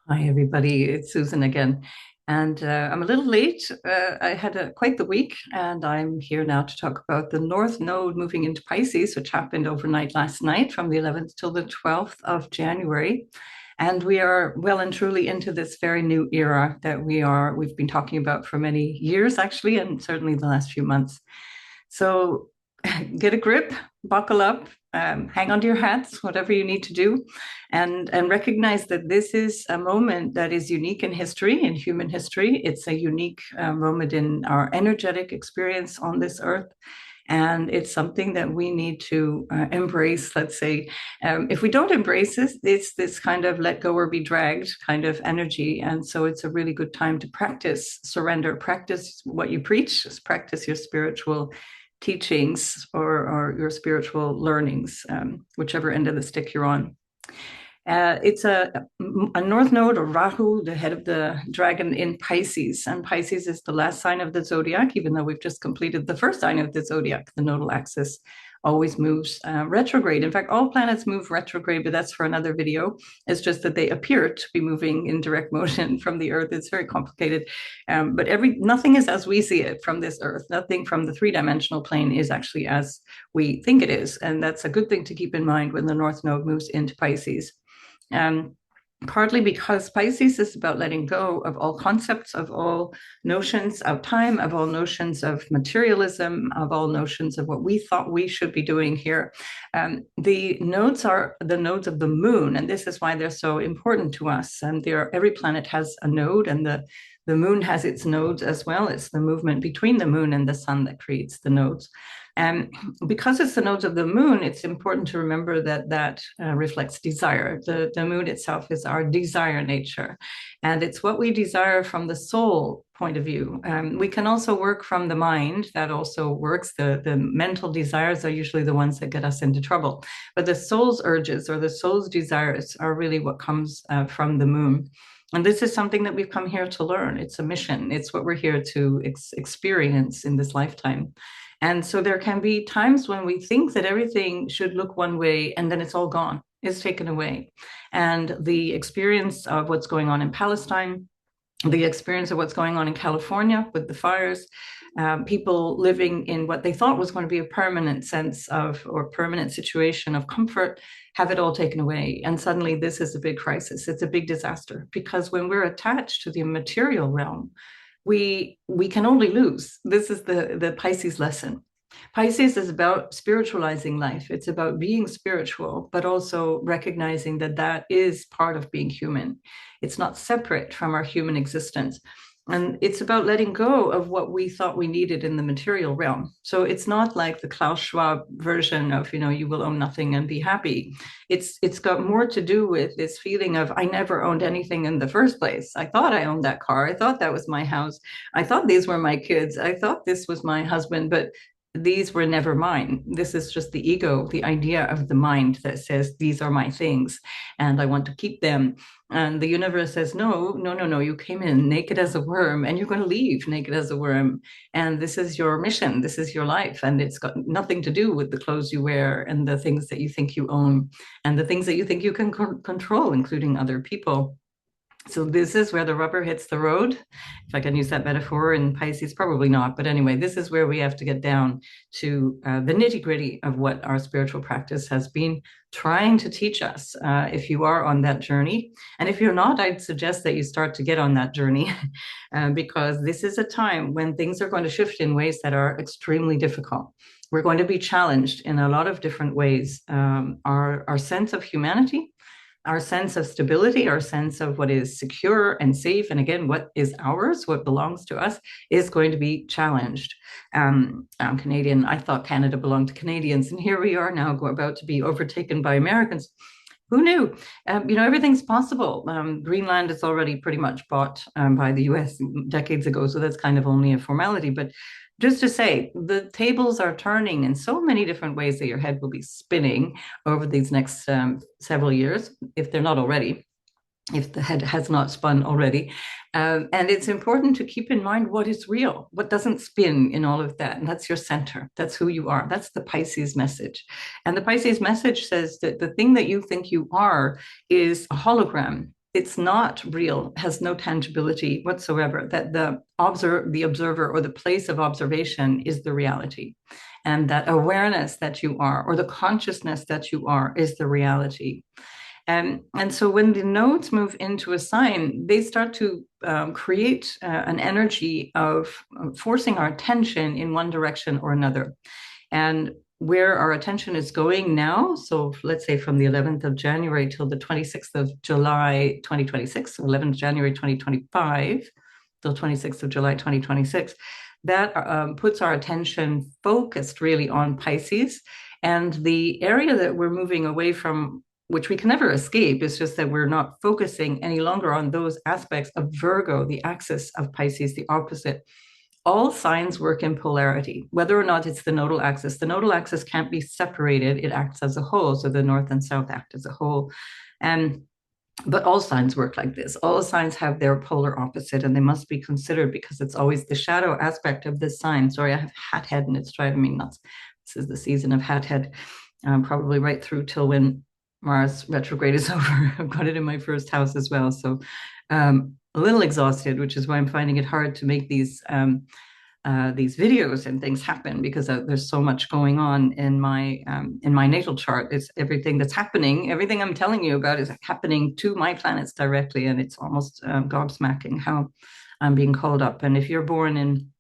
Hi, everybody. It's Susan again. And I'm a little late. I had quite the week, and I'm here now to talk about the North Node moving into Pisces, which happened overnight last night from the 11th till the 12th of January. And we are well and truly into this very new era that we've been talking about for many years, actually, and certainly the last few months. So get a grip, buckle up, hang on to your hats, whatever you need to do, and recognize that this is a moment that is unique in history, in human history. It's a unique moment in our energetic experience on this earth. And it's something that we need to embrace, let's say. If we don't embrace this, it's this kind of let go or be dragged kind of energy. And so it's a really good time to practice surrender, practice what you preach, practice your spiritual teachings or your spiritual learnings, whichever end of the stick you're on. It's a North Node or Rahu, the head of the dragon in Pisces. And Pisces is the last sign of the zodiac, even though we've just completed the first sign of the zodiac. The nodal axis always moves retrograde. In fact, all planets move retrograde, but that's for another video. It's just that they appear to be moving in direct motion from the Earth. It's very complicated. But nothing is as we see it from this Earth. Nothing from the three-dimensional plane is actually as we think it is. And that's a good thing to keep in mind when the North Node moves into Pisces. Um, Partly because Pisces is about letting go of all concepts, of all notions of time, of all notions of materialism, of all notions of what we thought we should be doing here. The nodes are the nodes of the moon, and this is why they're so important to us. And every planet has a node, and the moon has its nodes as well. It's the movement between the moon and the sun that creates the nodes. And because it's the nodes of the moon, it's important to remember that reflects desire. The moon itself is our desire nature, and it's what we desire from the soul point of view. We can also work from the mind. That also works. The mental desires are usually the ones that get us into trouble. But the soul's urges or the soul's desires are really what comes from the moon. And this is something that we've come here to learn. It's a mission. It's what we're here to experience in this lifetime. And so there can be times when we think that everything should look one way and then it's all gone, it's taken away. And the experience of what's going on in Palestine, the experience of what's going on in California with the fires, people living in what they thought was going to be a permanent sense of or permanent situation of comfort have it all taken away. And suddenly this is a big crisis. It's a big disaster because when we're attached to the material realm, we can only lose. This is the Pisces lesson. Pisces is about spiritualizing life. It's about being spiritual, but also recognizing that that is part of being human. It's not separate from our human existence. And it's about letting go of what we thought we needed in the material realm. So it's not like the Klaus Schwab version of, you will own nothing and be happy. It's got more to do with this feeling of I never owned anything in the first place. I thought I owned that car. I thought that was my house. I thought these were my kids. I thought this was my husband, but these were never mine. This is just the ego, the idea of the mind that says, these are my things and I want to keep them. And the universe says, no, no, no, no, you came in naked as a worm and you're going to leave naked as a worm. And this is your mission. This is your life. And it's got nothing to do with the clothes you wear and the things that you think you own and the things that you think you can control, including other people. So this is where the rubber hits the road. If I can use that metaphor in Pisces, probably not. But anyway, this is where we have to get down to the nitty gritty of what our spiritual practice has been trying to teach us. If you are on that journey, and if you're not, I'd suggest that you start to get on that journey because this is a time when things are going to shift in ways that are extremely difficult. We're going to be challenged in a lot of different ways. Our sense of humanity, our sense of stability, our sense of what is secure and safe, and again, what is ours, what belongs to us, is going to be challenged. I'm Canadian. I thought Canada belonged to Canadians, and here we are now about to be overtaken by Americans. Who knew? Everything's possible. Greenland is already pretty much bought by the US decades ago, so that's kind of only a formality. But just to say, the tables are turning in so many different ways that your head will be spinning over these next several years, if they're not already, if the head has not spun already. And it's important to keep in mind what is real, what doesn't spin in all of that. And that's your center. That's who you are. That's the Pisces message. And the Pisces message says that the thing that you think you are is a hologram. it's not real, has no tangibility whatsoever, that the observer or the place of observation is the reality. And that awareness that you are, or the consciousness that you are, is the reality. And so when the nodes move into a sign, they start to create an energy of forcing our attention in one direction or another. And where our attention is going now, so let's say from the 11th of January till the 26th of July 2026, 11th January 2025 till 26th of July 2026, that puts our attention focused really on Pisces. And the area that we're moving away from, which we can never escape, is just that we're not focusing any longer on those aspects of Virgo, the axis of Pisces, the opposite. All signs work in polarity, whether or not it's the nodal axis. The nodal axis can't be separated. It acts as a whole. So the north and south act as a whole. But all signs work like this. All signs have their polar opposite, and they must be considered because it's always the shadow aspect of this sign. Sorry, I have hat head and it's driving me nuts. This is the season of hat head, probably right through till when Mars retrograde is over. I've got it in my first house as well. So a little exhausted, which is why I'm finding it hard to make these videos and things happen, because there's so much going on in my natal chart. It's everything that's happening, everything I'm telling you about is happening to my planets directly, and it's almost gobsmacking how I'm being called up. And if you're born in,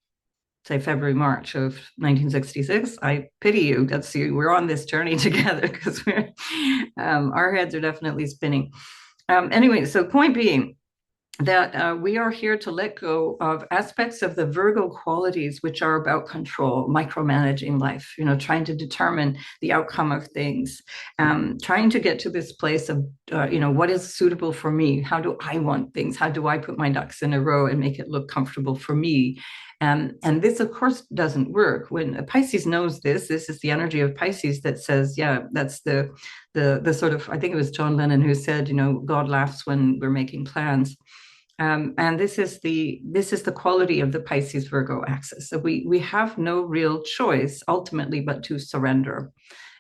say, February, March of 1966, I pity you. That's you. We're on this journey together, because we're our heads are definitely spinning. Anyway, so point being that we are here to let go of aspects of the Virgo qualities, which are about control, micromanaging life, trying to determine the outcome of things, trying to get to this place of, what is suitable for me? How do I want things? How do I put my ducks in a row and make it look comfortable for me? And this, of course, doesn't work. When Pisces knows this is the energy of Pisces that says, yeah, that's the sort of, I think it was John Lennon who said, God laughs when we're making plans. And this is the quality of the Pisces Virgo axis. So we have no real choice ultimately but to surrender.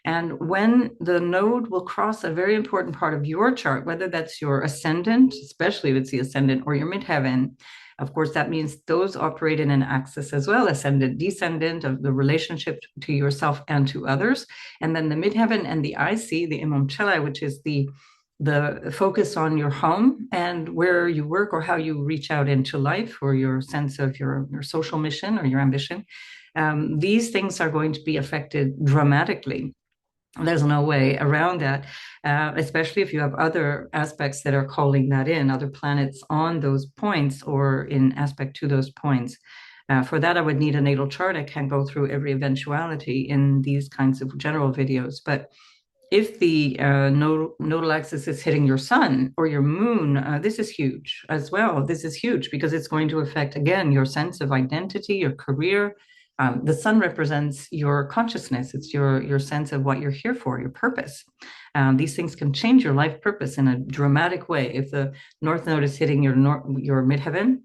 And when the node will cross a very important part of your chart, whether that's your ascendant, especially if it's the ascendant, or your midheaven, of course, that means those operate in an axis as well, ascendant, descendant, of the relationship to yourself and to others. And then the midheaven and the IC, the Imam Chela, which is the focus on your home and where you work, or how you reach out into life, or your sense of your social mission or your ambition. These things are going to be affected dramatically. There's no way around that, especially if you have other aspects that are calling that in, other planets on those points or in aspect to those points. For that, I would need a natal chart. I can't go through every eventuality in these kinds of general videos, but if the nodal axis is hitting your sun or your moon, this is huge as well. This is huge because it's going to affect, again, your sense of identity, your career. The sun represents your consciousness. It's your sense of what you're here for, your purpose. These things can change your life purpose in a dramatic way. If the north node is hitting your midheaven,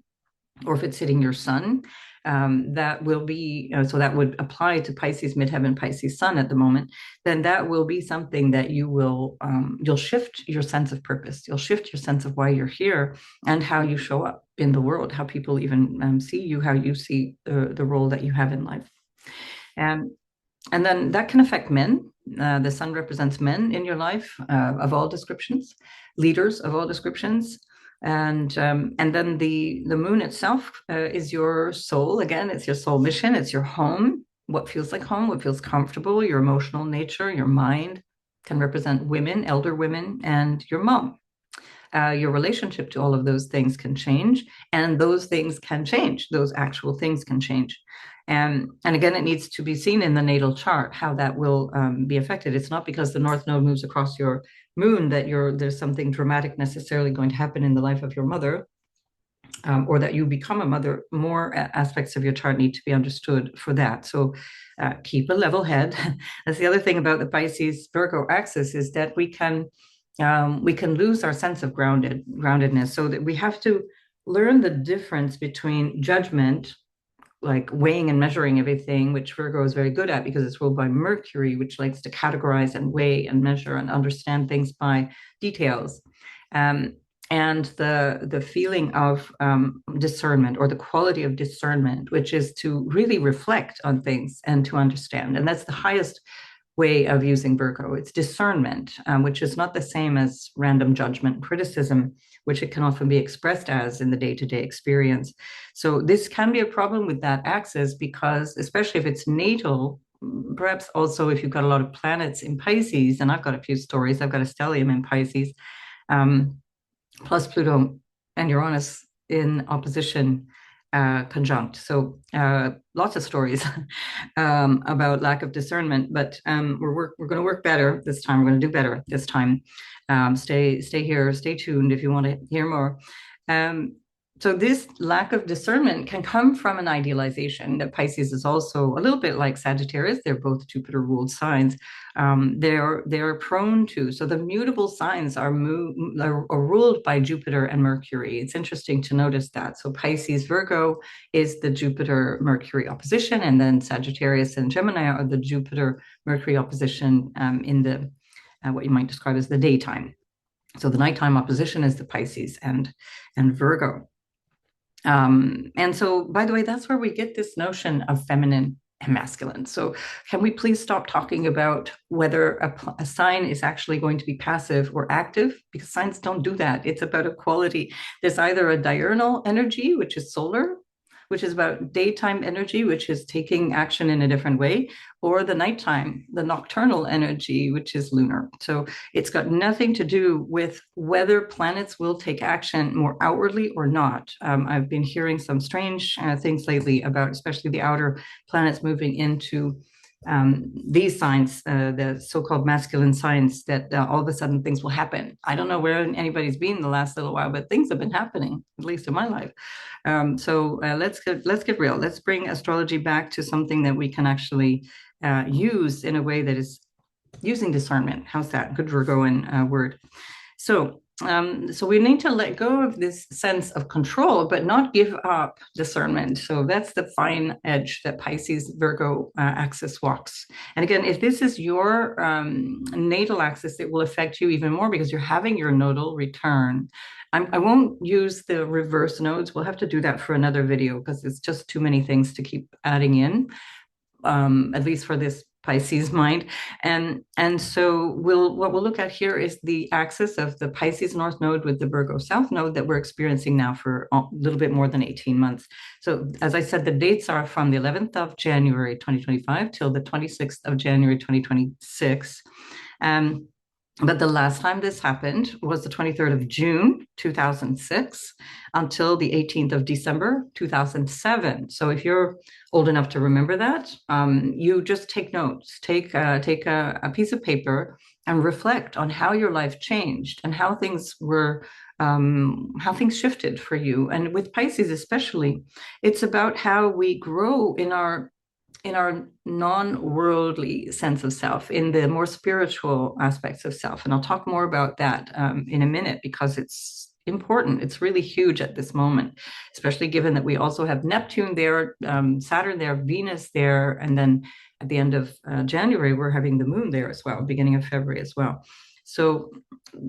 or if it's hitting your sun, that will be, so that would apply to Pisces midheaven, Pisces sun at the moment, then that will be something that you'll shift your sense of purpose. You'll shift your sense of why you're here and how you show up in the world, how people even see you, how you see the role that you have in life. And then that can affect men. The sun represents men in your life of all descriptions, leaders of all descriptions. And then the moon itself is your soul. Again, it's your soul mission. It's your home. What feels like home, what feels comfortable, your emotional nature, your mind can represent women, elder women, and your mom. Your relationship to all of those things can change, and those things can change. Those actual things can change. And again, it needs to be seen in the natal chart how that will be affected. It's not because the north node moves across your moon that there's something dramatic necessarily going to happen in the life of your mother, or that you become a mother. More aspects of your chart need to be understood for that. So keep a level head. That's the other thing about the Pisces Virgo axis, is that we can lose our sense of groundedness, so that we have to learn the difference between judgment, like weighing and measuring everything, which Virgo is very good at because it's ruled by Mercury, which likes to categorize and weigh and measure and understand things by details. and the feeling of discernment, or the quality of discernment, which is to really reflect on things and to understand. And that's the highest way of using Virgo. It's discernment, which is not the same as random judgment and criticism, which it can often be expressed as in the day-to-day experience. So this can be a problem with that axis, because especially if it's natal, perhaps also if you've got a lot of planets in Pisces, and I've got a few stories, I've got a stellium in Pisces, plus Pluto and Uranus in opposition, conjunct. So lots of stories about lack of discernment, but we're going to work better this time. We're going to do better this time. Stay here, stay tuned if you want to hear more. So this lack of discernment can come from an idealization that Pisces is also a little bit like Sagittarius. They're both Jupiter-ruled signs. They're prone to. So the mutable signs are ruled by Jupiter and Mercury. It's interesting to notice that. So Pisces-Virgo is the Jupiter-Mercury opposition, and then Sagittarius and Gemini are the Jupiter-Mercury opposition in the what you might describe as the daytime. So the nighttime opposition is the Pisces and Virgo. And so, by the way, that's where we get this notion of feminine and masculine. So can we please stop talking about whether a sign is actually going to be passive or active? Because signs don't do that. It's about a quality. There's either a diurnal energy, which is solar, which is about daytime energy, which is taking action in a different way, or the nighttime, the nocturnal energy, which is lunar. So it's got nothing to do with whether planets will take action more outwardly or not. I've been hearing some strange things lately about especially the outer planets moving into these signs, the so-called masculine signs, that all of a sudden things will happen. I don't know where anybody's been the last little while, but things have been happening, at least in my life. So let's get real. Let's bring astrology back to something that we can actually use in a way that is using discernment. How's that? Good Virgoan word. So we need to let go of this sense of control, but not give up discernment. So that's the fine edge that Pisces-Virgo axis walks. And again, if this is your natal axis, it will affect you even more because you're having your nodal return. I won't use the reverse nodes. We'll have to do that for another video because it's just too many things to keep adding in, at least for this Pisces mind. And so what we'll look at here is the axis of the Pisces North Node with the Virgo South Node that we're experiencing now for a little bit more than 18 months. So as I said, the dates are from the 11th of January 2025 till the 26th of January 2026. But the last time this happened was the 23rd of June, 2006, until the 18th of December, 2007. So if you're old enough to remember that, you just take notes, take a piece of paper and reflect on how your life changed and how things were, how things shifted for you. And with Pisces especially, it's about how we grow in our non-worldly sense of self, in the more spiritual aspects of self. And I'll talk more about that in a minute because it's important. It's really huge at this moment, especially given that we also have Neptune there, Saturn there, Venus there, and then at the end of January, we're having the moon there as well, beginning of February as well. So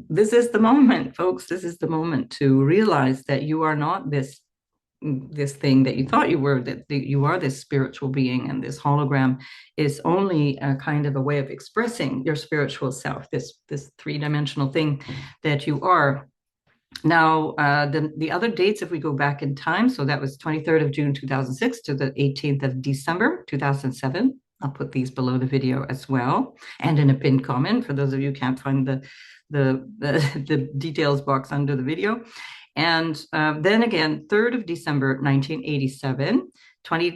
this is the moment, folks. This is the moment to realize that you are not this thing that you thought you were, that you are this spiritual being, and this hologram is only a kind of a way of expressing your spiritual self, this three-dimensional thing that you are. Now, the other dates, if we go back in time, so that was 23rd of June 2006 to the 18th of December 2007. I'll put these below the video as well, and in a pinned comment for those of you who can't find the details box under the video. And then again, 3rd of December, 1987,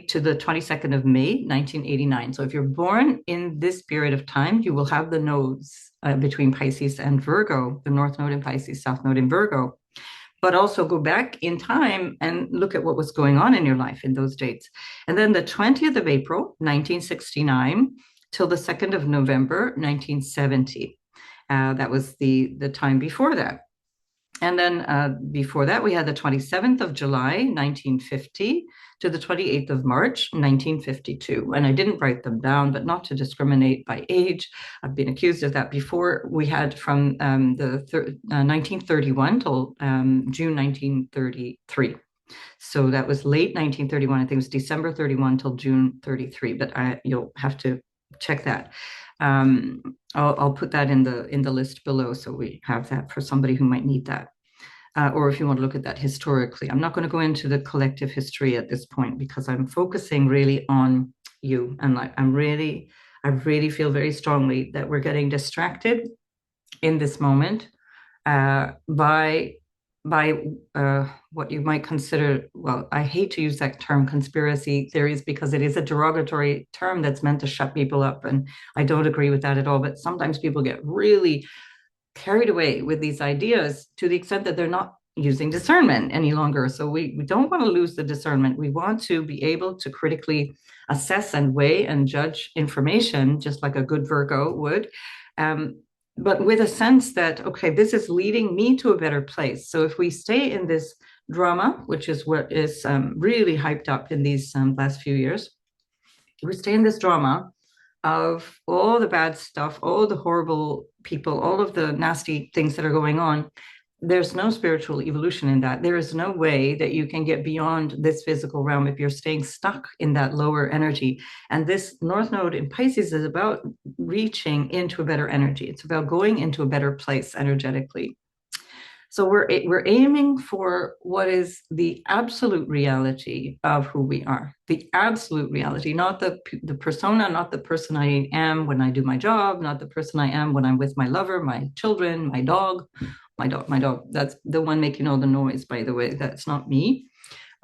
to the 22nd of May, 1989. So if you're born in this period of time, you will have the nodes between Pisces and Virgo, the North Node in Pisces, South Node in Virgo. But also go back in time and look at what was going on in your life in those dates. And then the 20th of April, 1969, till the 2nd of November, 1970. That was the time before that. And then before that, we had the 27th of July, 1950 to the 28th of March, 1952. And I didn't write them down, but not to discriminate by age. I've been accused of that before. We had from 1931 till June 1933. So that was late 1931. I think it was December 31 till June 33, but you'll have to check that. I'll put that in the list below, so we have that for somebody who might need that. Or if you want to look at that historically. I'm not going to go into the collective history at this point because I'm focusing really on you. And I really feel very strongly that we're getting distracted in this moment by what you might consider, well, I hate to use that term conspiracy theories because it is a derogatory term that's meant to shut people up. And I don't agree with that at all. But sometimes people get really carried away with these ideas to the extent that they're not using discernment any longer. So we don't want to lose the discernment. We want to be able to critically assess and weigh and judge information, just like a good Virgo would. But with a sense that, okay, this is leading me to a better place. So if we stay in this drama, which is what is really hyped up in these last few years, we stay in this drama of all the bad stuff, all the horrible people, all of the nasty things that are going on. There's no spiritual evolution in that. There is no way that you can get beyond this physical realm if you're staying stuck in that lower energy. And this North Node in Pisces is about reaching into a better energy. It's about going into a better place energetically. So we're aiming for what is the absolute reality of who we are, the absolute reality, not the persona, not the person I am when I do my job, not the person I am when I'm with my lover, my children, my dog. That's the one making all the noise, by the way. That's not me.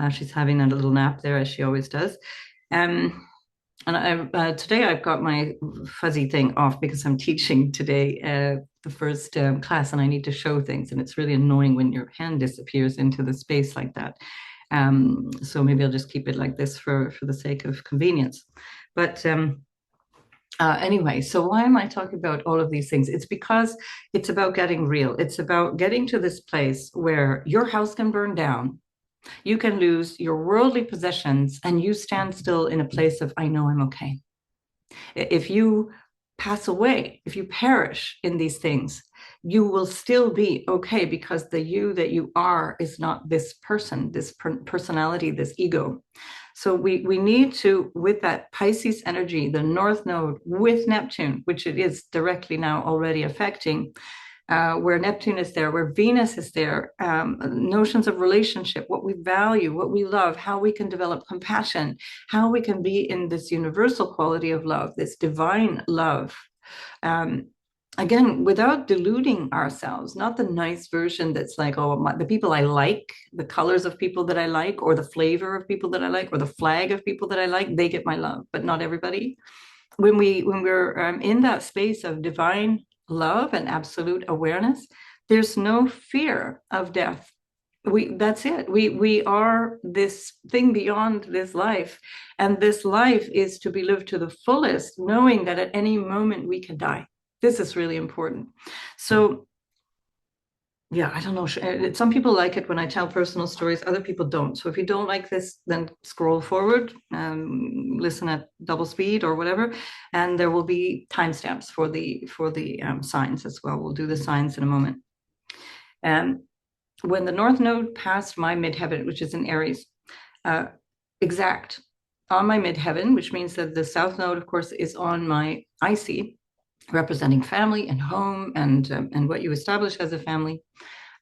She's having a little nap there, as she always does. And today I've got my fuzzy thing off because I'm teaching today the first class, and I need to show things, and it's really annoying when your hand disappears into the space like that. So maybe I'll just keep it like this for the sake of convenience. But anyway, so why am I talking about all of these things? It's because it's about getting real. It's about getting to this place where your house can burn down. You can lose your worldly possessions and you stand still in a place of, I know I'm okay. If you pass away, if you perish in these things, you will still be okay because the you that you are is not this person, this personality, this ego. So we need to, with that Pisces energy, the North Node with Neptune, which it is directly now already affecting, where Neptune is there, where Venus is there, notions of relationship, what we value, what we love, how we can develop compassion, how we can be in this universal quality of love, this divine love. Again, without deluding ourselves, not the nice version that's like, oh, the people I like, the colors of people that I like, or the flavor of people that I like, or the flag of people that I like, they get my love, but not everybody. When we're in that space of divine love and absolute awareness, there's no fear of death. That's it. We are this thing beyond this life, and this life is to be lived to the fullest, knowing that at any moment we can die. This is really important. So yeah, I don't know. Some people like it when I tell personal stories. Other people don't. So if you don't like this, then scroll forward, listen at double speed or whatever, and there will be timestamps for the signs as well. We'll do the signs in a moment. And when the North Node passed my midheaven, which is in Aries, exact on my midheaven, which means that the South Node, of course, is on my IC, representing family and home and what you establish as a family.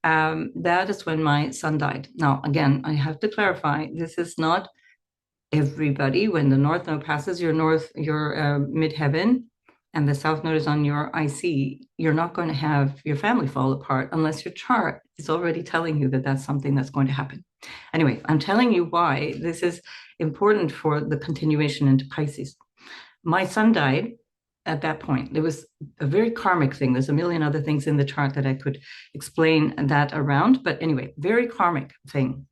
That is when my son died. Now, again, I have to clarify, this is not everybody. When the North Node passes your midheaven and the South Node is on your IC, you're not going to have your family fall apart unless your chart is already telling you that that's something that's going to happen. Anyway, I'm telling you why this is important for the continuation into Pisces. My son died at that point. It was a very karmic thing. There's a million other things in the chart that I could explain that around. But anyway, very karmic thing.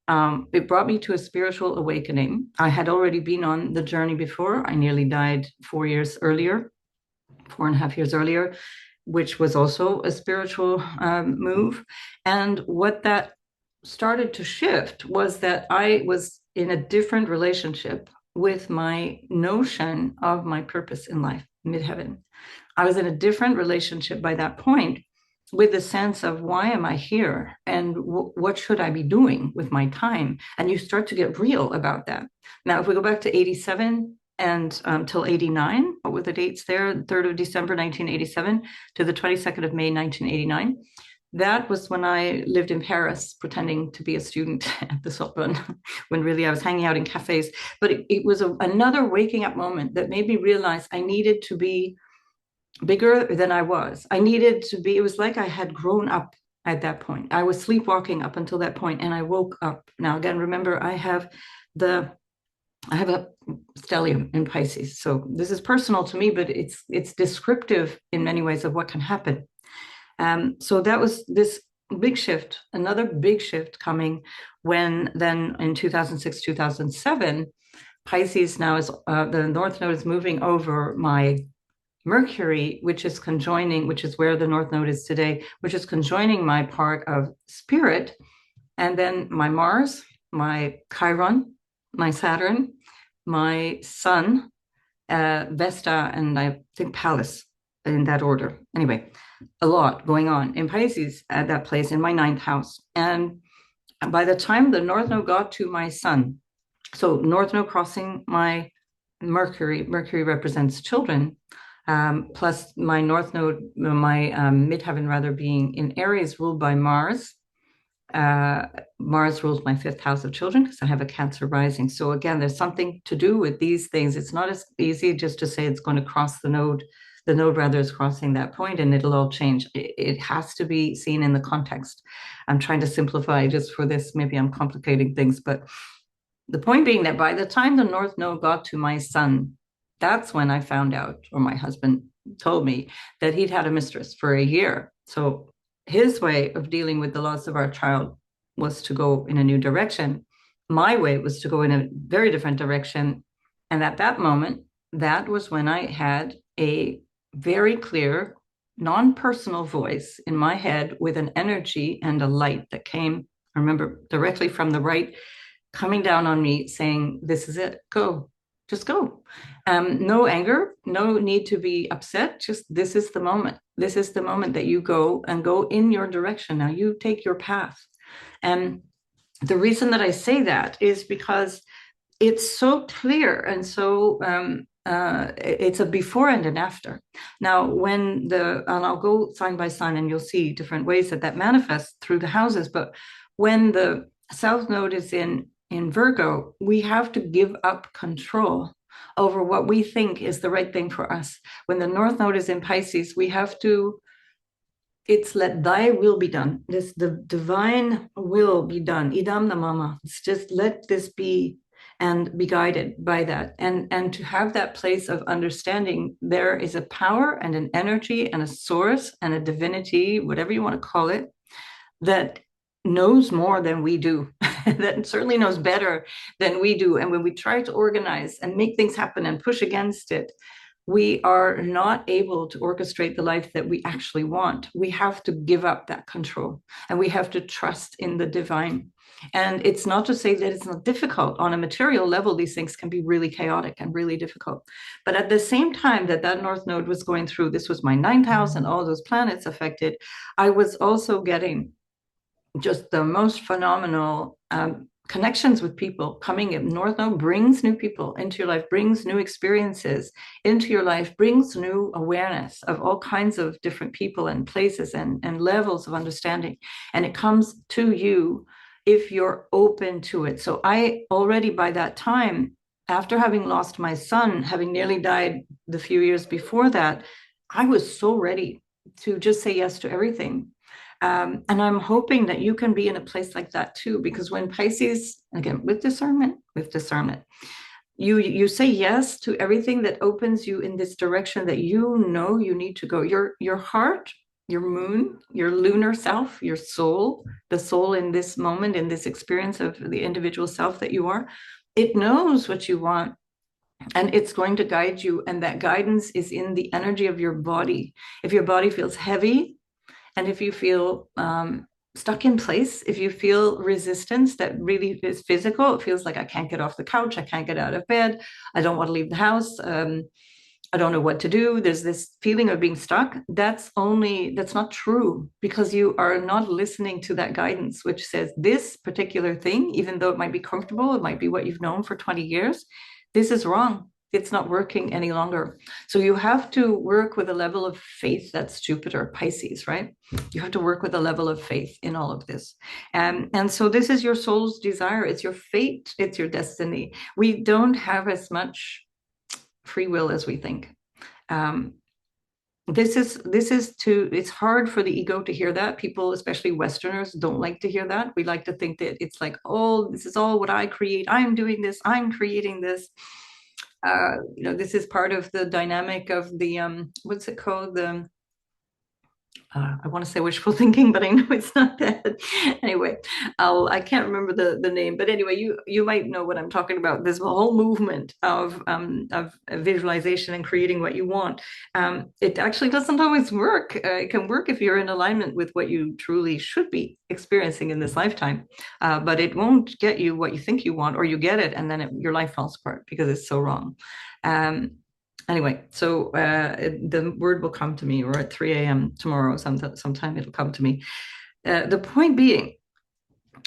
It brought me to a spiritual awakening. I had already been on the journey before. I nearly died 4.5 years earlier. which was also a spiritual move. And what that started to shift was that I was in a different relationship with my notion of my purpose in life, midheaven. I was in a different relationship by that point with the sense of why am I here and what should I be doing with my time? And you start to get real about that. Now, if we go back to 87 and till 89, what were the dates there? 3rd of December, 1987 to the 22nd of May, 1989. That was when I lived in Paris, pretending to be a student at the Sorbonne, when really I was hanging out in cafes. But it was another waking up moment that made me realize I needed to be bigger than I was. I needed to be, it was like I had grown up at that point. I was sleepwalking up until that point, and I woke up. Now, again, remember, I have a stellium in Pisces. So this is personal to me, but it's descriptive in many ways of what can happen. So that was this big shift, another big shift coming when then in 2006, 2007, Pisces now is, the North Node is moving over my Mercury, which is conjoining, which is where the North Node is today, which is conjoining my part of spirit, and then my Mars, my Chiron, my Saturn, my Sun, Vesta, and I think Pallas, in that order. Anyway, a lot going on in Pisces at that place in my 9th house. And by the time the North Node got to my Sun, so North Node crossing my Mercury represents children, plus my North Node, my midheaven rather, being in Aries, ruled by Mars. Mars rules my 5th house of children because I have a Cancer rising. So again, there's something to do with these things. It's not as easy just to say it's going to cross the node. The node rather is crossing that point and it'll all change. It has to be seen in the context. I'm trying to simplify just for this. Maybe I'm complicating things, but the point being that by the time the North Node got to my Sun, that's when I found out, or my husband told me, that he'd had a mistress for a year. So his way of dealing with the loss of our child was to go in a new direction. My way was to go in a very different direction. And at that moment, that was when I had a very clear, non-personal voice in my head with an energy and a light that came, I remember, directly from the right, coming down on me saying, this is it, go, just go. No anger, no need to be upset, just this is the moment. This is the moment that you go and go in your direction. Now you take your path. And the reason that I say that is because it's so clear and so it's a before and an after. Now, and I'll go sign by sign and you'll see different ways that manifests through the houses. But when the South Node is in Virgo, we have to give up control over what we think is the right thing for us. When the North Node is in Pisces, we have to, it's let thy will be done. The divine will be done. Idam namama. It's just let this be and be guided by that. And to have that place of understanding there is a power and an energy and a source and a divinity, whatever you want to call it, that knows more than we do, that certainly knows better than we do. And when we try to organize and make things happen and push against it, we are not able to orchestrate the life that we actually want. We have to give up that control and we have to trust in the divine. And it's not to say that it's not difficult. On a material level, these things can be really chaotic and really difficult. But at the same time that North Node was going through, this was my 9th house and all those planets affected, I was also getting just the most phenomenal connections with people coming in. North Node brings new people into your life, brings new experiences into your life, brings new awareness of all kinds of different people and places and levels of understanding. And it comes to you if you're open to it. So I already by that time, after having lost my son, having nearly died the few years before that, I was so ready to just say yes to everything. And I'm hoping that you can be in a place like that too, because when Pisces, again, with discernment, you say yes to everything that opens you in this direction that you know you need to go. Your heart, your moon, your lunar self, your soul, the soul in this moment, in this experience of the individual self that you are, it knows what you want. and it's going to guide you. And that guidance is in the energy of your body. If your body feels heavy, and if you feel stuck in place, if you feel resistance that really is physical, it feels like I can't get off the couch, I can't get out of bed, I don't want to leave the house, I don't know what to do. There's this feeling of being stuck. That's not true, because you are not listening to that guidance, which says this particular thing, even though it might be comfortable, it might be what you've known for 20 years, this is wrong. It's not working any longer. So you have to work with a level of faith. That's Jupiter, Pisces, right? You have to work with a level of faith in all of this. And so this is your soul's desire. It's your fate. It's your destiny. We don't have as much free will as we think. It's hard for the ego to hear that. People, especially Westerners, don't like to hear that. We like to think that it's like, oh, this is all what I create. I'm doing this. I'm creating this. This is part of the dynamic of the, what's it called? I want to say wishful thinking, but I know it's not that. Anyway, I can't remember the name, but anyway, you might know what I'm talking about. This whole movement of visualization and creating what you want. It actually doesn't always work. It can work if you're in alignment with what you truly should be experiencing in this lifetime, but it won't get you what you think you want, or you get it and then your life falls apart because it's so wrong. Anyway, so the word will come to me, or at 3 a.m. tomorrow, sometime it'll come to me. The point being,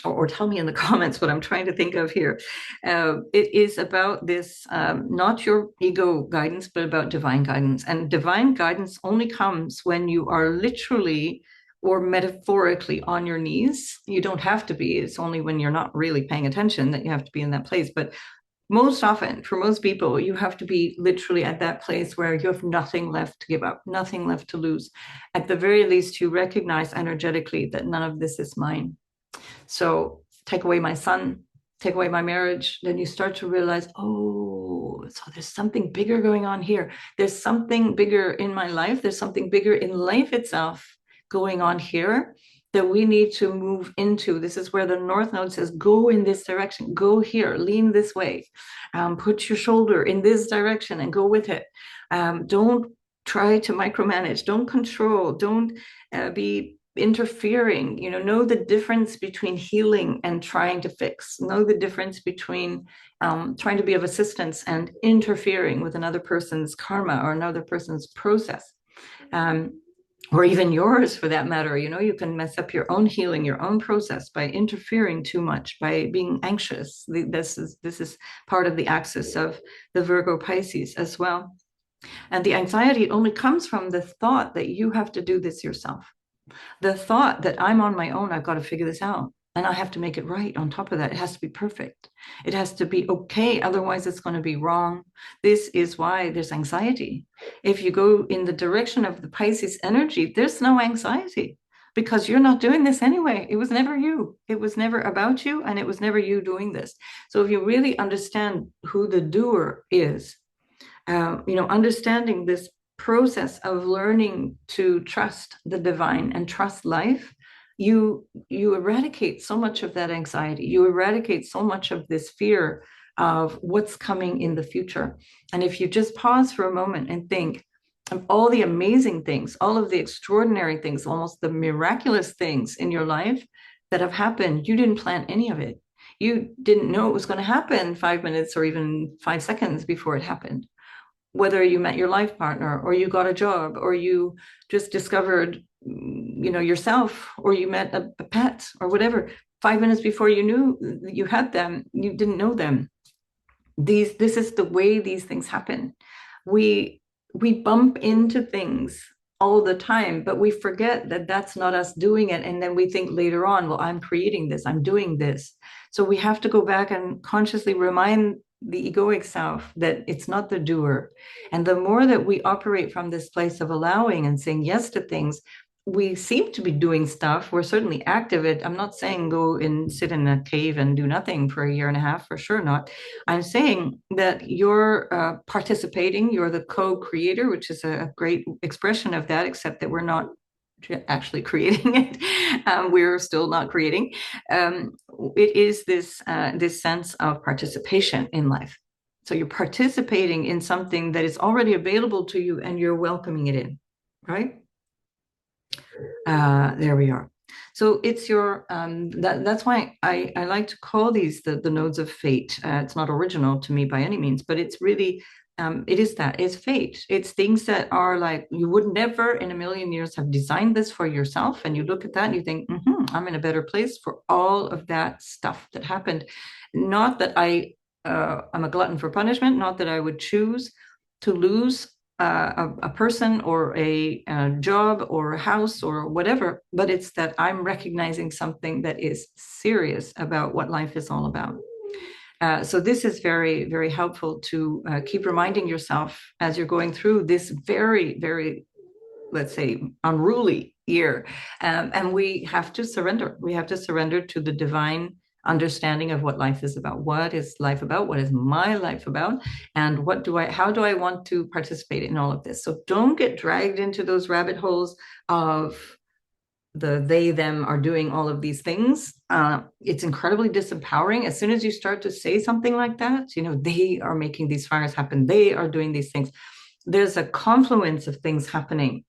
or tell me in the comments what I'm trying to think of here. It is about this, not your ego guidance, but about divine guidance. And divine guidance only comes when you are literally or metaphorically on your knees. You don't have to be. It's only when you're not really paying attention that you have to be in that place. But most often, for most people, you have to be literally at that place where you have nothing left to give up, nothing left to lose. At the very least, you recognize energetically that none of this is mine. So take away my son, take away my marriage, then you start to realize, oh, so there's something bigger going on here. There's something bigger in my life. There's something bigger in life itself going on here that we need to move into. This is where the North Node says, go in this direction, go here, lean this way, put your shoulder in this direction and go with it. Don't try to micromanage, don't control, don't be interfering. Know the difference between healing and trying to fix. Know the difference between trying to be of assistance and interfering with another person's karma or another person's process. Or even yours for that matter. You can mess up your own healing, your own process by interfering too much, by being anxious. This is part of the axis of the Virgo Pisces as well. And the anxiety only comes from the thought that you have to do this yourself. The thought that I'm on my own, I've got to figure this out. And I have to make it right on top of that. It has to be perfect. It has to be okay. Otherwise, it's going to be wrong. This is why there's anxiety. If you go in the direction of the Pisces energy, there's no anxiety because you're not doing this anyway. It was never you. It was never about you, and it was never you doing this. So if you really understand who the doer is, understanding this process of learning to trust the divine and trust life, you eradicate so much of that anxiety. You eradicate so much of this fear of what's coming in the future. And if you just pause for a moment and think of all the amazing things, all of the extraordinary things, almost the miraculous things in your life that have happened, you didn't plan any of it. You didn't know it was going to happen 5 minutes or even 5 seconds before it happened. Whether you met your life partner, or you got a job, or you just discovered, yourself, or you met a pet or whatever, 5 minutes before you knew you had them, you didn't know them. This is the way these things happen. We bump into things all the time, but we forget that that's not us doing it. And then we think later on, well, I'm creating this, I'm doing this. So we have to go back and consciously remind the egoic self that it's not the doer. And the more that we operate from this place of allowing and saying yes to things, we seem to be doing stuff. We're certainly active. I'm not saying go and sit in a cave and do nothing for a year and a half, for sure not. I'm saying that you're participating, you're the co-creator, which is a great expression of that, except that we're not actually creating it. We're still not creating. It is this sense of participation in life. So you're participating in something that is already available to you and you're welcoming it in, right? There we are. So it's your that's why I like to call these the nodes of fate. It's not original to me by any means, but it's really it is that it's fate. It's things that are like you would never in a million years have designed this for yourself, and you look at that and you think, I'm in a better place for all of that stuff that happened. Not that I'm a glutton for punishment. Not that I would choose to lose a person or a job or a house or whatever, but it's that I'm recognizing something that is serious about what life is all about. So this is very, very helpful to keep reminding yourself as you're going through this very, very, let's say, unruly year. And we have to surrender. We have to surrender to the divine understanding of what life is about. What is life about? What is my life about? And how do I want to participate in all of this? So don't get dragged into those rabbit holes of they, them are doing all of these things. It's incredibly disempowering. As soon as you start to say something like that, they are making these fires happen. They are doing these things. There's a confluence of things happening.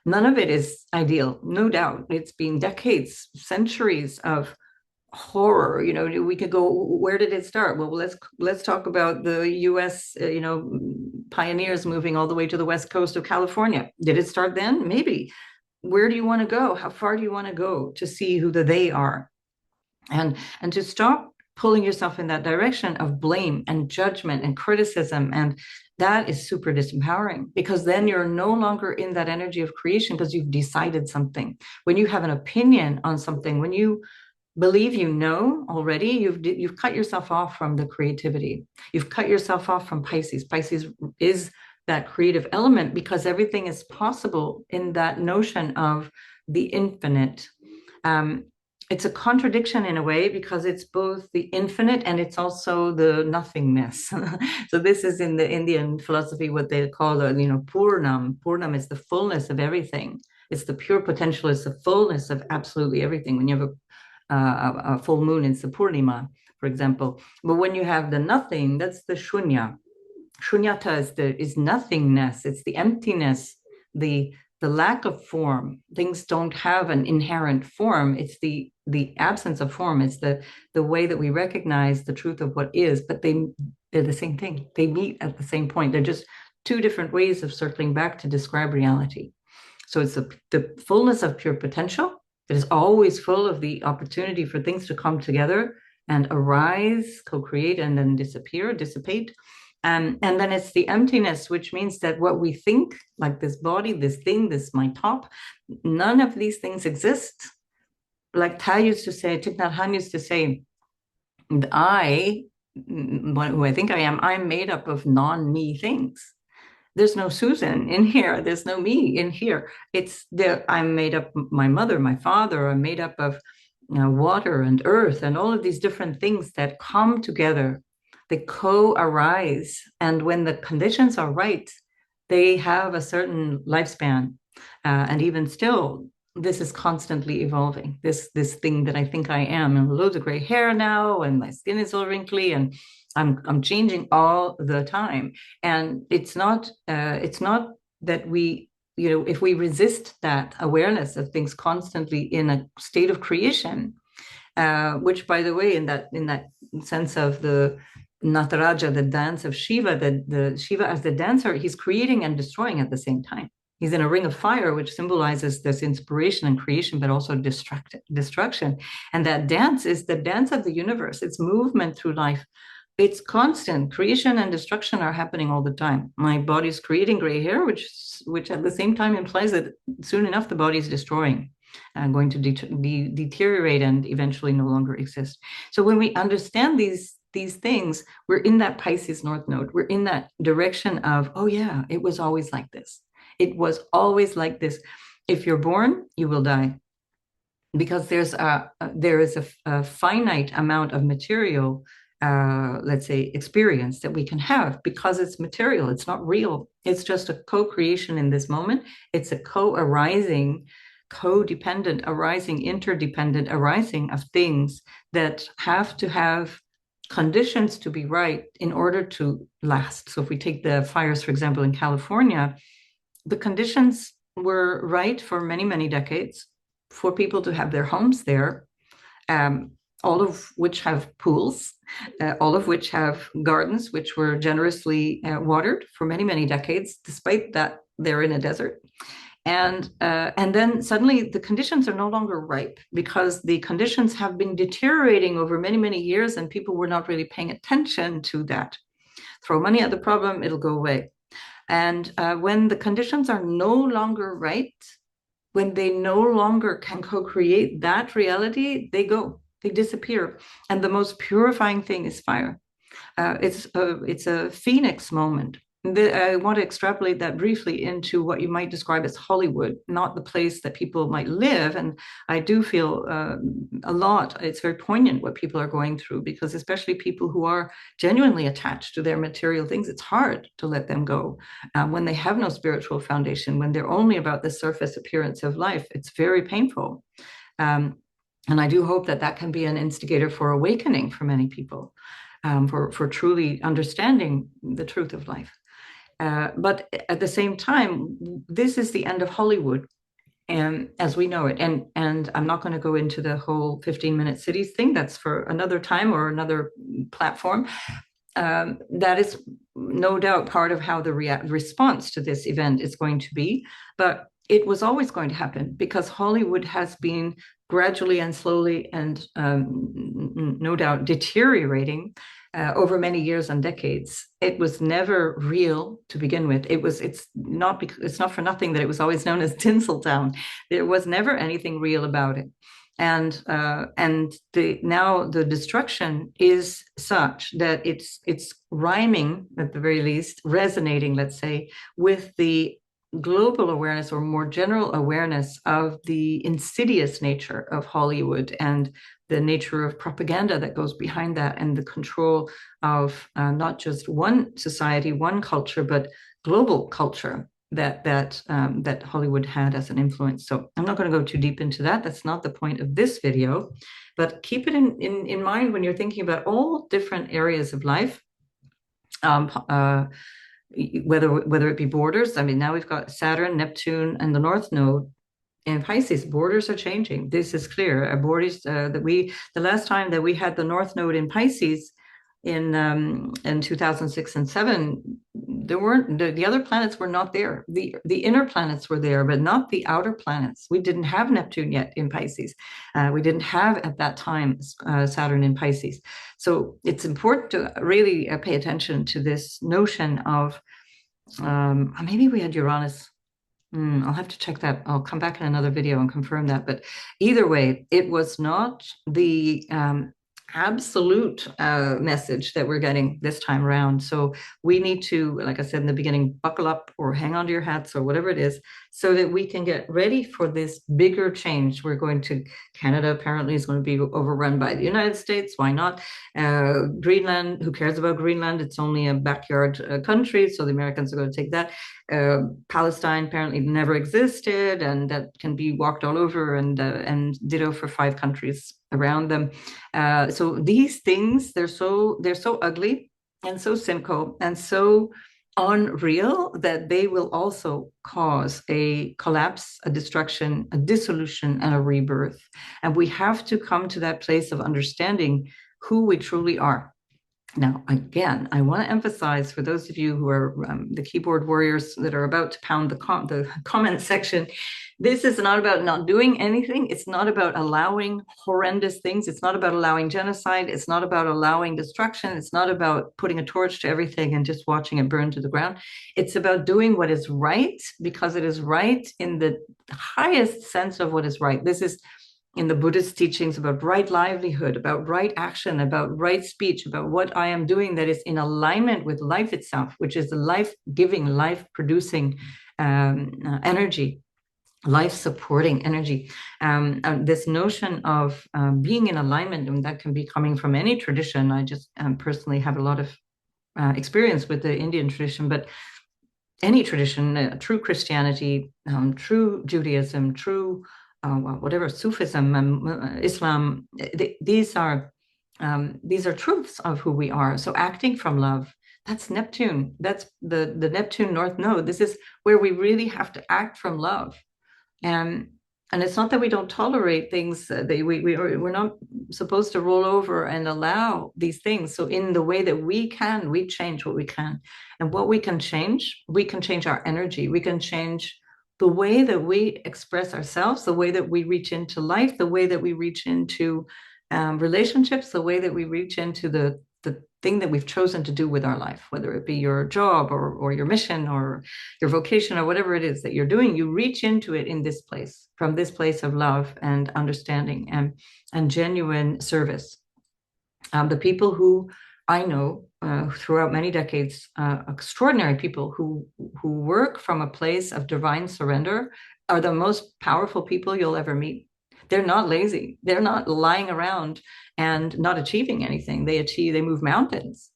None of it is ideal, no doubt. It's been decades, centuries of horror. We could go, where did it start? Well, let's talk about the US pioneers moving all the way to the west coast of California. Did it start then? Maybe. Where do you want to go? How far do you want to go to see who the they are? And to stop pulling yourself in that direction of blame and judgment and criticism, and that is super disempowering, because then you're no longer in that energy of creation because you've decided something. When you have an opinion on something, when you believe already, you've cut yourself off from the creativity. You've cut yourself off from Pisces. Pisces is that creative element because everything is possible in that notion of the infinite. It's a contradiction in a way because it's both the infinite and it's also the nothingness. So this is in the Indian philosophy what they call Purnam. Purnam is the fullness of everything. It's the pure potential. It's the fullness of absolutely everything. When you have a full moon, it's the Purnima, for example. But when you have the nothing, that's the Shunya. Shunyata is nothingness. It's the emptiness, the lack of form. Things don't have an inherent form. It's the absence of form. It's the way that we recognize the truth of what is, but they're the same thing. They meet at the same point. They're just two different ways of circling back to describe reality. So it's the fullness of pure potential. It is always full of the opportunity for things to come together and arise, co-create, and then dissipate. And then it's the emptiness, which means that what we think, like this body, this thing, this my top, none of these things exist. Like Thich Nhat Hanh used to say, who I think I am, I'm made up of non-me things. There's no Susan in here. There's no me in here. I'm made up my mother, my father. I'm made up of water and earth and all of these different things that come together. They co-arise. And when the conditions are right, they have a certain lifespan. And even still, this is constantly evolving. This thing that I think I am, and loads of gray hair now, and my skin is all wrinkly, and I'm changing all the time. And it's not that we, if we resist that awareness of things constantly in a state of creation, which, by the way, in that sense of the Nataraja, the dance of Shiva, the Shiva as the dancer, he's creating and destroying at the same time. He's in a ring of fire, which symbolizes this inspiration and creation, but also destruction. And that dance is the dance of the universe. It's movement through life. It's constant. Creation and destruction are happening all the time. My body's creating gray hair, which at the same time implies that soon enough the body is destroying and going to deteriorate and eventually no longer exist. So when we understand these things, we're in that Pisces North Node. We're in that direction of, oh yeah, it was always like this. It was always like this. If you're born, you will die, because there is a finite amount of material, let's say, experience that we can have, because it's material. It's not real. It's just a co-creation in this moment. It's a co-arising, codependent arising, interdependent arising of things that have to have conditions to be right in order to last. So if we take the fires, for example, in California, the conditions were right for many, many decades for people to have their homes there, um, all of which have pools, all of which have gardens, which were generously watered for many, many decades, despite that they're in a desert. And then suddenly the conditions are no longer ripe because the conditions have been deteriorating over many, many years, and people were not really paying attention to that. Throw money at the problem, it'll go away. And when the conditions are no longer right, when they no longer can co-create that reality, they go, they disappear. And the most purifying thing is fire. It's a phoenix moment. I want to extrapolate that briefly into what you might describe as Hollywood, not the place that people might live. And I do feel a lot, it's very poignant what people are going through, because especially people who are genuinely attached to their material things, it's hard to let them go when they have no spiritual foundation, when they're only about the surface appearance of life. It's very painful. And I do hope that that can be an instigator for awakening for many people, for truly understanding the truth of life. But at the same time, this is the end of Hollywood, and as we know it. And I'm not going to go into the whole 15-minute cities thing. That's for another time or another platform. That is no doubt part of how the response to this event is going to be. But it was always going to happen because Hollywood has been gradually and slowly and no doubt deteriorating over many years and decades. It was never real to begin with. It's not for nothing that it was always known as Tinseltown. There was never anything real about it. And now the destruction is such that it's rhyming, at the very least, resonating, let's say, with the global awareness or more general awareness of the insidious nature of Hollywood and the nature of propaganda that goes behind that, and the control of not just one society, one culture, but global culture that Hollywood had as an influence. So I'm not going to go too deep into that. That's not the point of this video, but keep it in mind when you're thinking about all different areas of life. Whether it be borders. I mean, now we've got Saturn, Neptune, and the North Node in Pisces. Borders are changing. This is clear. Borders the last time that we had the North Node in Pisces in 2006 and 7, there weren't the other planets were not there. The inner planets were there, but not the outer planets. We didn't have Neptune yet in Pisces. We didn't have at that time Saturn in Pisces. So it's important to really pay attention to this notion of maybe we had Uranus. I'll have to check that. I'll come back in another video and confirm that. But either way, it was not the absolute message that we're getting this time around. So we need to, like I said in the beginning, buckle up or hang on to your hats or whatever it is, so that we can get ready for this bigger change. We're going to, Canada apparently is going to be overrun by the United States. Why not? Greenland, who cares about Greenland? It's only a backyard country, so the Americans are going to take that. Palestine apparently never existed, and that can be walked all over, and ditto for 5 countries around them. So these things, they're so ugly and so cynical and so unreal that they will also cause a collapse, a destruction, a dissolution, and a rebirth. And we have to come to that place of understanding who we truly are. Now, again, I want to emphasize for those of you who are the keyboard warriors that are about to pound the comment section, this is not about not doing anything. It's not about allowing horrendous things. It's not about allowing genocide. It's not about allowing destruction. It's not about putting a torch to everything and just watching it burn to the ground. It's about doing what is right, because it is right in the highest sense of what is right. This is in the Buddhist teachings about right livelihood, about right action, about right speech, about what I am doing that is in alignment with life itself, which is the life-giving, life-producing energy, life-supporting energy. This notion of being in alignment, and that can be coming from any tradition. I just personally have a lot of experience with the Indian tradition, but any tradition, true Christianity, true Judaism, true whatever, Sufism, Islam, these are These are truths of who we are. So acting from love, that's Neptune. That's the Neptune North Node. This is where we really have to act from love. And and it's not that we don't tolerate things. We're not supposed to roll over and allow these things. So in the way that we can, we change what we can. And what we can change our energy. We can change the way that we express ourselves, the way that we reach into life, the way that we reach into relationships, the way that we reach into the thing that we've chosen to do with our life, whether it be your job or your mission or your vocation or whatever it is that you're doing. You reach into it in this place, from this place of love and understanding and genuine service. The people who I know throughout many decades, extraordinary people who work from a place of divine surrender, are the most powerful people you'll ever meet. They're not lazy. They're not lying around and not achieving anything. They move mountains.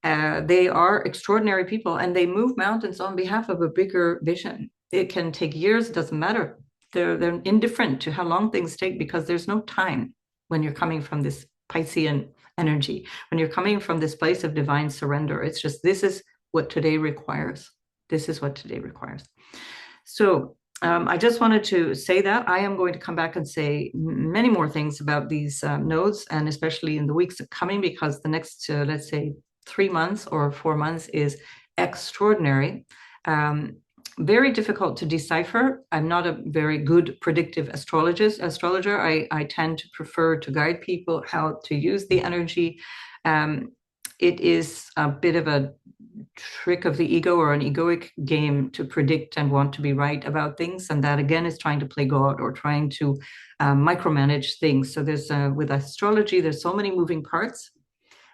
They are extraordinary people, and they move mountains on behalf of a bigger vision. It can take years, it doesn't matter. They're indifferent to how long things take, because there's no time when you're coming from this Piscean energy, when you're coming from this place of divine surrender. It's just, this is what today requires. This is what today requires. So I just wanted to say that I am going to come back and say many more things about these nodes, and especially in the weeks coming, because the next, let's say, 3 months or 4 months is extraordinary. Very difficult to decipher. I'm not a very good predictive astrologer. I tend to prefer to guide people how to use the energy. It is a bit of a trick of the ego, or an egoic game, to predict and want to be right about things. And that, again, is trying to play God, or trying to micromanage things. So there's, with astrology, there's so many moving parts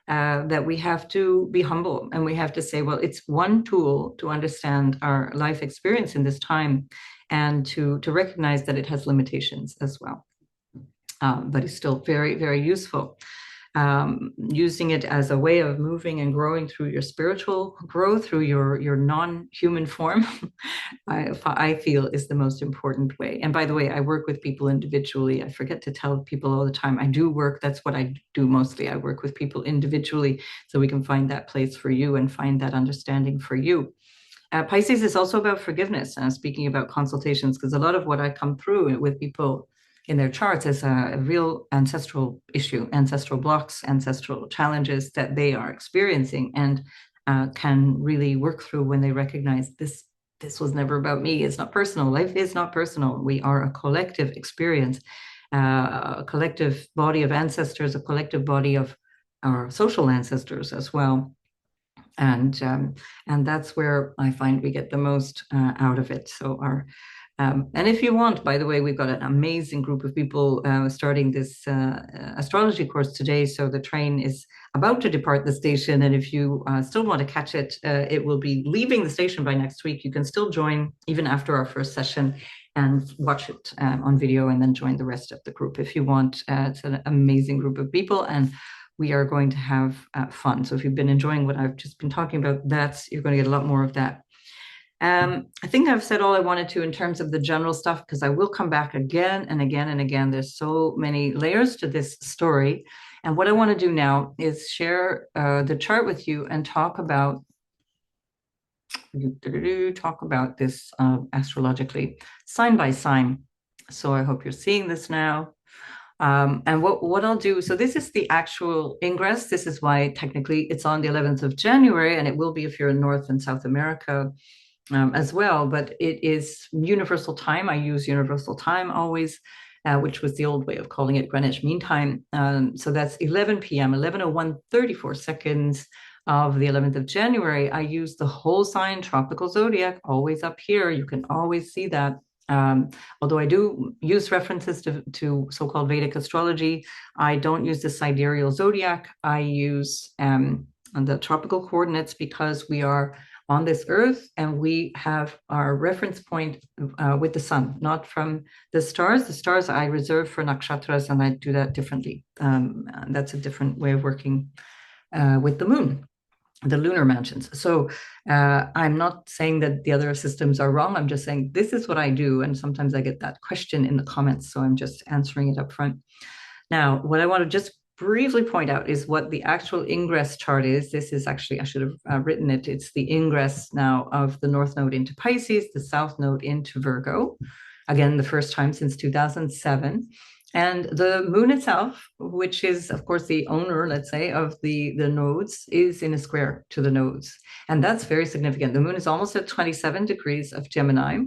that we have to be humble, and we have to say, well, it's one tool to understand our life experience in this time, and to recognize that it has limitations as well. But it's still very, very useful. Using it as a way of moving and growing through your spiritual growth, through your non-human form, I feel is the most important way. And by the way, I work with people individually. I forget to tell people all the time, I do work, that's what I do mostly. I work with people individually, so we can find that place for you and find that understanding for you. Pisces is also about forgiveness. Speaking about consultations, because a lot of what I come through with people in their charts is a real ancestral issue, ancestral blocks, ancestral challenges that they are experiencing, and can really work through when they recognize this was never about me. It's not personal. Life is not personal. We are a collective experience, a collective body of ancestors, a collective body of our social ancestors as well. And that's where I find we get the most out of it. So and if you want, by the way, we've got an amazing group of people starting this astrology course today. So the train is about to depart the station. And if you still want to catch it, it will be leaving the station by next week. You can still join even after our first session and watch it on video, and then join the rest of the group if you want. It's an amazing group of people, and we are going to have fun. So if you've been enjoying what I've just been talking about, you're going to get a lot more of that. I think I've said all I wanted to in terms of the general stuff, because I will come back again and again and again. There's so many layers to this story. And what I want to do now is share the chart with you and talk about this astrologically, sign by sign. So I hope you're seeing this now. And what I'll do, so this is the actual ingress. This is why technically it's on the 11th of January, and it will be if you're in North and South America as well. But it is universal time. I use universal time always, which was the old way of calling it Greenwich Mean Time. So that's 11 p.m., 11:01, 34 seconds of the 11th of January. I use the whole sign, tropical zodiac, always up here. You can always see that. Although I do use references to so-called Vedic astrology, I don't use the sidereal zodiac. I use the tropical coordinates, because we are on this earth and we have our reference point with the sun, not from the stars. The stars I reserve for nakshatras, and I do that differently. That's a different way of working with the moon, the lunar mansions. So I'm not saying that the other systems are wrong. I'm just saying this is what I do. And sometimes I get that question in the comments, so I'm just answering it up front. Now, what I want to just briefly point out is what the actual ingress chart is. This is actually, I should have written it. It's the ingress now of the North Node into Pisces, the South Node into Virgo. Again, the first time since 2007. And the moon itself, which is, of course, the owner, let's say, of the nodes, is in a square to the nodes. And that's very significant. The moon is almost at 27 degrees of Gemini.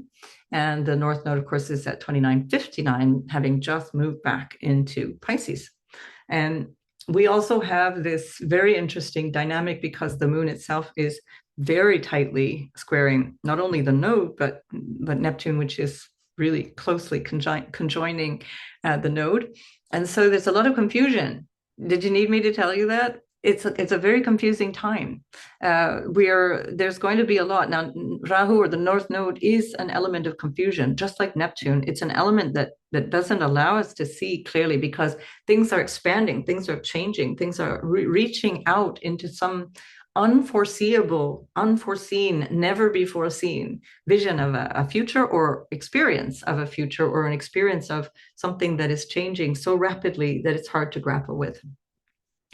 And the North Node, of course, is at 2959, having just moved back into Pisces. And we also have this very interesting dynamic because the moon itself is very tightly squaring not only the node, but Neptune, which is really closely conjoining the node. And so there's a lot of confusion. Did you need me to tell you that? It's a very confusing time. There's going to be a lot. Now, Rahu, or the North Node, is an element of confusion, just like Neptune. It's an element that doesn't allow us to see clearly because things are expanding, things are changing, things are reaching out into some unforeseeable, unforeseen, never before seen vision of a future, or experience of a future, or an experience of something that is changing so rapidly that it's hard to grapple with.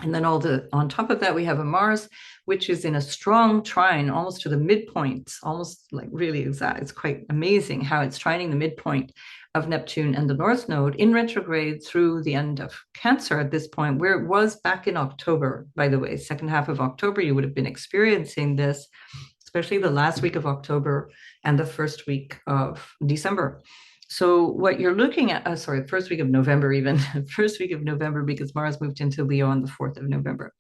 And then on top of that, we have a Mars, which is in a strong trine, almost to the midpoint, almost like really exact. It's quite amazing how it's trining the midpoint of Neptune and the North Node in retrograde through the end of Cancer at this point, where it was back in October, by the way. Second half of October, you would have been experiencing this, especially the last week of October and the first week of December. So what you're looking at, first week of November even, first week of November, because Mars moved into Leo on the 4th of November.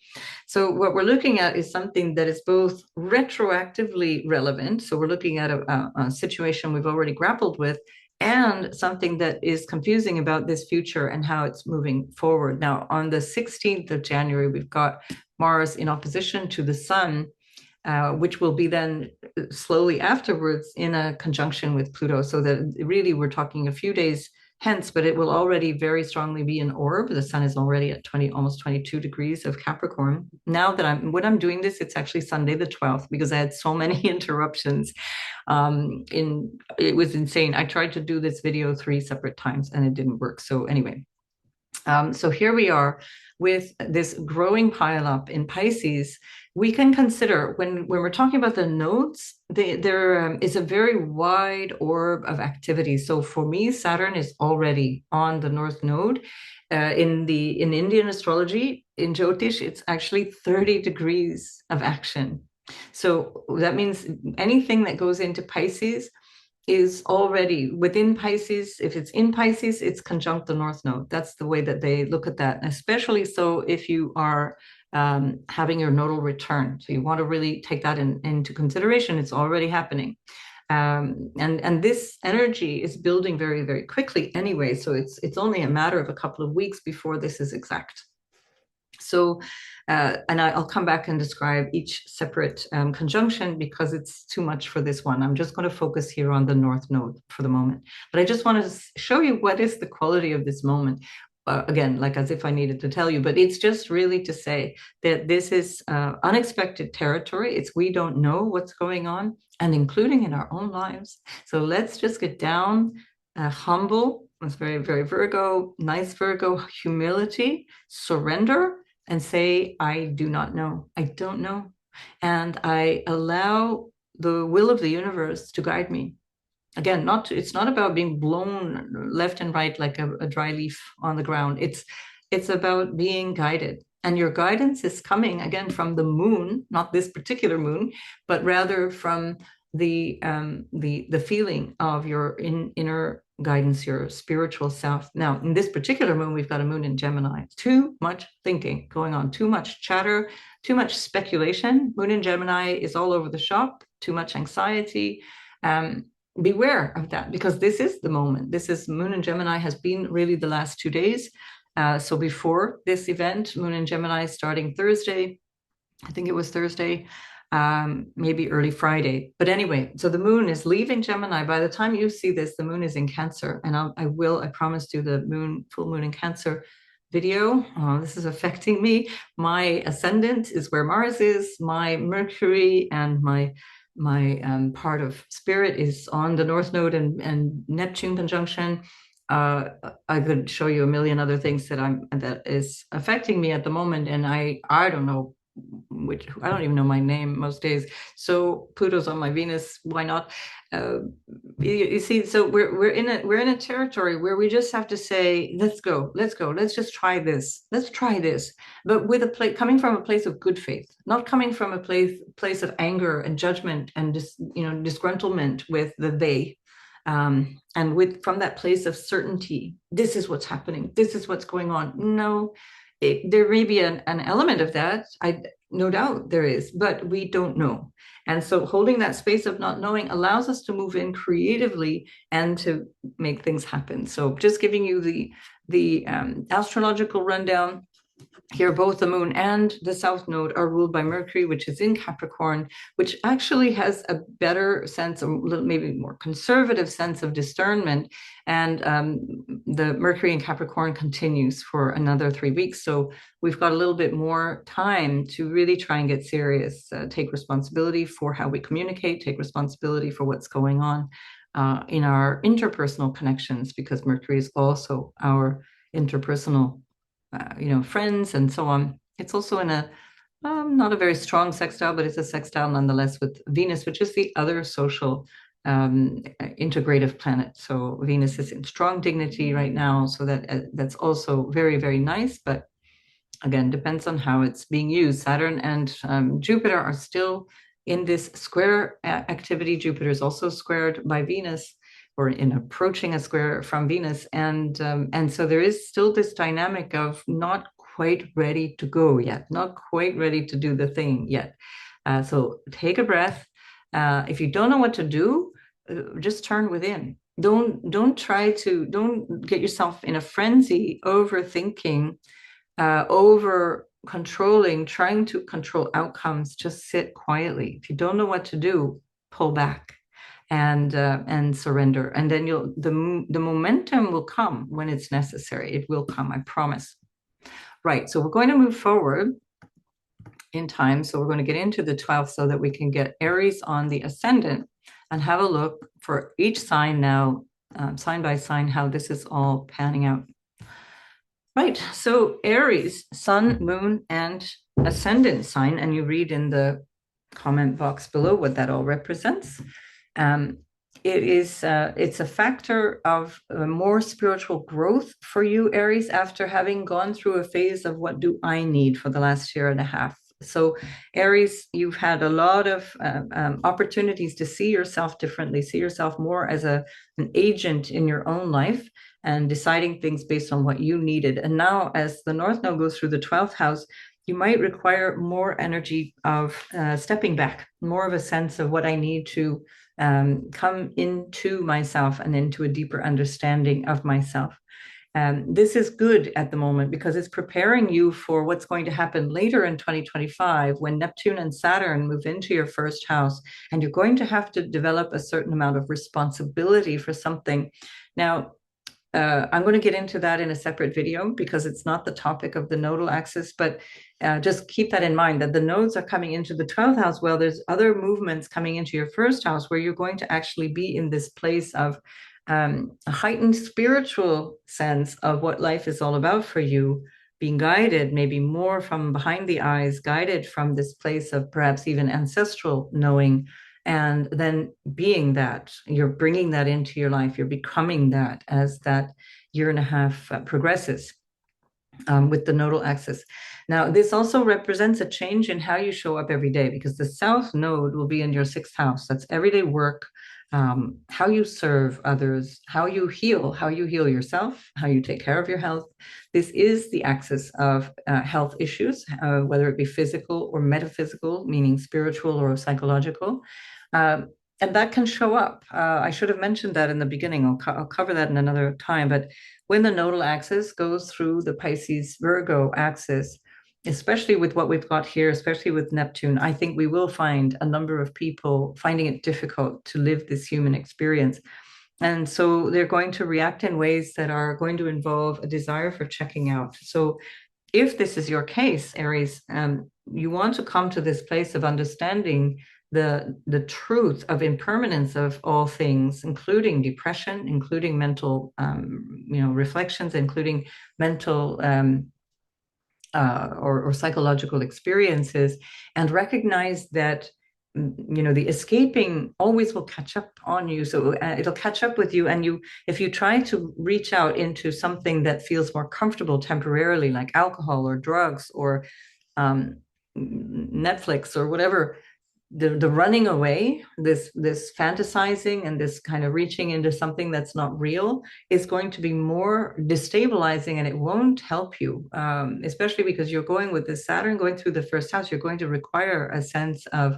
So what we're looking at is something that is both retroactively relevant. So we're looking at a situation we've already grappled with, and something that is confusing about this future and how it's moving forward. Now, on the 16th of January, we've got Mars in opposition to the Sun, which will be then slowly afterwards in a conjunction with Pluto. So that really we're talking a few days hence, but it will already very strongly be an orb. The Sun is already at almost 22 degrees of Capricorn. Now that when I'm doing this, it's actually Sunday the 12th, because I had so many interruptions. It was insane. I tried to do this video 3 separate times and it didn't work. So anyway, so here we are with this growing pileup in Pisces. We can consider when we're talking about the nodes, there is a very wide orb of activity. So for me, Saturn is already on the North Node. In Indian astrology, in Jyotish, it's actually 30 degrees of action. So that means anything that goes into Pisces is already within Pisces. If it's in Pisces, it's conjunct the North Node. That's the way that they look at that, especially so if you are having your nodal return. So you want to really take that into consideration. It's already happening. And this energy is building very, very quickly anyway. So it's only a matter of a couple of weeks before this is exact. So, and I'll come back and describe each separate conjunction because it's too much for this one. I'm just going to focus here on the North Node for the moment. But I just wanted to show you what is the quality of this moment. Again, like as if I needed to tell you, but it's just really to say that this is unexpected territory. We don't know what's going on, and including in our own lives. So let's just get down, humble. It's very, very Virgo, nice Virgo, humility, surrender, and say, I do not know. I don't know. And I allow the will of the universe to guide me. Again, it's not about being blown left and right like a dry leaf on the ground. It's about being guided. And your guidance is coming, again, from the moon, not this particular moon, but rather from the feeling of your inner guidance, your spiritual self. Now, in this particular moon, we've got a moon in Gemini. Too much thinking going on, too much chatter, too much speculation. Moon in Gemini is all over the shop, too much anxiety. Beware of that, because this is the moment. This is Moon in Gemini has been really the last 2 days. So before this event, Moon in Gemini starting Thursday, I think it was Thursday, maybe early Friday. But anyway, so the moon is leaving Gemini. By the time you see this, the moon is in Cancer. And I promise to the full moon in Cancer video. This is affecting me. My ascendant is where Mars is. My Mercury and my part of spirit is on the North Node and Neptune conjunction. I could show you a million other things that is affecting me at the moment, and I don't know which, I don't even know my name most days. So Pluto's on my Venus. Why not? Uh, you see, so we're in a territory where we just have to say, let's go, let's just try this, but with a place coming from a place of good faith, not coming from a place of anger and judgment and disgruntlement with the they. And with from that place of certainty, this is what's happening, this is what's going on. No, there may be an element of that. No doubt there is, but we don't know. And so holding that space of not knowing allows us to move in creatively and to make things happen. So just giving you the astrological rundown. Here, both the moon and the south node are ruled by Mercury, which is in Capricorn, which actually has a better sense, a little, maybe more conservative sense of discernment. And the Mercury in Capricorn continues for another 3 weeks. So we've got a little bit more time to really try and get serious, take responsibility for how we communicate, take responsibility for what's going on in our interpersonal connections, because Mercury is also our interpersonal friends and so on. It's also in a not a very strong sextile, but it's a sextile nonetheless with Venus, which is the other social integrative planet. So Venus is in strong dignity right now, so that's also very, very nice. But again, depends on how it's being used. Saturn and Jupiter are still in this square activity. Jupiter is also squared by Venus, or in approaching a square from Venus. And so there is still this dynamic of not quite ready to go yet, not quite ready to do the thing yet. So take a breath. If you don't know what to do, just turn within. Don't get yourself in a frenzy, overthinking, over controlling, trying to control outcomes. Just sit quietly. If you don't know what to do, pull back and surrender, and then the momentum will come when it's necessary. It will come, I promise. Right, so we're going to move forward in time. So we're going to get into the 12th so that we can get Aries on the ascendant and have a look for each sign now, sign by sign, how this is all panning out. Right, so Aries, sun, moon, and ascendant sign, and you read in the comment box below what that all represents. It's a factor of more spiritual growth for you, Aries, after having gone through a phase of what do I need for the last year and a half. So Aries, you've had a lot of opportunities to see yourself differently, see yourself more as an agent in your own life and deciding things based on what you needed. And now as the North Node goes through the 12th house, you might require more energy of stepping back, more of a sense of what I need to come into myself and into a deeper understanding of myself. This is good at the moment because it's preparing you for what's going to happen later in 2025 when Neptune and Saturn move into your first house, and you're going to have to develop a certain amount of responsibility for something. Now, I'm going to get into that in a separate video because it's not the topic of the nodal axis, but just keep that in mind that the nodes are coming into the 12th house. Well, there's other movements coming into your first house where you're going to actually be in this place of a heightened spiritual sense of what life is all about for you, being guided maybe more from behind the eyes, guided from this place of perhaps even ancestral knowing. And then being that, you're bringing that into your life, you're becoming that as that year and a half progresses with the nodal axis. Now, this also represents a change in how you show up every day, because the south node will be in your 6th house. That's everyday work, how you serve others, how you heal yourself, how you take care of your health. This is the axis of health issues, whether it be physical or metaphysical, meaning spiritual or psychological. And that can show up. I should have mentioned that in the beginning. I'll cover that in another time. But when the nodal axis goes through the Pisces-Virgo axis, especially with what we've got here, especially with Neptune, I think we will find a number of people finding it difficult to live this human experience. And so they're going to react in ways that are going to involve a desire for checking out. So if this is your case, Aries, you want to come to this place of understanding the truth of impermanence of all things, including depression, including mental reflections, including mental or psychological experiences, and recognize that the escaping always will catch up on you. So it'll catch up with you, and if you try to reach out into something that feels more comfortable temporarily, like alcohol or drugs or Netflix or whatever, the running away, this fantasizing and this kind of reaching into something that's not real is going to be more destabilizing, and it won't help you, especially because you're going with this Saturn going through the first house. You're going to require a sense of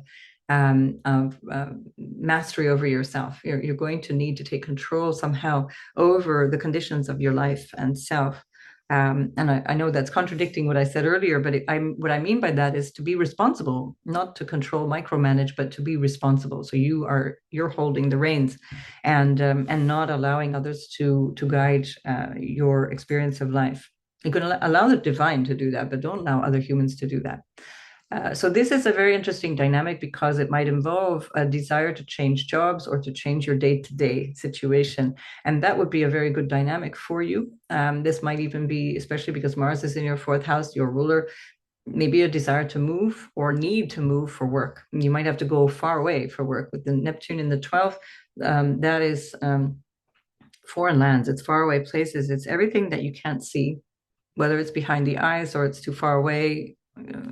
mastery over yourself. You're going to need to take control somehow over the conditions of your life and self. And I know that's contradicting what I said earlier, but what I mean by that is to be responsible, not to control, micromanage, but to be responsible. So you're holding the reins, and not allowing others to guide your experience of life. You can allow the divine to do that, but don't allow other humans to do that. So this is a very interesting dynamic because it might involve a desire to change jobs or to change your day-to-day situation. And that would be a very good dynamic for you. This might even be, especially because Mars is in your fourth house, your ruler, maybe a desire to move or need to move for work. You might have to go far away for work. With the Neptune in the 12th, that is foreign lands, it's faraway places, it's everything that you can't see, whether it's behind the eyes or it's too far away,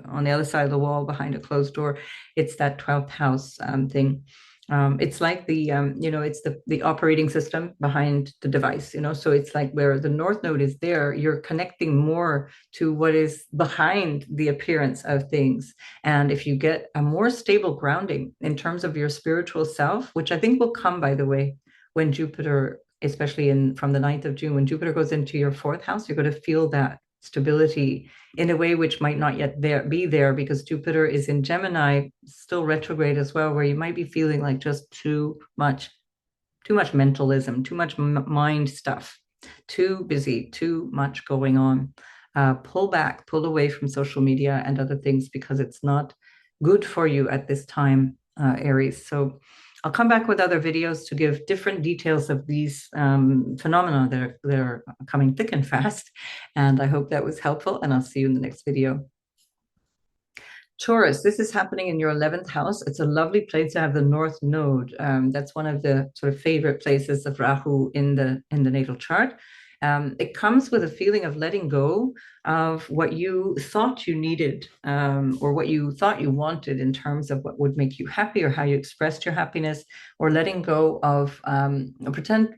on the other side of the wall behind a closed door. It's that 12th house thing. It's like it's the operating system behind the device, so it's like where the North Node is there, you're connecting more to what is behind the appearance of things. And if you get a more stable grounding in terms of your spiritual self, which I think will come, by the way, when Jupiter, especially from the 9th of June, when Jupiter goes into your fourth house, you're going to feel that stability in a way which might not yet be there, because Jupiter is in Gemini, still retrograde as well, where you might be feeling like just too much mentalism, too much mind stuff, too busy, too much going on. Pull back, pull away from social media and other things, because it's not good for you at this time, Aries. So I'll come back with other videos to give different details of these phenomena that are coming thick and fast. And I hope that was helpful, and I'll see you in the next video. Taurus, this is happening in your 11th house. It's a lovely place to have the North Node. That's one of the sort of favorite places of Rahu in the natal chart. It comes with a feeling of letting go of what you thought you needed, or what you thought you wanted in terms of what would make you happy or how you expressed your happiness, or letting go of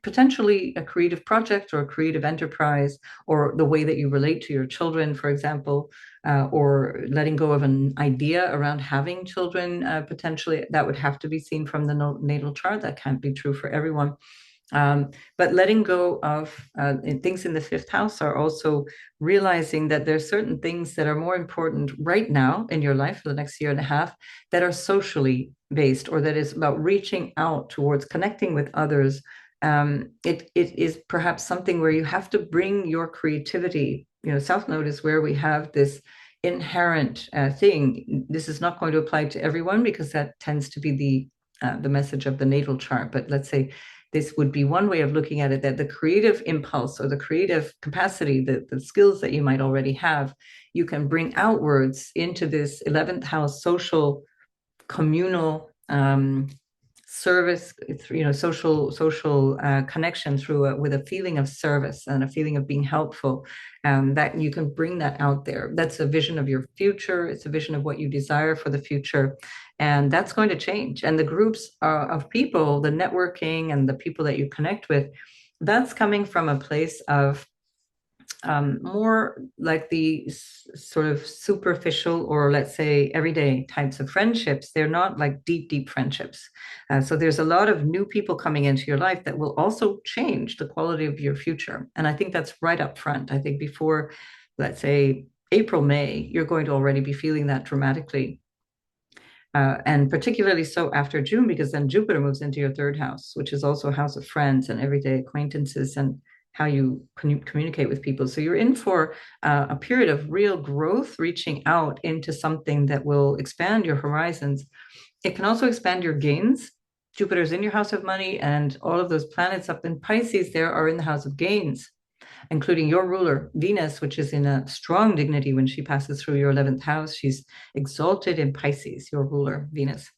potentially a creative project or a creative enterprise, or the way that you relate to your children, for example, or letting go of an idea around having children. Potentially, that would have to be seen from the natal chart. That can't be true for everyone. But letting go of things in the fifth house are also realizing that there are certain things that are more important right now in your life for the next year and a half, that are socially based, or that is about reaching out towards connecting with others. It is perhaps something where you have to bring your creativity. South Node is where we have this inherent thing. This is not going to apply to everyone, because that tends to be the message of the natal chart. But let's say this would be one way of looking at it, that the creative impulse or the creative capacity, the skills that you might already have, you can bring outwards into this 11th house social, communal service, social connection with a feeling of service and a feeling of being helpful, that you can bring that out there. That's a vision of your future. It's a vision of what you desire for the future. And that's going to change. And the groups of people, the networking and the people that you connect with, that's coming from a place of more like the sort of superficial, or let's say everyday types of friendships. They're not like deep friendships. So there's a lot of new people coming into your life that will also change the quality of your future. And I think that's right up front. I think before, let's say, April, May, you're going to already be feeling that dramatically. And particularly so after June, because then Jupiter moves into your third house, which is also a house of friends and everyday acquaintances and how you communicate with people. So you're in for a period of real growth, reaching out into something that will expand your horizons. It can also expand your gains. Jupiter's in your house of money, and all of those planets up in Pisces there are in the house of gains, including your ruler, Venus, which is in a strong dignity when she passes through your 11th house. She's exalted in Pisces, your ruler, Venus.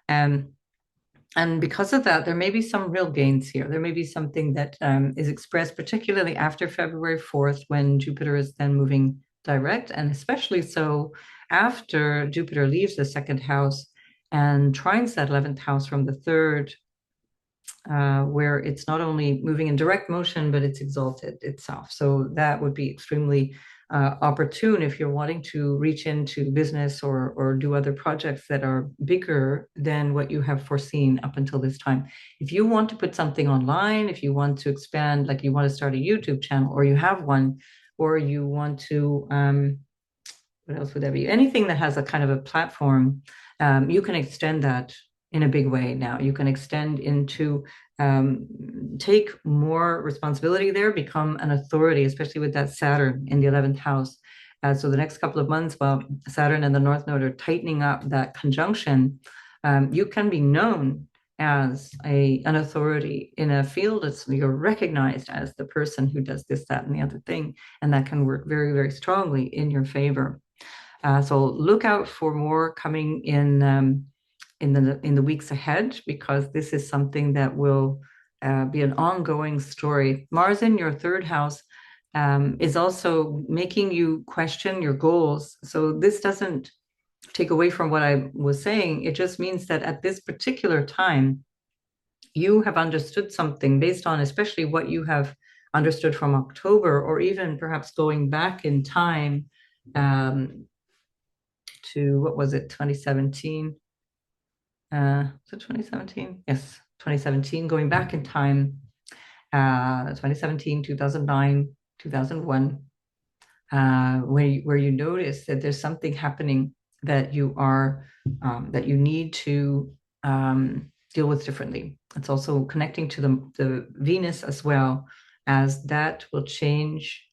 And because of that, there may be some real gains here. There may be something that is expressed, particularly after February 4th, when Jupiter is then moving direct, and especially so after Jupiter leaves the second house and trines that 11th house from the third, where it's not only moving in direct motion, but it's exalted itself. So that would be extremely opportune if you're wanting to reach into business or do other projects that are bigger than what you have foreseen up until this time. If you want to put something online, if you want to expand, like you want to start a YouTube channel, or you have one, or you want to, what else would that be? Anything that has a kind of a platform, you can extend that in a big way now. You can extend into take more responsibility there, become an authority, especially with that Saturn in the 11th house. So the next couple of months, while Saturn and the North Node are tightening up that conjunction, you can be known as an authority in a field. You're recognized as the person who does this, that, and the other thing, and that can work very, very strongly in your favor. So look out for more coming in the weeks ahead, because this is something that will be an ongoing story. Mars in your third house is also making you question your goals. So this doesn't take away from what I was saying. It just means that at this particular time, you have understood something based on especially what you have understood from October, or even perhaps going back in time to, what was it, 2017? So 2017? Yes, 2017, going back in time, 2017, 2009, 2001, where you notice that there's something happening that you are, that you need to deal with differently. It's also connecting to the Venus as well, as that will change.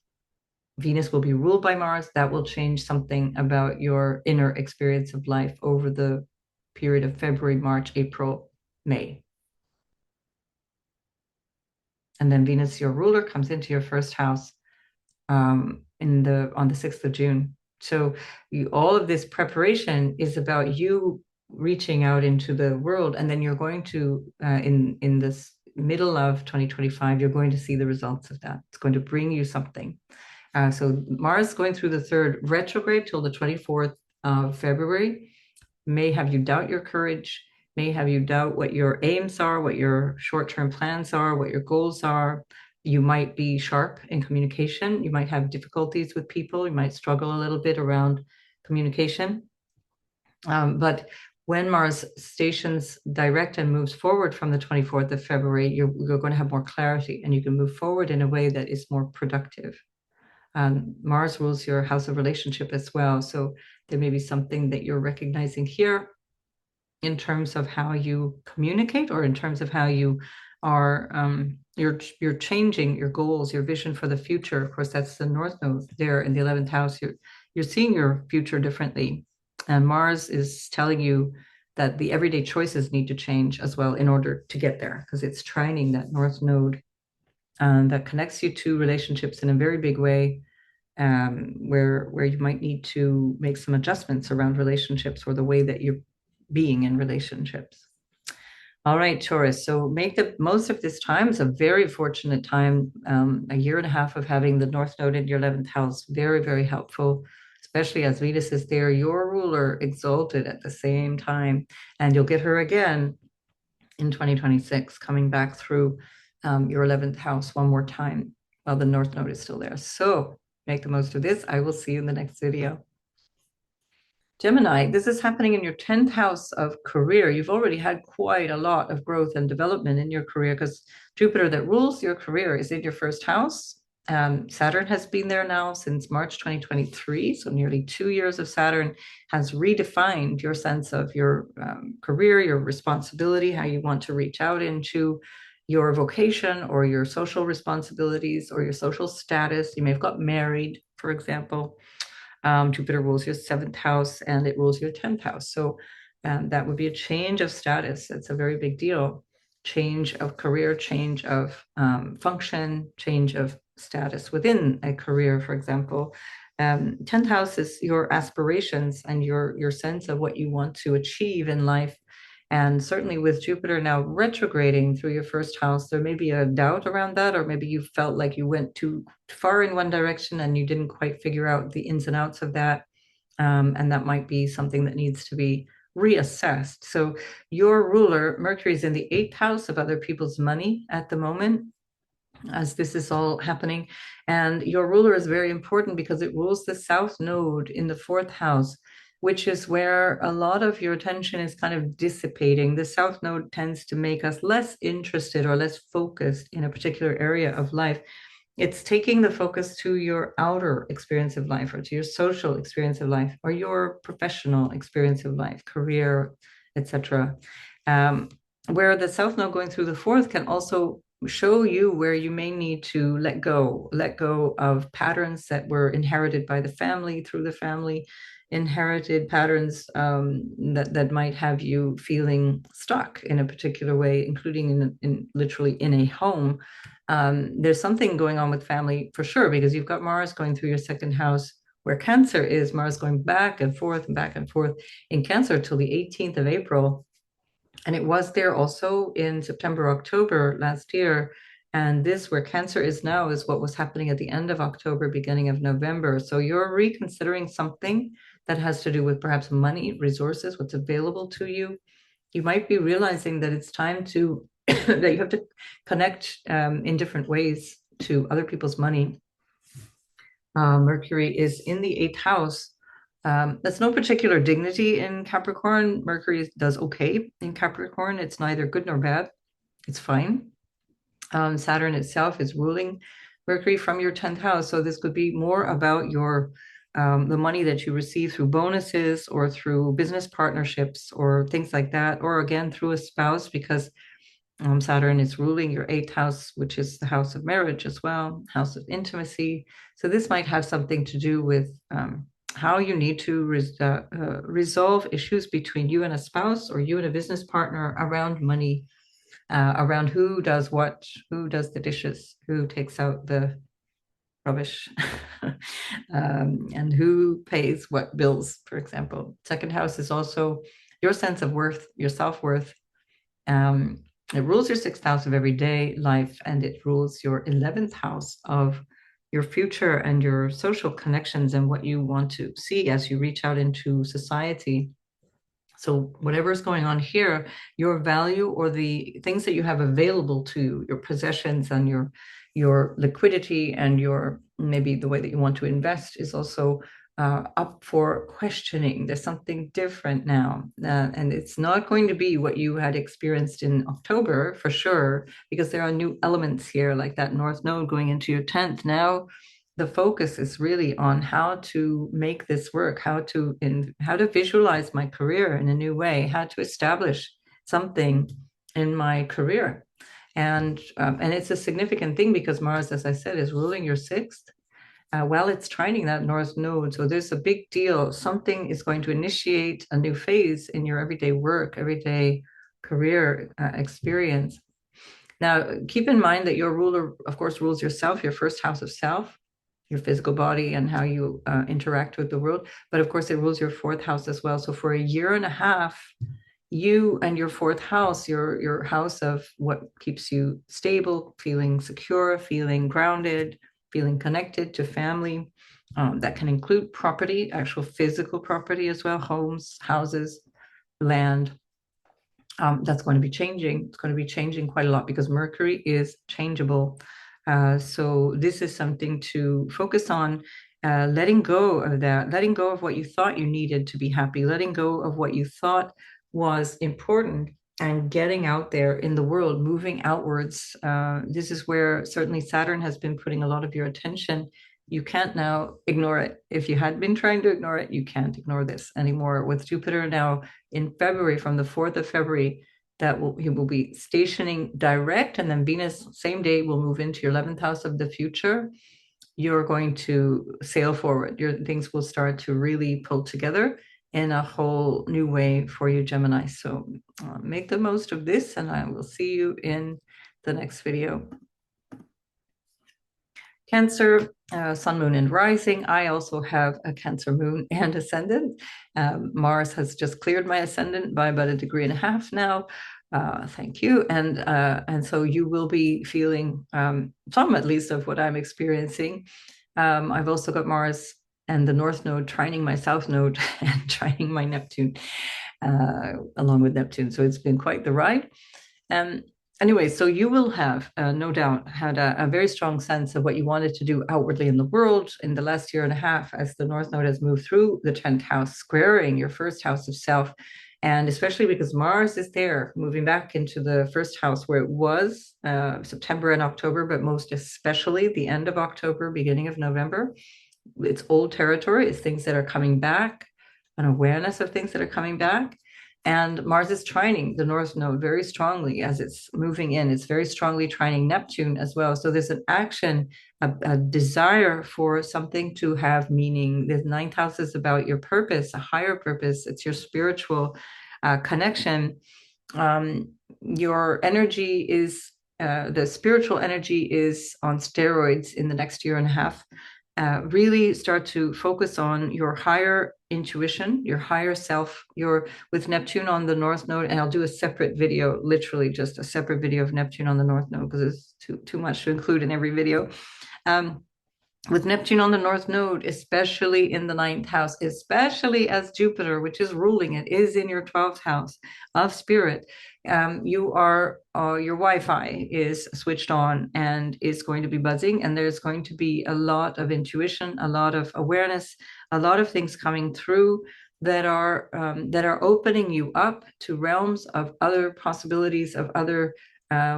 Venus will be ruled by Mars. That will change something about your inner experience of life over the period of February, March, April, May. And then Venus, your ruler, comes into your first house on the 6th of June. So all of this preparation is about you reaching out into the world, and then you're going to in this middle of 2025, you're going to see the results of that. It's going to bring you something. So Mars going through the third retrograde till the 24th of February may have you doubt your courage, may have you doubt what your aims are, what your short-term plans are, what your goals are. You might be sharp in communication. You might have difficulties with people. You might struggle a little bit around communication. But when Mars stations direct and moves forward from the 24th of February, you're going to have more clarity, and you can move forward in a way that is more productive. Mars rules your house of relationship as well. So there may be something that you're recognizing here in terms of how you communicate, or in terms of how you are, you're changing your goals, your vision for the future. Of course, that's the North Node there in the 11th house. You're seeing your future differently. And Mars is telling you that the everyday choices need to change as well in order to get there, because it's trining that North Node that connects you to relationships in a very big way, where you might need to make some adjustments around relationships, or the way that you're being in relationships. All right, Taurus. So make the most of this time. It's a very fortunate time. A year and a half of having the North Node in your 11th house. Very, very helpful, especially as Venus is there, your ruler, exalted at the same time. And you'll get her again in 2026, coming back through your 11th house one more time while the North Node is still there. So make the most of this. I will see you in the next video. Gemini, this is happening in your 10th house of career. You've already had quite a lot of growth and development in your career, because Jupiter, that rules your career, is in your first house. Saturn has been there now since March 2023. So nearly 2 years of Saturn has redefined your sense of your career, your responsibility, how you want to reach out into your vocation, or your social responsibilities, or your social status. You may have got married, for example. Jupiter rules your 7th house, and it rules your 10th house. So That would be a change of status. That's a very big deal. Change of career, change of function, change of status within a career, for example. 10th house is your aspirations and your sense of what you want to achieve in life. And certainly with Jupiter now retrograding through your first house, there may be a doubt around that, or maybe you felt like you went too far in one direction and you didn't quite figure out the ins and outs of that. And that might be something that needs to be reassessed. So your ruler, Mercury, is in the 8th house of other people's money at the moment, as this is all happening. And your ruler is very important because it rules the South Node in the 4th house, which is where a lot of your attention is kind of dissipating. The South Node tends to make us less interested or less focused in a particular area of life. It's taking the focus to your outer experience of life, or to your social experience of life, or your professional experience of life, career, etc. Where the South Node going through the 4th can also show you where you may need to let go of patterns that were inherited by the family, through the family, inherited patterns that might have you feeling stuck in a particular way, including in literally in a home. There's something going on with family for sure, because you've got Mars going through your 2nd house, where Cancer is. Mars going back and forth in Cancer till the 18th of April. And it was there also in September, October last year. And this, where Cancer is now, is what was happening at the end of October, beginning of November. So you're reconsidering something that has to do with perhaps money, resources, what's available to you. You might be realizing that it's time to that you have to connect in different ways to other people's money. Mercury is in the 8th house. That's no particular dignity in Capricorn. Mercury does okay in Capricorn. It's neither good nor bad. It's fine. Saturn itself is ruling Mercury from your 10th house. So this could be more about your the money that you receive through bonuses or through business partnerships or things like that, or again through a spouse, because Saturn is ruling your 8th house, which is the house of marriage as well, house of intimacy. So this might have something to do with how you need to resolve issues between you and a spouse, or you and a business partner, around money, around who does what, who does the dishes, who takes out the rubbish, and who pays what bills, for example. 2nd house is also your sense of worth, your self-worth. It rules your 6th house of everyday life, and it rules your 11th house of your future and your social connections and what you want to see as you reach out into society. So whatever is going on here, your value, or the things that you have available to you, your possessions and your liquidity and your maybe the way that you want to invest, is also up for questioning. There's something different now, and it's not going to be what you had experienced in October for sure, because there are new elements here, like that North Node going into your 10th. Now the focus is really on how to make this work, how to visualize my career in a new way, how to establish something in my career. And it's a significant thing because Mars, as I said, is ruling your 6th. While it's trining that North Node. So there's a big deal. Something is going to initiate a new phase in your everyday work, everyday career experience. Now, keep in mind that your ruler, of course, rules yourself, your 1st house of self, your physical body and how you interact with the world. But of course, it rules your 4th house as well. So for a year and a half, you and your 4th house, your house of what keeps you stable, feeling secure, feeling grounded, feeling connected to family. That can include property, actual physical property as well, homes, houses, land. That's going to be changing. It's going to be changing quite a lot because Mercury is changeable. So this is something to focus on, letting go of that, letting go of what you thought you needed to be happy, letting go of what you thought was important, and getting out there in the world, moving outwards. This is where certainly Saturn has been putting a lot of your attention. You can't now ignore it. If you had been trying to ignore it, you can't ignore this anymore. With Jupiter now in February, from the 4th of February, he will be stationing direct, and then Venus, same day, will move into your 11th house of the future. You're going to sail forward. Your things will start to really pull together. in a whole new way for you, Gemini. So make the most of this, and I will see you in the next video. Cancer, sun, moon, and rising. I also have a Cancer moon and ascendant. Mars has just cleared my ascendant by about 1.5 degrees now. Thank you. And so you will be feeling some, at least, of what I'm experiencing. I've also got Mars and the North Node trining my South Node and trining my Neptune, along with Neptune. So it's been quite the ride. Anyway, so you will have, no doubt, had a very strong sense of what you wanted to do outwardly in the world in the last 1.5 years as the North Node has moved through the 10th house, squaring your first house of self. And especially because Mars is there, moving back into the first house where it was September and October, but most especially the end of October, beginning of November. It's old territory. It's things that are coming back, an awareness of things that are coming back. And Mars is trining the North Node very strongly as it's moving in. It's very strongly trining Neptune as well. So there's an action, a desire for something to have meaning. The 9th house is about your purpose, a higher purpose. It's your spiritual connection. Your energy is, the spiritual energy is on steroids in the next 1.5 years. Really start to focus on your higher intuition, your higher self, with Neptune on the North Node. And I'll do a separate video, literally just a separate video of Neptune on the North Node, because it's too much to include in every video. With Neptune on the North Node, especially in the 9th house, especially as Jupiter, which is ruling it, is in your 12th house of spirit, your Wi-Fi is switched on and is going to be buzzing, and there's going to be a lot of intuition, a lot of awareness, a lot of things coming through that are opening you up to realms of other possibilities, of other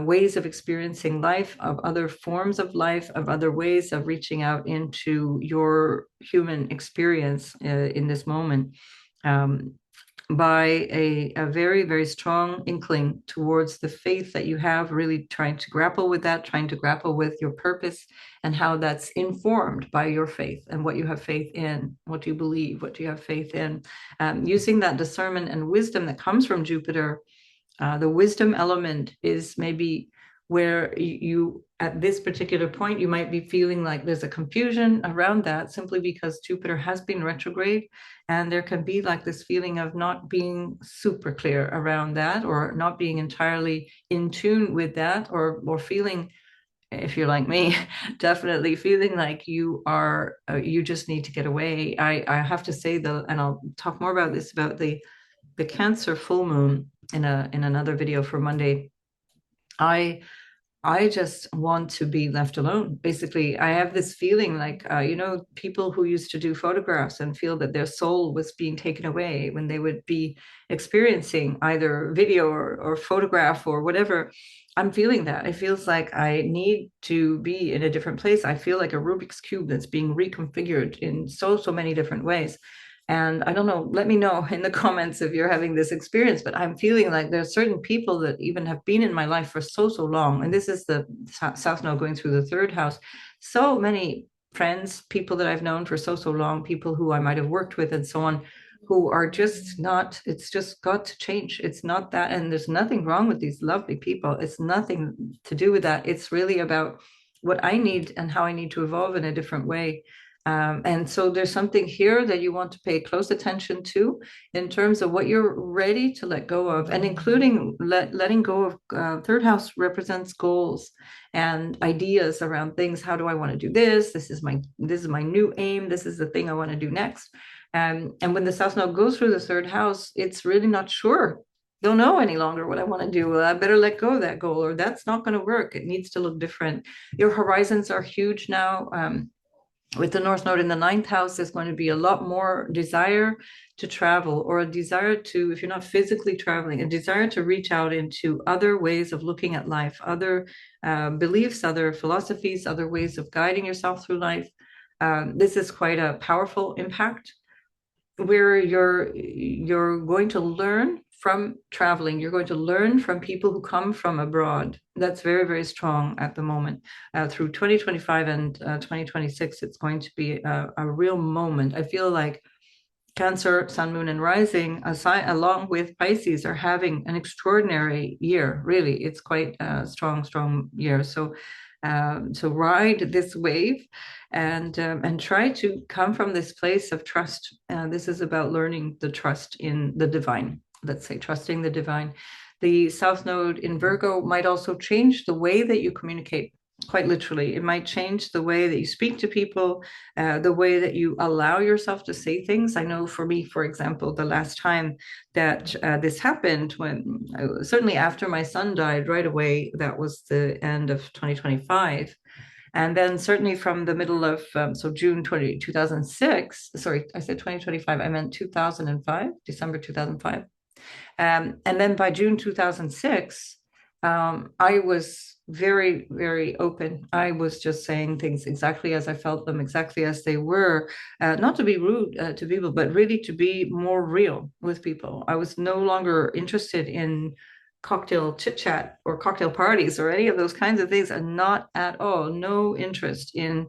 ways of experiencing life, of other forms of life, of other ways of reaching out into your human experience in this moment, by a very, very strong inkling towards the faith that you have, really trying to grapple with that, trying to grapple with your purpose and how that's informed by your faith and what you have faith in, what you believe, what you have faith in. Using that discernment and wisdom that comes from Jupiter. The wisdom element is maybe where you, at this particular point, you might be feeling like there's a confusion around that, simply because Jupiter has been retrograde, and there can be like this feeling of not being super clear around that, or not being entirely in tune with that, or feeling, if you're like me, definitely feeling like you just need to get away. I have to say, though, and I'll talk more about this, about the Cancer full moon in another video for Monday. I just want to be left alone. Basically, I have this feeling like, people who used to do photographs and feel that their soul was being taken away when they would be experiencing either video or photograph or whatever. I'm feeling that. It feels like I need to be in a different place. I feel like a Rubik's Cube that's being reconfigured in so many different ways. And I don't know, let me know in the comments if you're having this experience, but I'm feeling like there are certain people that even have been in my life for so long. And this is the South Node going through the 3rd house. So many friends, people that I've known for so long, people who I might have worked with and so on, who are just not, it's just got to change. It's not that, and there's nothing wrong with these lovely people. It's nothing to do with that. It's really about what I need and how I need to evolve in a different way. And so there's something here that you want to pay close attention to in terms of what you're ready to let go of, and including letting go of, 3rd house represents goals and ideas around things. How do I want to do this? This is my new aim. This is the thing I want to do next. And when the South Node goes through the 3rd house, it's really not sure. Don't know any longer what I want to do. Well, I better let go of that goal, or that's not going to work. It needs to look different. Your horizons are huge now. With the North Node in the 9th house, there's going to be a lot more desire to travel, or a desire to, if you're not physically traveling, a desire to reach out into other ways of looking at life, other beliefs, other philosophies, other ways of guiding yourself through life. This is quite a powerful impact, where you're going to learn from traveling. You're going to learn from people who come from abroad. That's very, very strong at the moment. Through 2025 and 2026, it's going to be a real moment. I feel like Cancer, Sun, Moon, and Rising, along with Pisces, are having an extraordinary year. Really, it's quite a strong year. So, so ride this wave, and try to come from this place of trust. This is about learning the trust in the divine. Let's say trusting the divine. The South Node in Virgo might also change the way that you communicate. Quite literally, it might change the way that you speak to people, the way that you allow yourself to say things. I know for me, for example, the last time that this happened, when certainly after my son died right away, that was the end of 2025. And then certainly from the middle of, so June 2006, sorry, I said 2025, I meant 2005, December 2005. And then by June 2006, I was very open. I was just saying things exactly as I felt them, exactly as they were, not to be rude to people, but really to be more real with people. I was no longer interested in cocktail chit chat or cocktail parties or any of those kinds of things, and not at all, no interest in,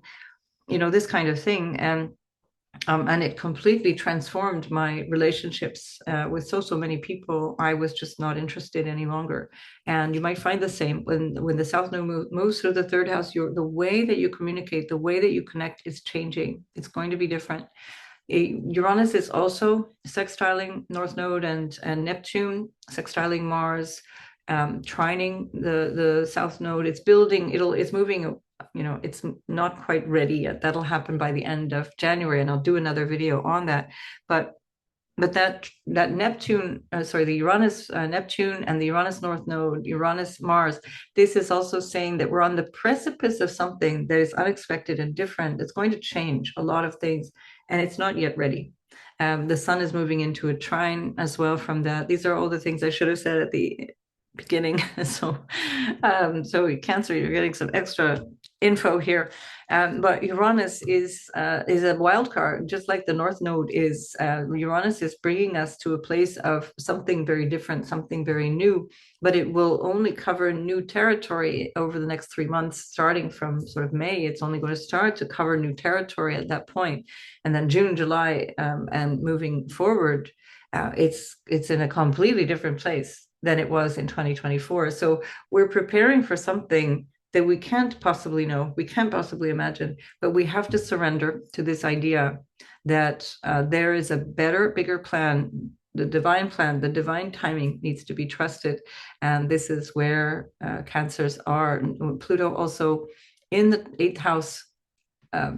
this kind of thing. And it completely transformed my relationships with so many people. I was just not interested any longer. And you might find the same when the South Node moves through the third house. The way that you communicate, the way that you connect is changing. It's going to be different. Uranus is also sextiling North Node and Neptune, sextiling Mars, trining the South Node. It's building. It's moving. It's not quite ready yet. That'll happen by the end of January, and I'll do another video on that. But that Neptune, the Uranus Neptune and the Uranus North Node, Uranus Mars, this is also saying that we're on the precipice of something that is unexpected and different. It's going to change a lot of things, and it's not yet ready. The sun is moving into a trine as well from that. These are all the things I should have said at the beginning. So Cancer, you're getting some extra info here. But Uranus is a wild card, just like the North Node is. Uranus is bringing us to a place of something very different, something very new, but it will only cover new territory over the next 3 months, starting from sort of May. It's only going to start to cover new territory at that point. And then June, July, and moving forward, it's in a completely different place than it was in 2024. So we're preparing for something that we can't possibly know, we can't possibly imagine, but we have to surrender to this idea that there is a better, bigger plan. The divine plan, the divine timing needs to be trusted. And this is where Cancers are. Pluto also in the 8th house.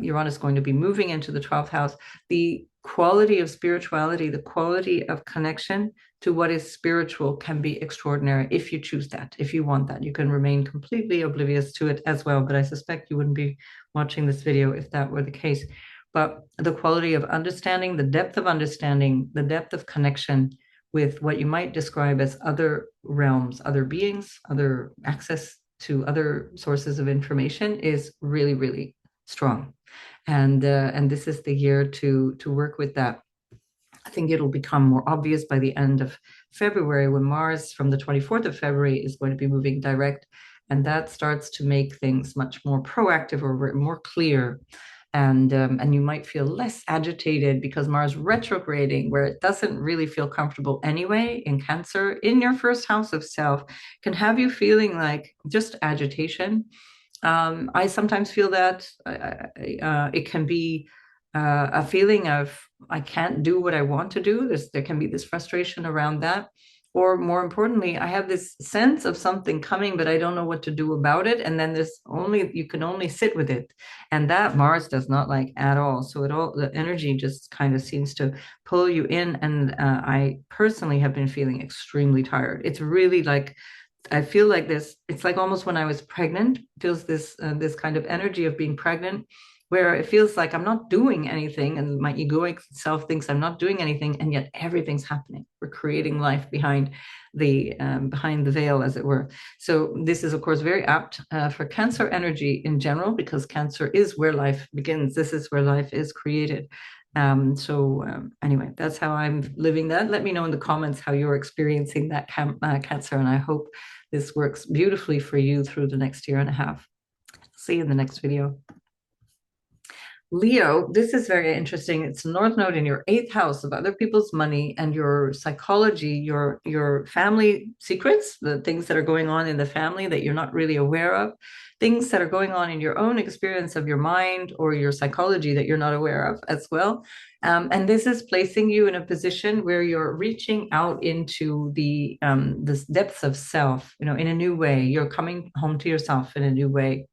Uranus is going to be moving into the 12th house. The quality of spirituality, the quality of connection to what is spiritual can be extraordinary if you choose that, if you want that. You can remain completely oblivious to it as well, but I suspect you wouldn't be watching this video if that were the case. But the quality of understanding, the depth of connection with what you might describe as other realms, other beings, other access to other sources of information is really strong. And this is the year to work with that. I think it'll become more obvious by the end of February, when Mars from the 24th of February is going to be moving direct, and that starts to make things much more proactive or more clear. And you might feel less agitated because Mars retrograding, where it doesn't really feel comfortable anyway in Cancer, in your first house of self, can have you feeling like just agitation. I sometimes feel that it can be a feeling of I can't do what I want to do. There can be this frustration around that. Or more importantly, I have this sense of something coming, but I don't know what to do about it. And then you can only sit with it. And that Mars does not like at all. So the energy just kind of seems to pull you in. And I personally have been feeling extremely tired. It's really like, I feel like this, it's like almost when I was pregnant, feels this kind of energy of being pregnant, where it feels like I'm not doing anything, and my egoic self thinks I'm not doing anything, and yet everything's happening. We're creating life behind the veil, as it were. So this is, of course, very apt for Cancer energy in general, because Cancer is where life begins. This is where life is created. Anyway, that's how I'm living that. Let me know in the comments how you're experiencing that Cancer, and I hope this works beautifully for you through the next year and a half. See you in the next video. Leo, this is very interesting. It's the North Node in your eighth house of other people's money and your psychology, your family secrets, the things that are going on in the family that you're not really aware of, things that are going on in your own experience of your mind or your psychology that you're not aware of as well. And this is placing you in a position where you're reaching out into the depths of self, in a new way. You're coming home to yourself in a new way.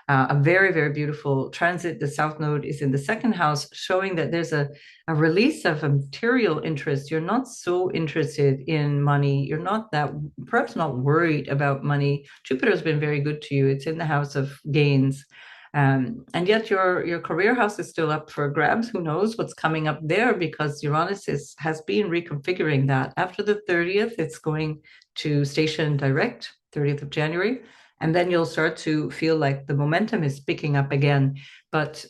A very, very beautiful transit. The South Node is in the second house, showing that there's a release of a material interest. You're not so interested in money. You're not that, perhaps not worried about money. Jupiter has been very good to you. It's in the house of gains. And yet your career house is still up for grabs. Who knows what's coming up there, because Uranus has been reconfiguring that. After the 30th, it's going to station direct, 30th of January. And then you'll start to feel like the momentum is picking up again. But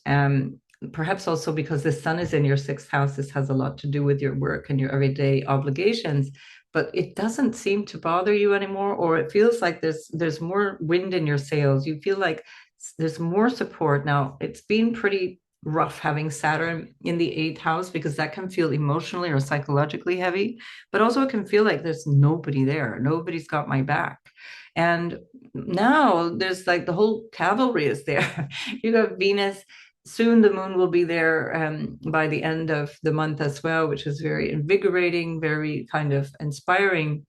perhaps also because the sun is in your sixth house, this has a lot to do with your work and your everyday obligations. But it doesn't seem to bother you anymore, or it feels like there's more wind in your sails. You feel like there's more support now. It's been pretty rough having Saturn in the eighth house, because that can feel emotionally or psychologically heavy, but also it can feel like there's nobody there. Nobody's got my back. And now there's like the whole cavalry is there. You got Venus. Soon the moon will be there by the end of the month as well, which is very invigorating, very kind of inspiring.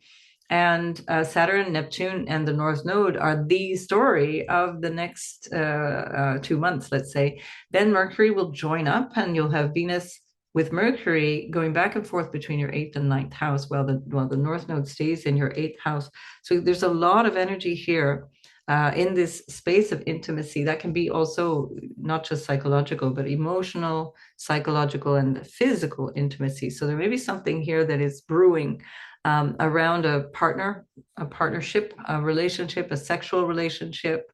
And Saturn, Neptune, and the North Node are the story of the next 2 months, let's say. Then Mercury will join up, and you'll have Venus with Mercury going back and forth between your eighth and ninth house, while the North Node stays in your eighth house. So there's a lot of energy here in this space of intimacy that can be also not just psychological, but emotional, psychological, and physical intimacy. So there may be something here that is brewing around a partnership, a relationship, a sexual relationship,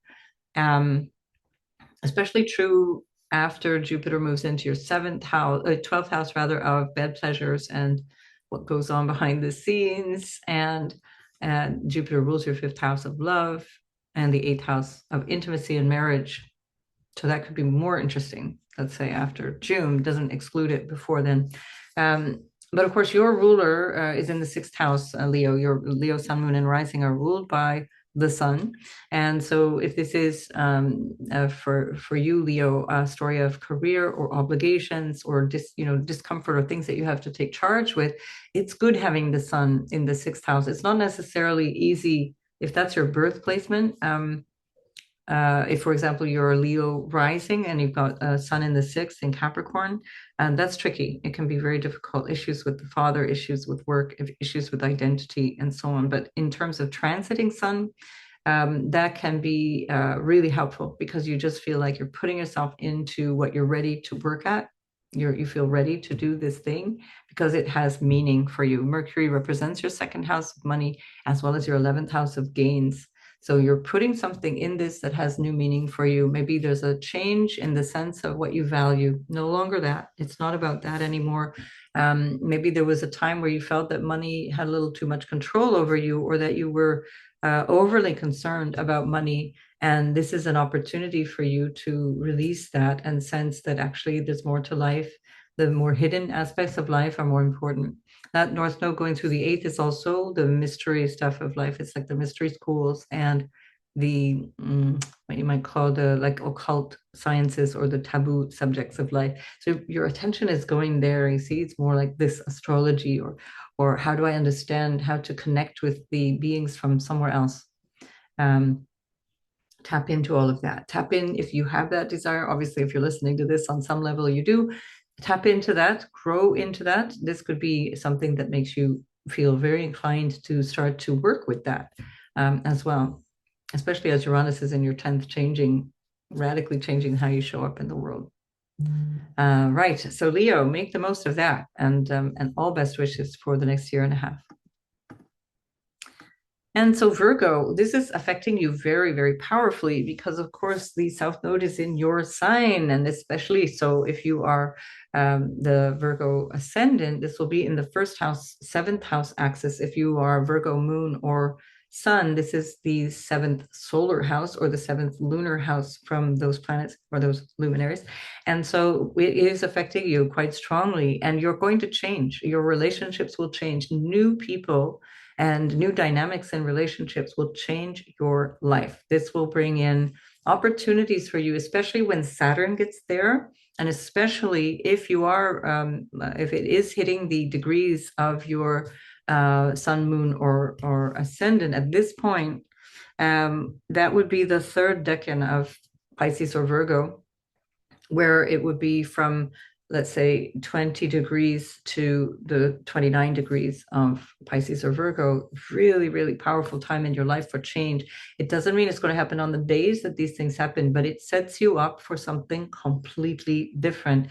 especially true after Jupiter moves into your seventh house, 12th house rather, of bed pleasures and what goes on behind the scenes. And Jupiter rules your fifth house of love and the eighth house of intimacy and marriage. So that could be more interesting, let's say, after June. Doesn't exclude it before then. But of course, your ruler is in the sixth house, Leo. Your Leo, Sun, Moon, and Rising are ruled by the Sun. And so if this is for you, Leo, a story of career or obligations or discomfort or things that you have to take charge with, it's good having the Sun in the sixth house. It's not necessarily easy if that's your birth placement. If, for example, you're a Leo rising and you've got a sun in the sixth in Capricorn, and that's tricky. It can be very difficult. Issues with the father, issues with work, issues with identity, and so on. But in terms of transiting sun, that can be really helpful, because you just feel like you're putting yourself into what you're ready to work at. You feel ready to do this thing because it has meaning for you. Mercury represents your second house of money as well as your 11th house of gains. So you're putting something in this that has new meaning for you. Maybe there's a change in the sense of what you value. No longer that. It's not about that anymore. Maybe there was a time where you felt that money had a little too much control over you, or that you were overly concerned about money. And this is an opportunity for you to release that and sense that actually there's more to life. The more hidden aspects of life are more important. That North Node going through the eighth is also the mystery stuff of life. It's like the mystery schools and the what you might call the like occult sciences or the taboo subjects of life. So your attention is going there. You see, it's more like this astrology, or how do I understand how to connect with the beings from somewhere else. Tap into all of that. Tap in if you have that desire. Obviously, if you're listening to this on some level, you do. Tap into that, grow into that. This could be something that makes you feel very inclined to start to work with that as well, especially as Uranus is in your 10th, radically changing how you show up in the world. Right. So Leo, make the most of that, and all best wishes for the next year and a half. And so Virgo, this is affecting you very, very powerfully, because of course the South Node is in your sign, and especially so if you are the Virgo ascendant, this will be in the first house, seventh house axis. If you are Virgo moon or Sun, this is the seventh solar house or the seventh lunar house from those planets or those luminaries. And so it is affecting you quite strongly, and you're going to change. Your relationships will change. New people and new dynamics in relationships will change your life. This will bring in opportunities for you, especially when Saturn gets there, and especially if you are, if it is hitting the degrees of your sun, moon, or ascendant at this point. That would be the third decan of Pisces or Virgo, where it would be from, let's say, 20 degrees to the 29 degrees of Pisces or Virgo. Really, really powerful time in your life for change. It doesn't mean it's going to happen on the days that these things happen, but it sets you up for something completely different.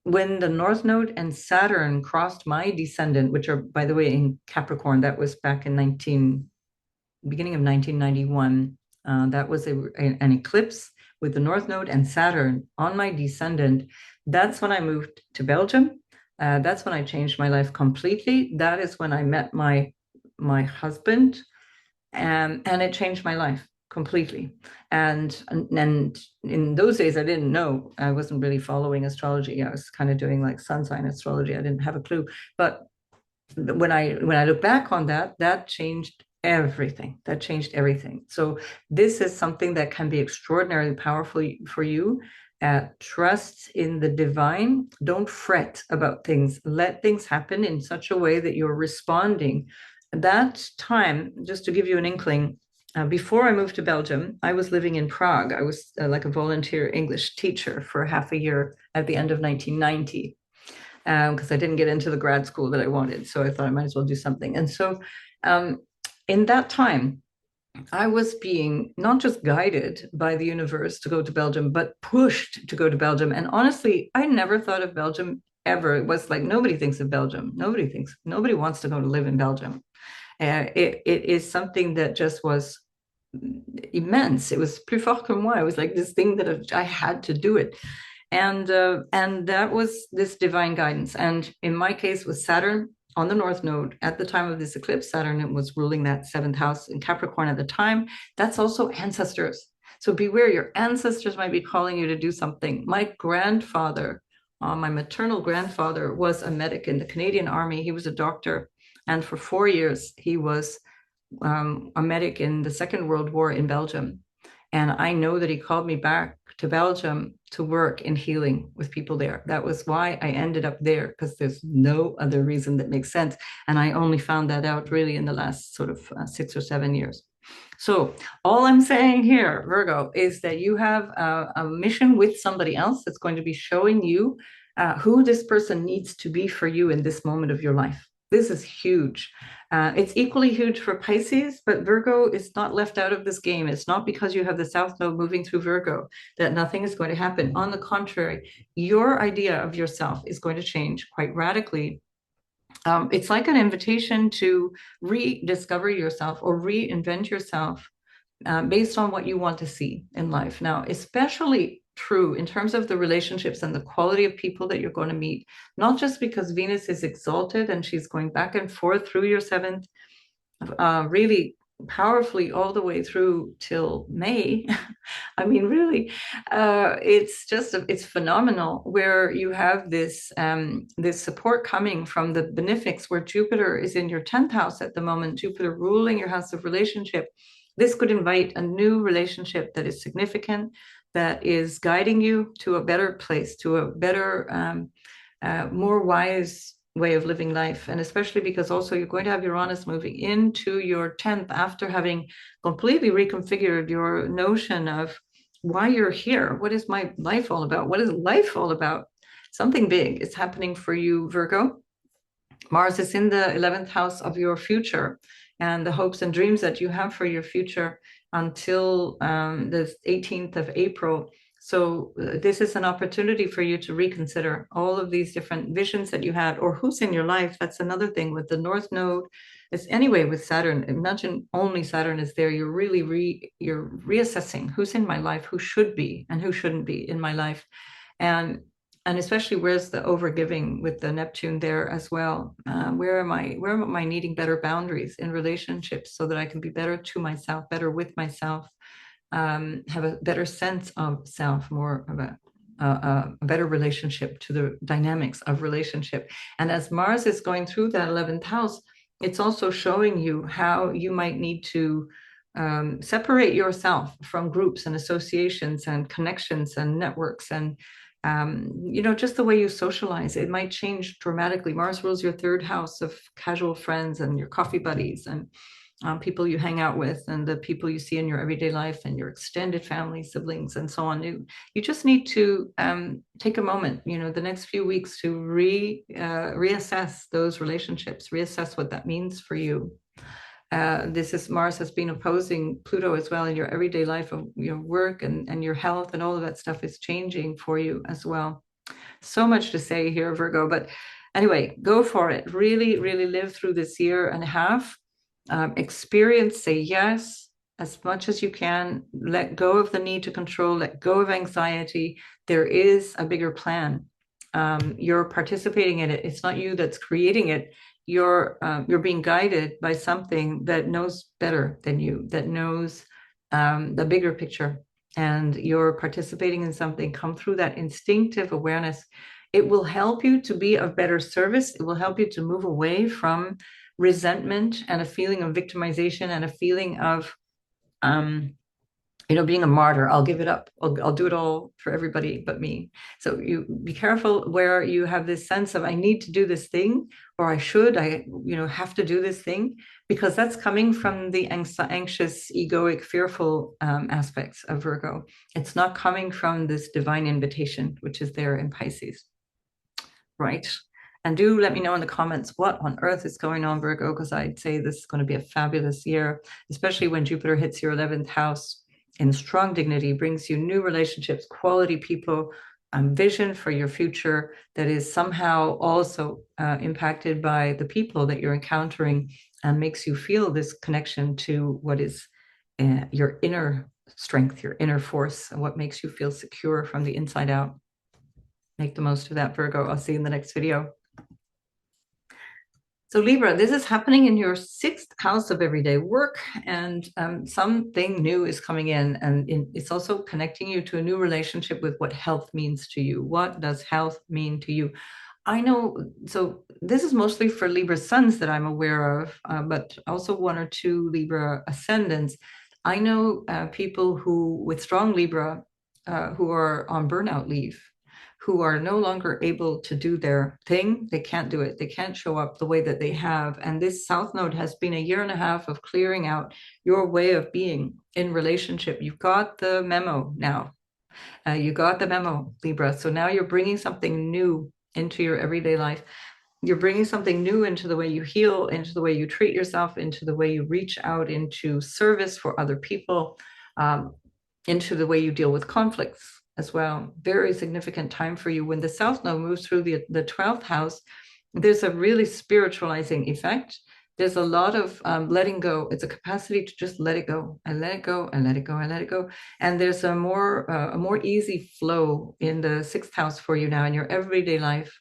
When the North Node and Saturn crossed my descendant, which are, by the way, in Capricorn, that was back in beginning of 1991. That was an eclipse with the North Node and Saturn on my descendant. That's when I moved to Belgium. That's when I changed my life completely. That is when I met my husband, and it changed my life completely. And in those days, I didn't know. I wasn't really following astrology. I was kind of doing like sun sign astrology. I didn't have a clue. But when I look back on that, that changed everything. That changed everything. So this is something that can be extraordinarily powerful for you. Trust in the divine. Don't fret about things. Let things happen in such a way that you're responding. At that time, just to give you an inkling, before I moved to Belgium, I was living in Prague. I was like a volunteer English teacher for half a year at the end of 1990, because I didn't get into the grad school that I wanted. So I thought I might as well do something. And so in that time, I was being not just guided by the universe to go to Belgium, but pushed to go to Belgium. And honestly, I never thought of Belgium ever. It was like nobody thinks of Belgium. Nobody wants to go to live in Belgium. It is something that just was immense. It was plus fort que moi. It was like this thing that I had to do it. And that was this divine guidance. And in my case, with Saturn on the North Node at the time of this eclipse, Saturn was ruling that seventh house in Capricorn at the time. That's also ancestors. So beware, your ancestors might be calling you to do something. My grandfather, my maternal grandfather, was a medic in the Canadian Army. He was a doctor. And for 4 years, he was a medic in the Second World War in Belgium. And I know that he called me back to Belgium to work in healing with people there. That was why I ended up there, because there's no other reason that makes sense. And I only found that out really in the last sort of 6 or 7 years. So all I'm saying here, Virgo, is that you have a mission with somebody else that's going to be showing you who this person needs to be for you in this moment of your life. This is huge. It's equally huge for Pisces, but Virgo is not left out of this game. It's not because you have the South Node moving through Virgo that nothing is going to happen. On the contrary, your idea of yourself is going to change quite radically. It's like an invitation to rediscover yourself or reinvent yourself based on what you want to see in life. Now, especially true in terms of the relationships and the quality of people that you're going to meet, not just because Venus is exalted and she's going back and forth through your seventh, really powerfully all the way through till May. I mean, really, it's phenomenal where you have this this support coming from the benefics, where Jupiter is in your 10th house at the moment, Jupiter ruling your house of relationship. This could invite a new relationship that is significant, that is guiding you to a better place, to a better, more wise way of living life. And especially because also you're going to have Uranus moving into your 10th after having completely reconfigured your notion of why you're here. What is my life all about? What is life all about? Something big is happening for you, Virgo. Mars is in the 11th house of your future and the hopes and dreams that you have for your future until the 18th of April. So this is an opportunity for you to reconsider all of these different visions that you had, or who's in your life. That's another thing with the North Node. It's anyway with Saturn. Imagine only Saturn is there. You're really you're reassessing who's in my life, who should be and who shouldn't be in my life. And And especially where's the overgiving with the Neptune there as well? Where am I needing better boundaries in relationships so that I can be better to myself, better with myself, have a better sense of self, more of a better relationship to the dynamics of relationship. And as Mars is going through that 11th house, it's also showing you how you might need to separate yourself from groups and associations and connections and networks and just the way you socialize. It might change dramatically. Mars rules your third house of casual friends and your coffee buddies and people you hang out with and the people you see in your everyday life and your extended family, siblings, and so on. You just need to take a moment, the next few weeks to reassess those relationships, reassess what that means for you. Mars has been opposing Pluto as well in your everyday life of your work and your health, and all of that stuff is changing for you as well. So much to say here, Virgo, but anyway, go for it. Really, really live through this year and a half. Experience, say yes as much as you can. Let go of the need to control, let go of anxiety. There is a bigger plan. You're participating in it. It's not you that's creating it. You're being guided by something that knows better than you, that knows the bigger picture, and you're participating in something. Come through that instinctive awareness. It will help you to be of better service. It will help you to move away from resentment and a feeling of victimization and a feeling of being a martyr. I'll give it up. I'll do it all for everybody but me. So you be careful where you have this sense of I need to do this thing, or I have to do this thing, because that's coming from the anxious, egoic, fearful aspects of Virgo. It's not coming from this divine invitation, which is there in Pisces. Right. And do let me know in the comments what on earth is going on, Virgo, because I'd say this is going to be a fabulous year, especially when Jupiter hits your 11th house in strong dignity, brings you new relationships, quality people, vision for your future that is somehow also impacted by the people that you're encountering, and makes you feel this connection to what is your inner strength, your inner force, and what makes you feel secure from the inside out. Make the most of that, Virgo. I'll see you in the next video. So Libra, this is happening in your 6th house of everyday work, and something new is coming in, and it's also connecting you to a new relationship with what health means to you. What does health mean to you? I know, so this is mostly for Libra suns that I'm aware of, but also 1 or 2 Libra ascendants. I know people with strong Libra who are on burnout leave, who are no longer able to do their thing. They can't do it. They can't show up the way that they have. And this South Node has been a year and a half of clearing out your way of being in relationship. You've got the memo now. You got the memo, Libra. So now you're bringing something new into your everyday life. You're bringing something new into the way you heal, into the way you treat yourself, into the way you reach out into service for other people, into the way you deal with conflicts as well. Very significant time for you. When the South Node moves through the 12th house, there's a really spiritualizing effect. There's a lot of letting go. It's a capacity to just let it go. I let it go. I let it go. I let it go. And there's a more easy flow in the 6th house for you now in your everyday life.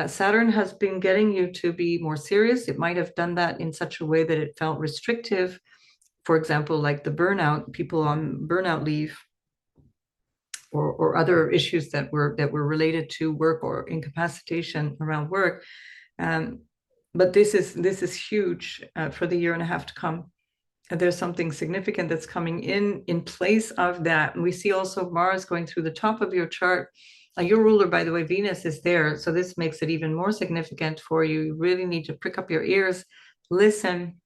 Saturn has been getting you to be more serious. It might have done that in such a way that it felt restrictive. For example, like the burnout, people on burnout leave, or other issues that were related to work or incapacitation around work. But this is huge for the year and a half to come. And there's something significant that's coming in place of that. And we see also Mars going through the top of your chart. Your ruler, by the way, Venus, is there. So this makes it even more significant for you. You really need to prick up your ears, listen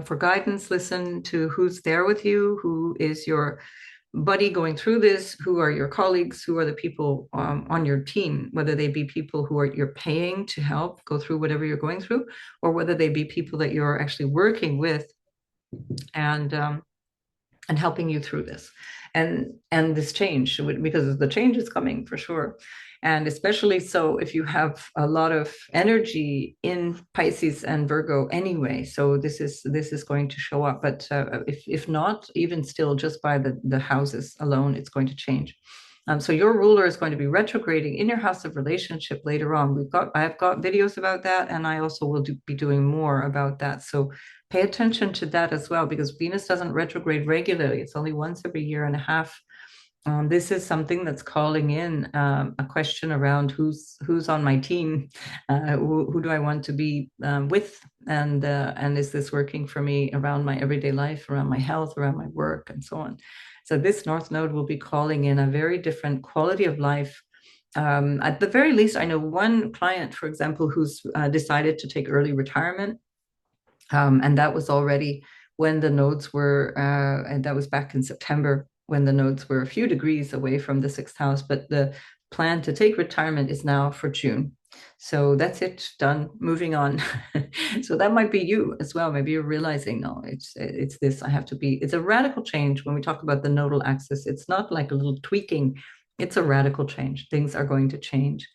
for guidance, listen to who's there with you, who is your buddy going through this, who are your colleagues, who are the people on your team, whether they be people who you're paying to help go through whatever you're going through, or whether they be people that you're actually working with and helping you through this and this change, because the change is coming for sure. And especially so if you have a lot of energy in Pisces and Virgo anyway. So this is going to show up. But if not, even still, just by the houses alone, it's going to change. So your ruler is going to be retrograding in your house of relationship later on. I've got videos about that, and I also will be doing more about that. So pay attention to that as well, because Venus doesn't retrograde regularly. It's only once every year and a half. This is something that's calling in a question around who's on my team, who do I want to be with, and is this working for me around my everyday life, around my health, around my work, and so on. So this North Node will be calling in a very different quality of life. At the very least, I know one client, for example, who's decided to take early retirement, and that was already when the nodes were, and that was back in September when the nodes were a few degrees away from the sixth house. But the plan to take retirement is now for June. So that's it, done, moving on. So that might be you as well. Maybe you're realizing, no, it's this, I have to be, it's a radical change. When we talk about the nodal axis, it's not like a little tweaking, it's a radical change. Things are going to change.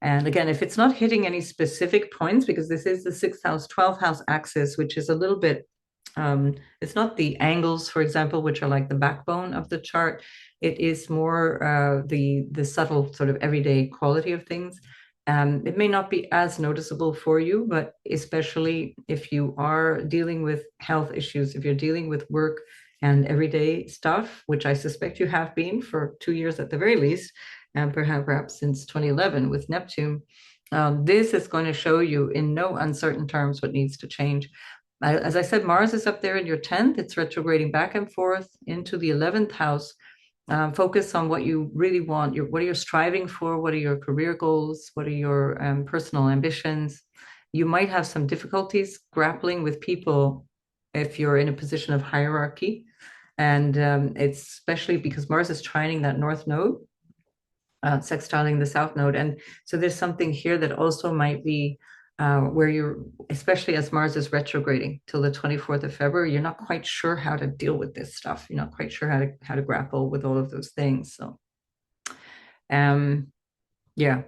And again, if it's not hitting any specific points, because this is the sixth house, 12th house axis, which is a little bit, it's not the angles, for example, which are like the backbone of the chart. It is more the subtle sort of everyday quality of things. It may not be as noticeable for you, but especially if you are dealing with health issues, if you're dealing with work and everyday stuff, which I suspect you have been for 2 years at the very least, and perhaps since 2011 with Neptune, this is going to show you in no uncertain terms what needs to change. As I said, Mars is up there in your 10th. It's retrograding back and forth into the 11th house. Focus on what you really want. What are you striving for? What are your career goals? What are your personal ambitions? You might have some difficulties grappling with people if you're in a position of hierarchy. And it's especially because Mars is trining that North Node, sextiling the South Node. And so there's something here that also might be where you're, especially as Mars is retrograding till the 24th of February, you're not quite sure how to deal with this stuff. You're not quite sure how to grapple with all of those things. So, yeah.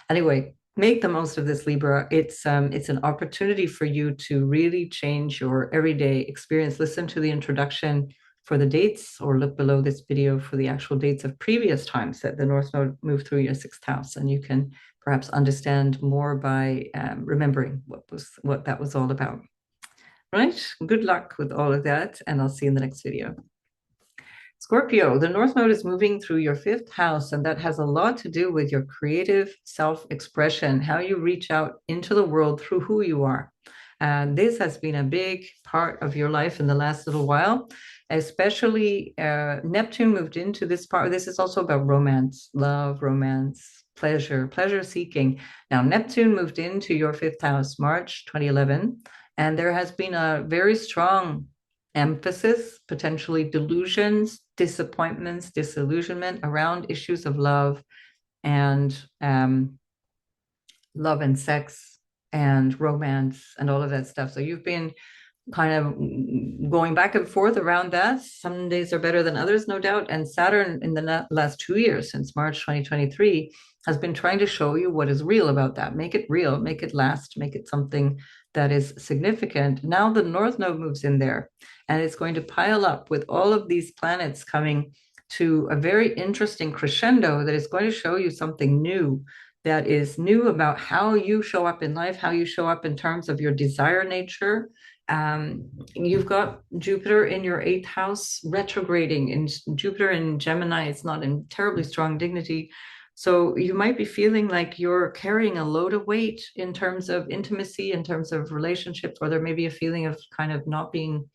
Anyway, make the most of this, Libra. It's an opportunity for you to really change your everyday experience. Listen to the introduction for the dates, or look below this video for the actual dates of previous times that the North Node moved through your sixth house, and you can perhaps understand more by remembering what that was all about. Right? Good luck with all of that, and I'll see you in the next video. Scorpio, the North Node is moving through your fifth house, and that has a lot to do with your creative self-expression, how you reach out into the world through who you are. And this has been a big part of your life in the last little while, especially Neptune moved into this part. This is also about romance, love, romance, pleasure seeking. Now, Neptune moved into your fifth house, March 2011, and there has been a very strong emphasis, potentially delusions, disappointments, disillusionment around issues of love and sex and romance and all of that stuff. So you've been kind of going back and forth around that. Some days are better than others, no doubt. And Saturn in the last 2 years, since March 2023, has been trying to show you what is real about that. Make it real, make it last, make it something that is significant. Now the North Node moves in there, and it's going to pile up with all of these planets coming to a very interesting crescendo that is going to show you something new, that is new about how you show up in life, how you show up in terms of your desire nature. You've got Jupiter in your eighth house retrograding, and Jupiter in Gemini, it's not in terribly strong dignity. So you might be feeling like you're carrying a load of weight in terms of intimacy, in terms of relationships, or there may be a feeling of kind of not being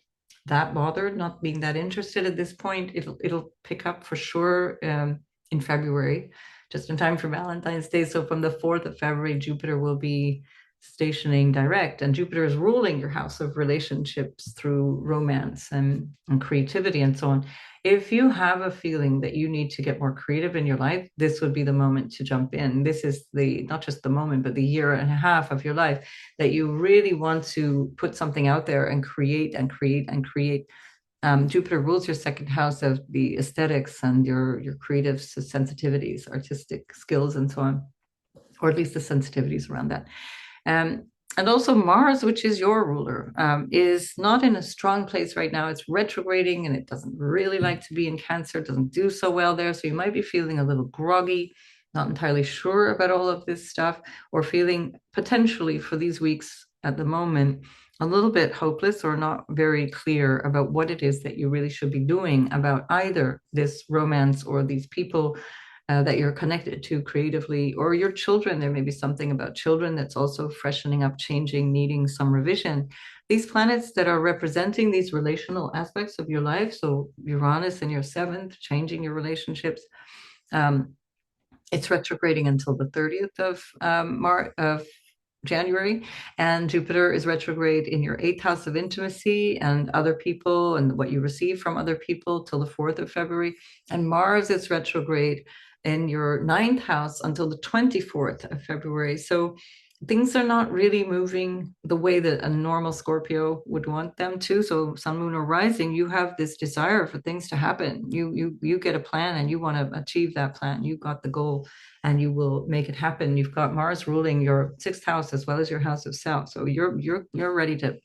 that bothered, not being that interested at this point. It'll pick up for sure in February, just in time for Valentine's Day. So from the 4th of February, Jupiter will be stationing direct, and Jupiter is ruling your house of relationships through romance and creativity and so on. If you have a feeling that you need to get more creative in your life, this would be the moment to jump in. This is not just the moment, but the year and a half of your life that you really want to put something out there and create and create and create. Jupiter rules your second house of the aesthetics and your creative sensitivities, artistic skills, and so on, or at least the sensitivities around that. And also Mars, which is your ruler, is not in a strong place right now. It's retrograding and it doesn't really like to be in Cancer, doesn't do so well there. So you might be feeling a little groggy, not entirely sure about all of this stuff, or feeling potentially for these weeks at the moment a little bit hopeless or not very clear about what it is that you really should be doing about either this romance or these people that you're connected to creatively, or your children. There may be something about children that's also freshening up, changing, needing some revision. These planets that are representing these relational aspects of your life, so Uranus in your seventh, changing your relationships, it's retrograding until the 30th of January, and Jupiter is retrograde in your eighth house of intimacy and other people and what you receive from other people till the 4th of February. And Mars is retrograde in your ninth house until the 24th of February. So things are not really moving the way that a normal Scorpio would want them to. So Sun, Moon, or Rising, you have this desire for things to happen. You get a plan and you want to achieve that plan. You got the goal and you will make it happen. You've got Mars ruling your sixth house as well as your house of self. So you're ready to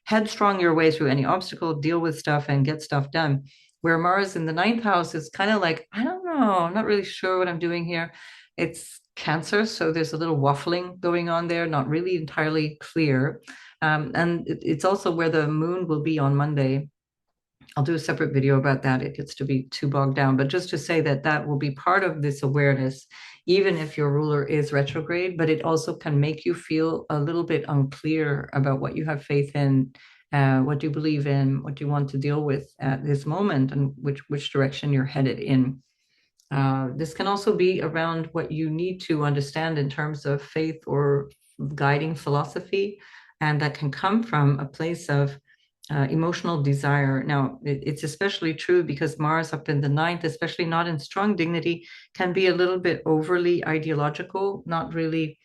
headstrong your way through any obstacle, deal with stuff, and get stuff done. Where Mars in the ninth house is kind of like, I don't know, I'm not really sure what I'm doing here. It's Cancer, so there's a little waffling going on there, not really entirely clear. And it's also where the moon will be on Monday. I'll do a separate video about that. It gets to be too bogged down, but just to say that that will be part of this awareness, even if your ruler is retrograde, but it also can make you feel a little bit unclear about what you have faith in, what you believe in, what you want to deal with at this moment, and which direction you're headed in. This can also be around what you need to understand in terms of faith or guiding philosophy, and that can come from a place of emotional desire. Now, it's especially true because Mars up in the ninth, especially not in strong dignity, can be a little bit overly ideological, not really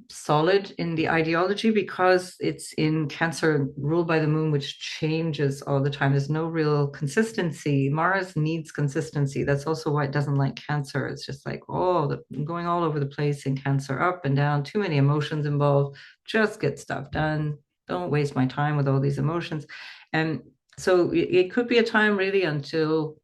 solid in the ideology because it's in Cancer, ruled by the moon, which changes all the time. There's no real consistency. Mars needs consistency. That's also why it doesn't like Cancer. It's just like, going all over the place in Cancer, up and down, too many emotions involved. Just get stuff done. Don't waste my time with all these emotions. And so it could be a time really until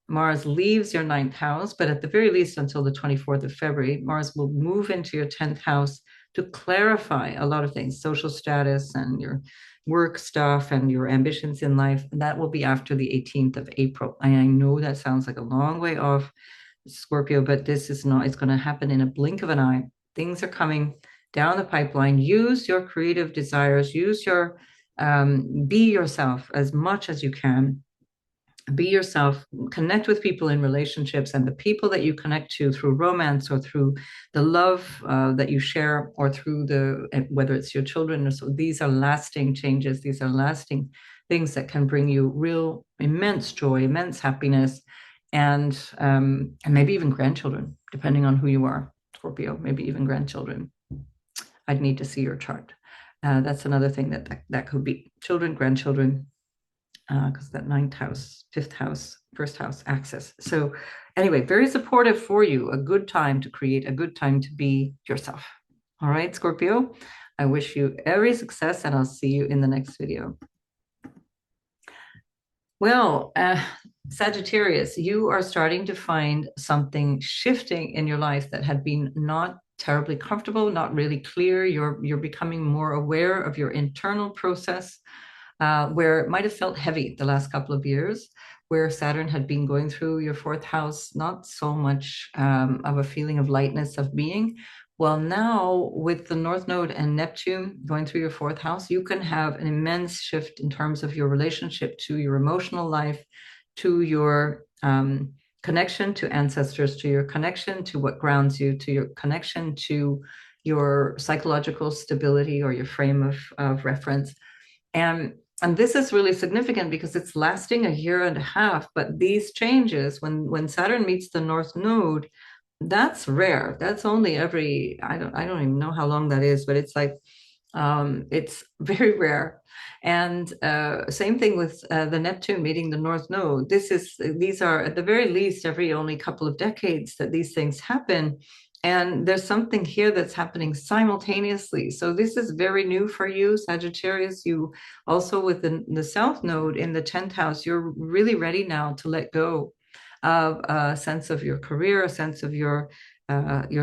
Mars leaves your ninth house, but at the very least until the 24th of February, Mars will move into your 10th house to clarify a lot of things, social status and your work stuff and your ambitions in life. And that will be after the 18th of April. And I know that sounds like a long way off, Scorpio, but this is not, it's going to happen in a blink of an eye. Things are coming down the pipeline. Use your creative desires, be yourself as much as you can. Be yourself, connect with people in relationships, and the people that you connect to through romance or through the love that you share, or through whether it's your children. So these are lasting changes. These are lasting things that can bring you real immense joy, immense happiness, and maybe even grandchildren, depending on who you are, Scorpio, maybe even grandchildren. I'd need to see your chart. That's another thing that could be children, grandchildren, because that ninth house, fifth house, first house axis. So anyway, very supportive for you. A good time to create, a good time to be yourself. All right, Scorpio, I wish you every success, and I'll see you in the next video. Well, Sagittarius, you are starting to find something shifting in your life that had been not terribly comfortable, not really clear. You're becoming more aware of your internal process. Where it might have felt heavy the last couple of years, where Saturn had been going through your fourth house, not so much of a feeling of lightness of being. Well, now with the North Node and Neptune going through your fourth house, you can have an immense shift in terms of your relationship to your emotional life, to your connection to ancestors, to your connection to what grounds you, to your connection to your psychological stability or your frame of reference. And this is really significant because it's lasting a year and a half. But these changes, when Saturn meets the North Node, that's rare. That's only every, I don't even know how long that is, but it's like, it's very rare. And same thing with the Neptune meeting the North Node. These are at the very least every only couple of decades that these things happen. And there's something here that's happening simultaneously. So this is very new for you, Sagittarius. You also with the South Node in the 10th house, you're really ready now to let go of a sense of your career, a sense of your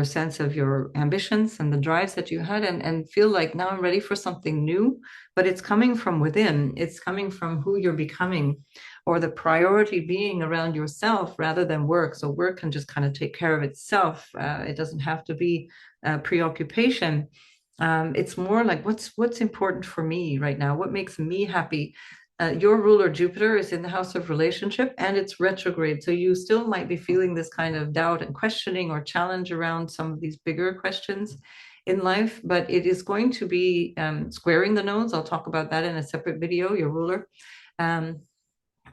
sense of your ambitions and the drives that you had, and feel like now I'm ready for something new, but it's coming from within. It's coming from who you're becoming, or the priority being around yourself rather than work. So work can just kind of take care of itself. It doesn't have to be a preoccupation. It's more like what's important for me right now, what makes me happy. Your ruler Jupiter is in the house of relationship and it's retrograde. So you still might be feeling this kind of doubt and questioning or challenge around some of these bigger questions in life, but it is going to be squaring the nodes. I'll talk about that in a separate video, your ruler. Um,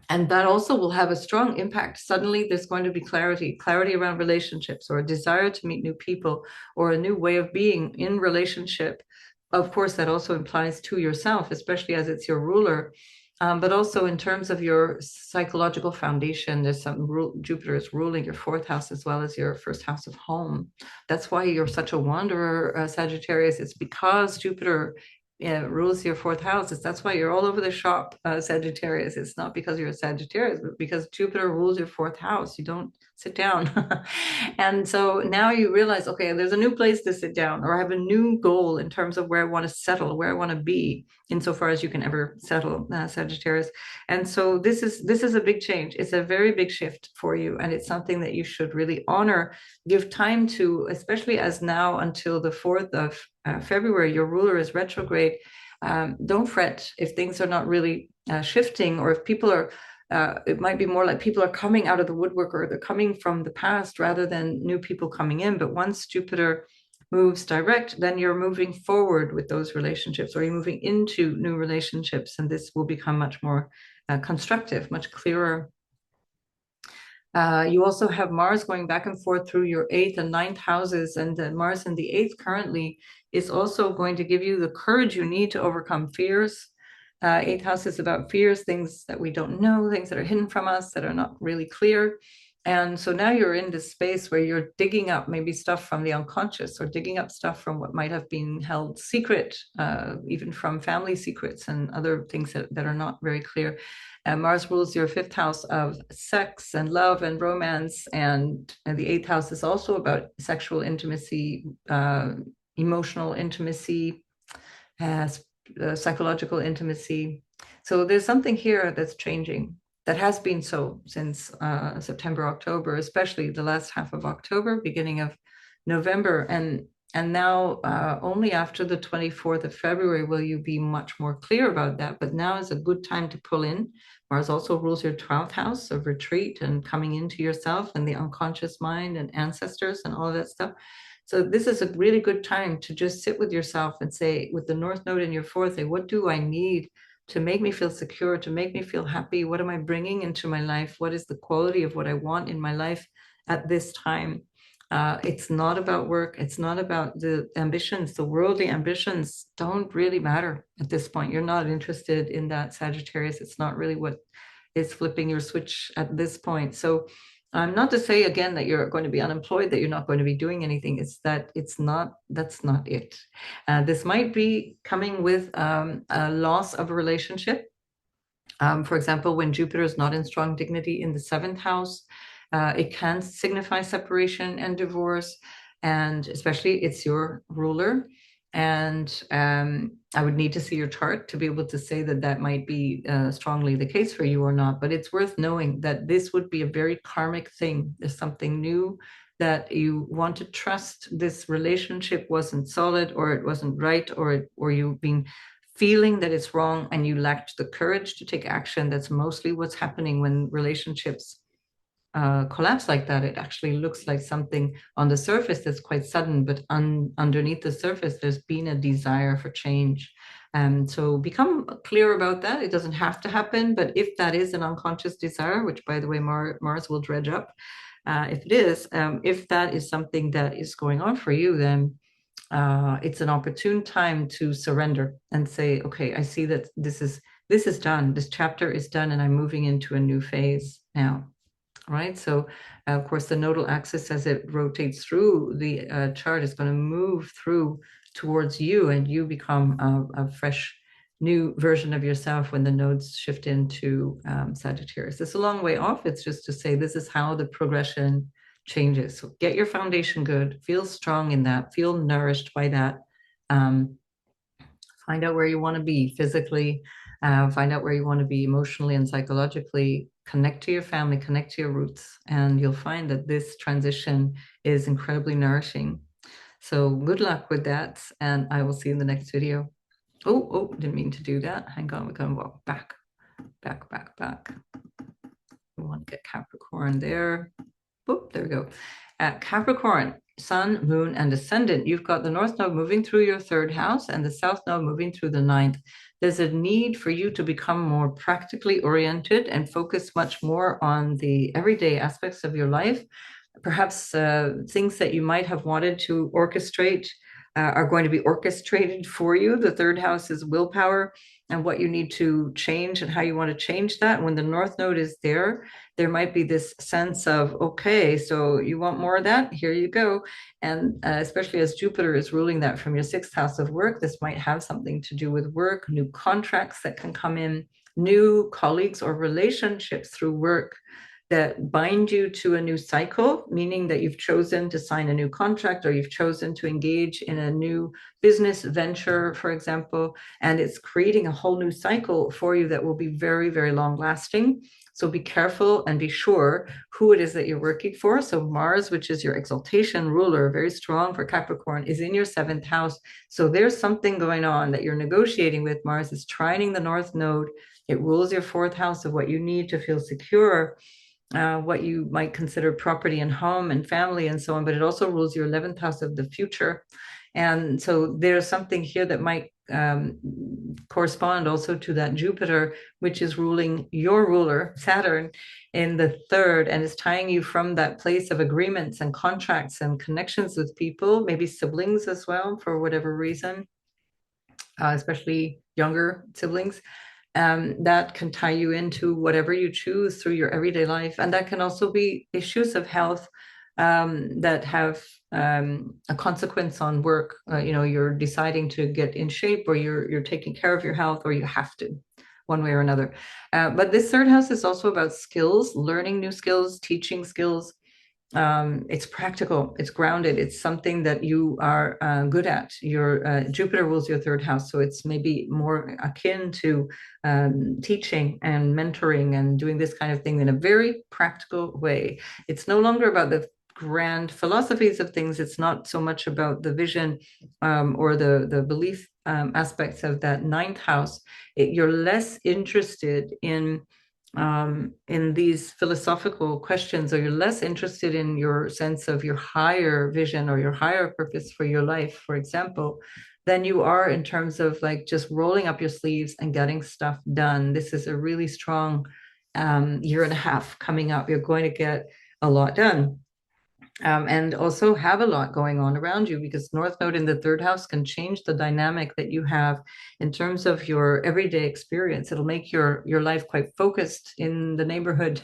and that also will have a strong impact. Suddenly there's going to be clarity around relationships, or a desire to meet new people, or a new way of being in relationship. Of course, that also implies to yourself, especially as it's your ruler. But also in terms of your psychological foundation, there's some Jupiter is ruling your fourth house as well as your first house of home. That's why you're such a wanderer, Sagittarius. It's because Jupiter rules your fourth house. That's why you're all over the shop, Sagittarius. It's not because you're a Sagittarius, but because Jupiter rules your fourth house. You don't sit down. And so now you realize, okay, there's a new place to sit down, or I have a new goal in terms of where I want to settle, where I want to be, insofar as you can ever settle, Sagittarius. And so this is a big change. It's a very big shift for you, and it's something that you should really honor, give time to, especially as now until the 4th of February, your ruler is retrograde. Don't fret if things are not really shifting, or if people are, it might be more like people are coming out of the woodwork, or they're coming from the past rather than new people coming in. But once Jupiter moves direct, then you're moving forward with those relationships, or you're moving into new relationships, and this will become much more constructive, much clearer. You also have Mars going back and forth through your 8th and 9th houses, and Mars in the 8th currently is also going to give you the courage you need to overcome fears. 8th house is about fears, things that we don't know, things that are hidden from us, that are not really clear. And so now you're in this space where you're digging up maybe stuff from the unconscious, or digging up stuff from what might have been held secret, even from family secrets and other things that are not very clear. Mars rules your 5th house of sex and love and romance, and the 8th house is also about sexual intimacy, emotional intimacy, psychological intimacy. So there's something here that's changing, that has been so since September, October, especially the last half of October, beginning of November. And now only after the 24th of February will you be much more clear about that. But now is a good time to pull in. Mars also rules your 12th house of retreat and coming into yourself and the unconscious mind and ancestors and all of that stuff. So this is a really good time to just sit with yourself and say, with the North Node in your 4th, say, what do I need to make me feel secure, to make me feel happy? What am I bringing into my life? What is the quality of what I want in my life at this time? It's not about work. It's not about the ambitions. The worldly ambitions don't really matter at this point. You're not interested in that, Sagittarius. It's not really what is flipping your switch at this point. So not to say again that you're going to be unemployed, that you're not going to be doing anything. It's that that's not it. This might be coming with a loss of a relationship. For example, when Jupiter is not in strong dignity in the 7th house, it can signify separation and divorce, and especially it's your ruler. And I would need to see your chart to be able to say that that might be strongly the case for you or not. But it's worth knowing that this would be a very karmic thing. There's something new that you want to trust. This relationship wasn't solid, or it wasn't right, or you've been feeling that it's wrong and you lacked the courage to take action. That's mostly what's happening when relationships collapse like that. It actually looks like something on the surface that's quite sudden, but underneath the surface, there's been a desire for change. So become clear about that. It doesn't have to happen, but if that is an unconscious desire, which by the way, Mars will dredge up, if it is, if that is something that is going on for you, then it's an opportune time to surrender and say, okay, I see that this is done. This chapter is done, and I'm moving into a new phase now. right? So, of course, the nodal axis, as it rotates through the chart, is going to move through towards you, and you become a fresh, new version of yourself when the nodes shift into Sagittarius. It's a long way off. It's just to say this is how the progression changes. So get your foundation good, feel strong in that, feel nourished by that. Um, find out where you want to be physically, find out where you want to be emotionally and psychologically, connect to your family, connect to your roots, and you'll find that this transition is incredibly nourishing. So good luck with that, and I will see you in the next video. Oh, didn't mean to do that. Hang on, we're going to walk back. We want to get Capricorn there. Boop, there we go. At Capricorn, Sun, Moon, and Ascendant, you've got the North Node moving through your third house and the South Node moving through the ninth. There's a need for you to become more practically oriented and focus much more on the everyday aspects of your life. Perhaps things that you might have wanted to orchestrate are going to be orchestrated for you. The third house is willpower and what you need to change and how you want to change that. When the North Node is there, there might be this sense of, okay, so you want more of that? Here you go. And especially as Jupiter is ruling that from your sixth house of work, this might have something to do with work, new contracts that can come in, new colleagues or relationships through work that bind you to a new cycle, meaning that you've chosen to sign a new contract or you've chosen to engage in a new business venture, for example, and it's creating a whole new cycle for you that will be very, very long lasting. So be careful and be sure who it is that you're working for. So Mars, which is your exaltation ruler, very strong for Capricorn, is in your seventh house. So there's something going on that you're negotiating with. Mars is trining the North Node. It rules your fourth house of what you need to feel secure, what you might consider property and home and family and so on, but it also rules your 11th house of the future. And so there's something here that might correspond also to that Jupiter, which is ruling your ruler, Saturn, in the third, and is tying you from that place of agreements and contracts and connections with people, maybe siblings as well, for whatever reason, especially younger siblings. That can tie you into whatever you choose through your everyday life. And that can also be issues of health that have a consequence on work. You're deciding to get in shape, or you're taking care of your health, or you have to, one way or another. But this third house is also about skills, learning new skills, teaching skills. It's practical, it's grounded, it's something that you are good at. Your Jupiter rules your third house, so it's maybe more akin to teaching and mentoring and doing this kind of thing in a very practical way. It's no longer about the grand philosophies of things. It's not so much about the vision or the belief aspects of that ninth house. You're less interested in these philosophical questions, or you're less interested in your sense of your higher vision or your higher purpose for your life, for example, than you are in terms of like just rolling up your sleeves and getting stuff done. This is a really strong year and a half coming up. You're going to get a lot done. And also have a lot going on around you, because North Node in the third house can change the dynamic that you have in terms of your everyday experience. It'll make your life quite focused in the neighborhood,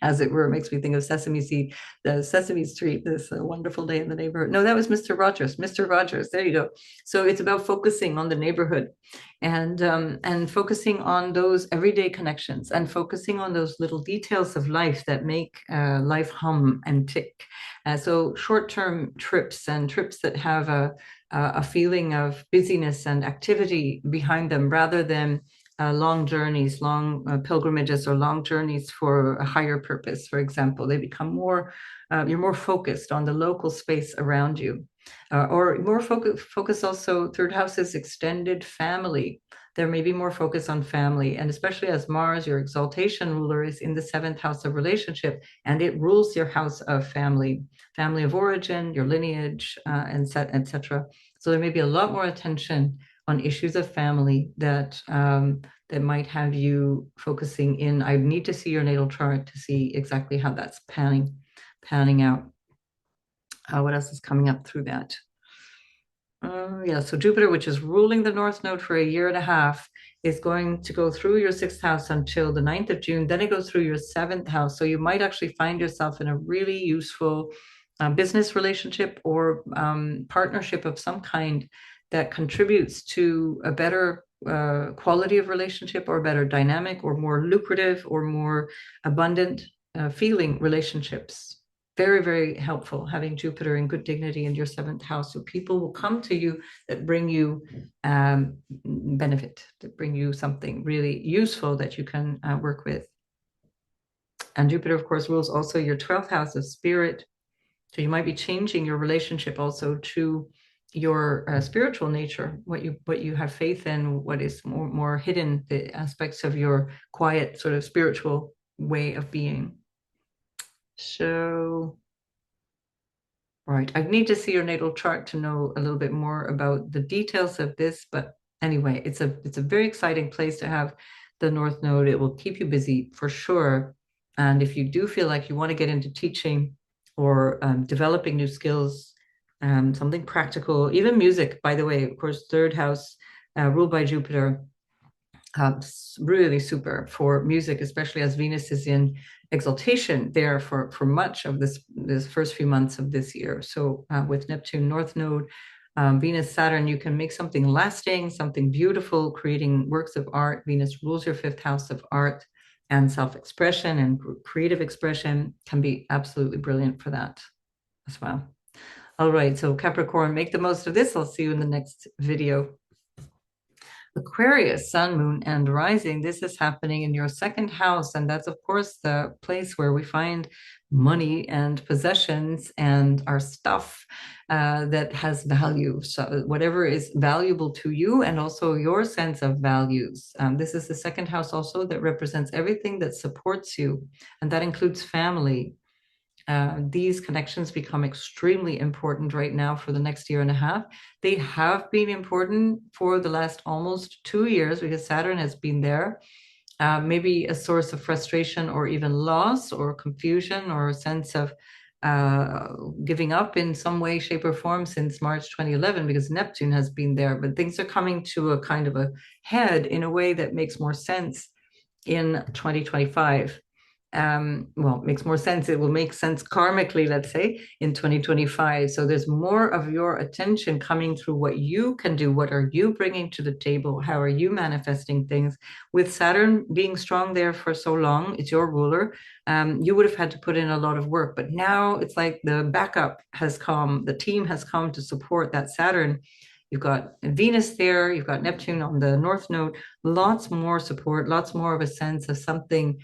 as it were. It makes me think of Sesame Seed, the Sesame Street, this wonderful day in the neighborhood. No, that was Mr. Rogers. Mr. Rogers, there you go. So it's about focusing on the neighborhood and focusing on those everyday connections and focusing on those little details of life that make life hum and tick. So short-term trips and trips that have a feeling of busyness and activity behind them, rather than long journeys, long pilgrimages, or long journeys for a higher purpose, for example. They become more, you're more focused on the local space around you. Or more focus also, third house is extended family. There may be more focus on family, and especially as Mars, your exaltation ruler, is in the seventh house of relationship, and it rules your house of family, family of origin, your lineage, and etc. So there may be a lot more attention on issues of family that that might have you focusing in. I need to see your natal chart to see exactly how that's panning out. What else is coming up through that? Yeah, so Jupiter, which is ruling the North Node for a year and a half, is going to go through your sixth house until the 9th of June. Then it goes through your seventh house. So you might actually find yourself in a really useful business relationship or partnership of some kind that contributes to a better quality of relationship or better dynamic or more lucrative or more abundant feeling relationships. Very, very helpful having Jupiter in good dignity in your seventh house. So people will come to you that bring you benefit, that bring you something really useful that you can work with. And Jupiter, of course, rules also your 12th house of spirit. So you might be changing your relationship also to your spiritual nature, what you have faith in, what is more hidden, the aspects of your quiet sort of spiritual way of being. So, right, I need to see your natal chart to know a little bit more about the details of this. But anyway, it's a very exciting place to have the North Node. It will keep you busy for sure. And if you do feel like you want to get into teaching or developing new skills, something practical, even music, by the way, of course, third house ruled by Jupiter, really super for music, especially as Venus is in exaltation there for much of this first few months of this year. So with Neptune North Node, Venus, Saturn, you can make something lasting, something beautiful, creating works of art. Venus rules your fifth house of art, and self-expression and creative expression can be absolutely brilliant for that as well. All right, so Capricorn, make the most of this. I'll see you in the next video. Aquarius, sun, moon, and rising. This is happening in your second house. And that's, of course, the place where we find money and possessions and our stuff that has value. So whatever is valuable to you and also your sense of values. This is the second house also that represents everything that supports you. And that includes family. These connections become extremely important right now for the next year and a half. They have been important for the last almost 2 years because Saturn has been there. Maybe a source of frustration or even loss or confusion or a sense of giving up in some way, shape, or form since March 2011 because Neptune has been there. But things are coming to a kind of a head in a way that makes more sense in 2025. Well, it makes more sense. It will make sense karmically, let's say, in 2025. So there's more of your attention coming through what you can do. What are you bringing to the table? How are you manifesting things? With Saturn being strong there for so long, it's your ruler. You would have had to put in a lot of work, but now it's like the backup has come. The team has come to support that Saturn. You've got Venus there. You've got Neptune on the North Node. Lots more support, lots more of a sense of something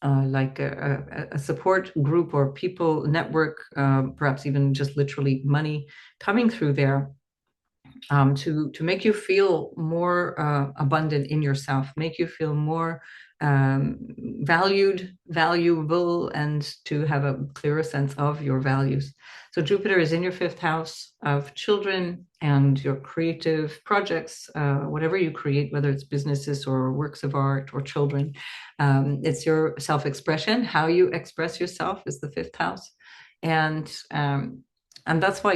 like a support group or people network, perhaps even just literally money coming through there to make you feel more abundant in yourself, make you feel more valued, valuable, and to have a clearer sense of your values. So Jupiter is in your fifth house of children and your creative projects, whatever you create, whether it's businesses or works of art or children. It's your self-expression. How you express yourself is the fifth house. And that's why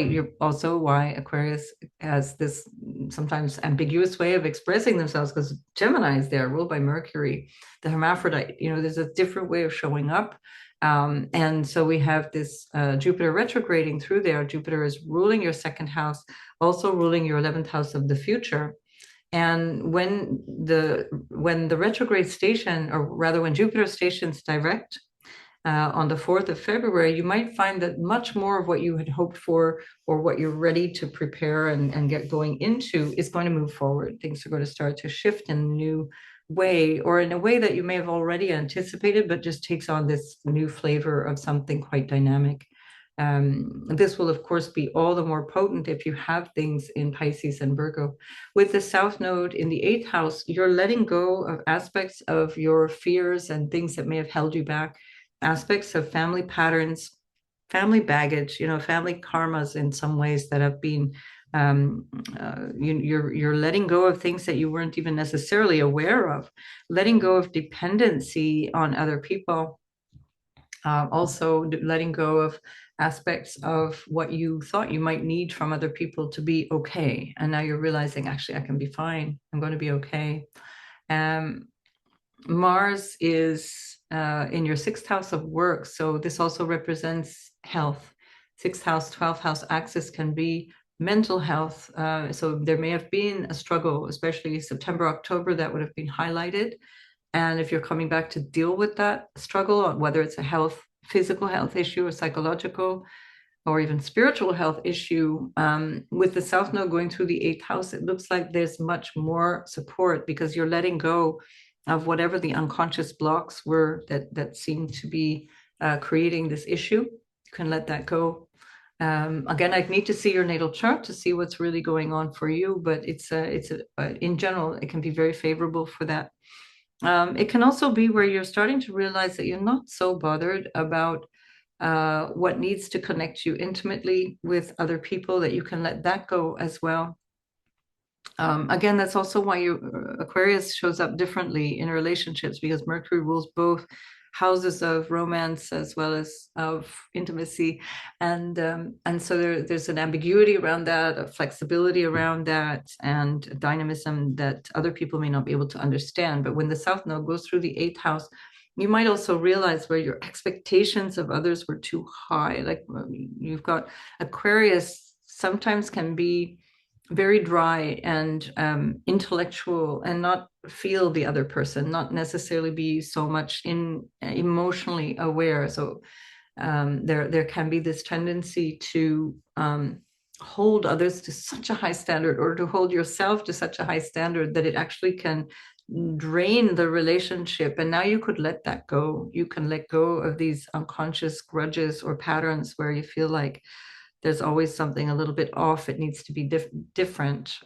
Aquarius has this sometimes ambiguous way of expressing themselves, because Gemini is there, ruled by Mercury, the hermaphrodite. There's a different way of showing up. And so we have this Jupiter retrograding through there. Jupiter is ruling your second house, also ruling your 11th house of the future. And when the retrograde station, or rather when Jupiter stations direct on the 4th of February, you might find that much more of what you had hoped for or what you're ready to prepare and get going into is going to move forward. Things are going to start to shift in a new way, or in a way that you may have already anticipated, but just takes on this new flavor of something quite dynamic. This will, of course, be all the more potent if you have things in Pisces and Virgo. With the South Node in the 8th house, you're letting go of aspects of your fears and things that may have held you back, aspects of family patterns, family baggage, family karmas in some ways that have been, you're letting go of things that you weren't even necessarily aware of, letting go of dependency on other people, also letting go of aspects of what you thought you might need from other people to be okay. And now you're realizing, actually, I can be fine. I'm going to be okay. Mars is in your sixth house of work. So this also represents health. Sixth house, 12th house axis can be mental health. So there may have been a struggle, especially September, October, that would have been highlighted. And if you're coming back to deal with that struggle, whether it's a health, physical health issue or psychological or even spiritual health issue, with the South Node going through the eighth house, it looks like there's much more support because you're letting go of whatever the unconscious blocks were that seem to be creating this issue. You can let that go. Again, I'd need to see your natal chart to see what's really going on for you, but in general, it can be very favorable for that. It can also be where you're starting to realize that you're not so bothered about what needs to connect you intimately with other people, that you can let that go as well. Again, that's also why Aquarius shows up differently in relationships, because Mercury rules both houses of romance as well as of intimacy, and so there's an ambiguity around that, a flexibility around that, and a dynamism that other people may not be able to understand. But when the South Node goes through the eighth house, you might also realize where your expectations of others were too high. Like you've got Aquarius sometimes can be very dry and intellectual and not feel the other person, not necessarily be so much emotionally aware. So there can be this tendency to hold others to such a high standard, or to hold yourself to such a high standard, that it actually can drain the relationship. And now you could let that go. You can let go of these unconscious grudges or patterns where you feel like there's always something a little bit off. It needs to be different.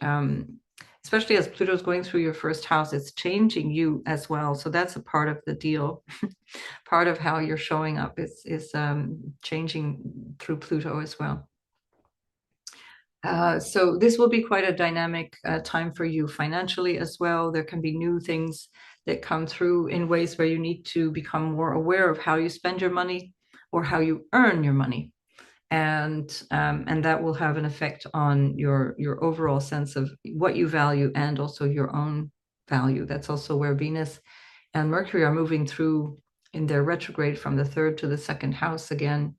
Especially as Pluto's going through your first house, it's changing you as well. So that's a part of the deal. Part of how you're showing up is changing through Pluto as well. So this will be quite a dynamic time for you financially as well. There can be new things that come through in ways where you need to become more aware of how you spend your money or how you earn your money. And that will have an effect on your overall sense of what you value, and also your own value. That's also where Venus and Mercury are moving through in their retrograde from the third to the second house again.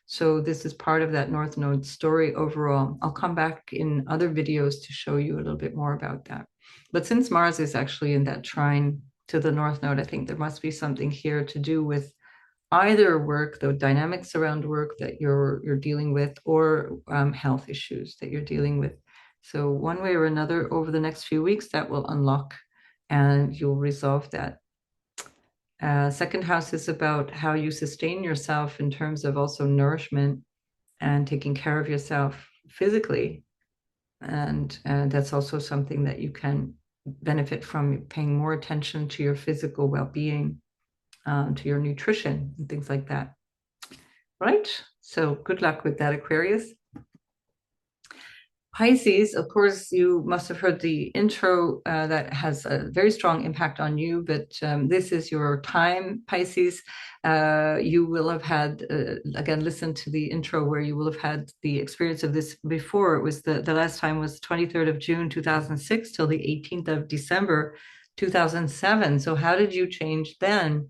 So this is part of that North Node story overall. I'll come back in other videos to show you a little bit more about that. But since Mars is actually in that trine to the North Node, I think there must be something here to do with either work, the dynamics around work that you're dealing with, or health issues that you're dealing with. So one way or another, over the next few weeks, that will unlock and you'll resolve that. Second house is about how you sustain yourself in terms of also nourishment and taking care of yourself physically. And that's also something that you can benefit from, paying more attention to your physical well-being, to your nutrition and things like that. Right? So good luck with that, Aquarius. Pisces, of course, you must have heard the intro that has a very strong impact on you, but this is your time, Pisces. You will have had, again, listen to the intro where you will have had the experience of this before. It was the last time was 23rd of June, 2006 till the 18th of December, 2007. So how did you change then?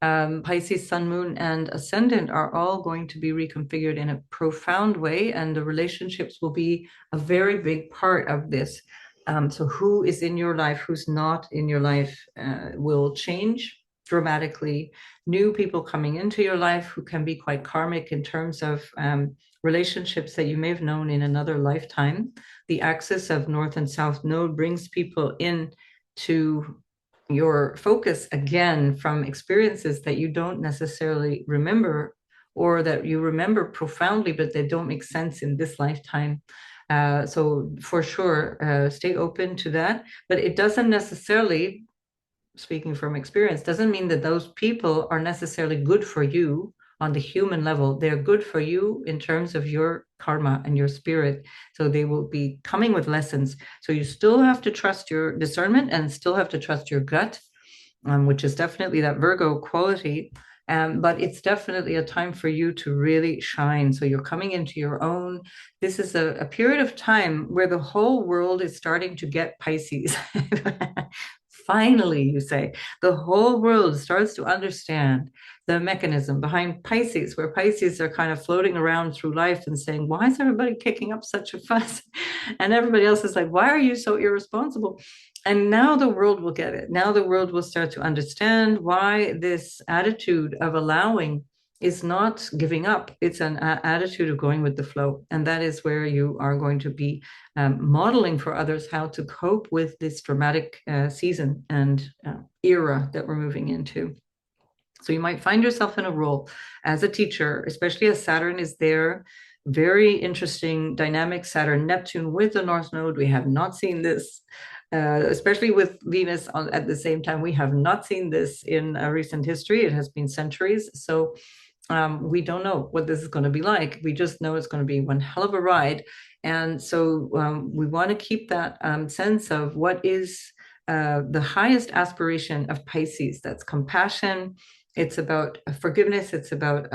Pisces, Sun, Moon, and Ascendant are all going to be reconfigured in a profound way, and the relationships will be a very big part of this. So who is in your life, who's not in your life, will change dramatically. New people coming into your life who can be quite karmic in terms of relationships that you may have known in another lifetime. The axis of North and South Node brings people in to your focus again from experiences that you don't necessarily remember, or that you remember profoundly, but they don't make sense in this lifetime. So for sure, stay open to that. But it doesn't necessarily, speaking from experience, doesn't mean that those people are necessarily good for you on the human level. They're good for you in terms of your karma and your spirit. So they will be coming with lessons. So you still have to trust your discernment and still have to trust your gut, which is definitely that Virgo quality. But it's definitely a time for you to really shine. So you're coming into your own. This is a period of time where the whole world is starting to get Pisces. Finally, you say, the whole world starts to understand the mechanism behind Pisces, where Pisces are kind of floating around through life and saying, why is everybody kicking up such a fuss? And everybody else is like, why are you so irresponsible? And now the world will get it. Now the world will start to understand why this attitude of allowing is not giving up. It's an attitude of going with the flow. And that is where you are going to be modeling for others how to cope with this dramatic season and era that we're moving into. So you might find yourself in a role as a teacher, especially as Saturn is there. Very interesting dynamic Saturn Neptune with the North Node. We have not seen this, especially with Venus at the same time. We have not seen this in recent history. It has been centuries. So we don't know what this is going to be like. We just know it's going to be one hell of a ride. And so we want to keep that sense of what is the highest aspiration of Pisces. That's compassion. It's about forgiveness. It's about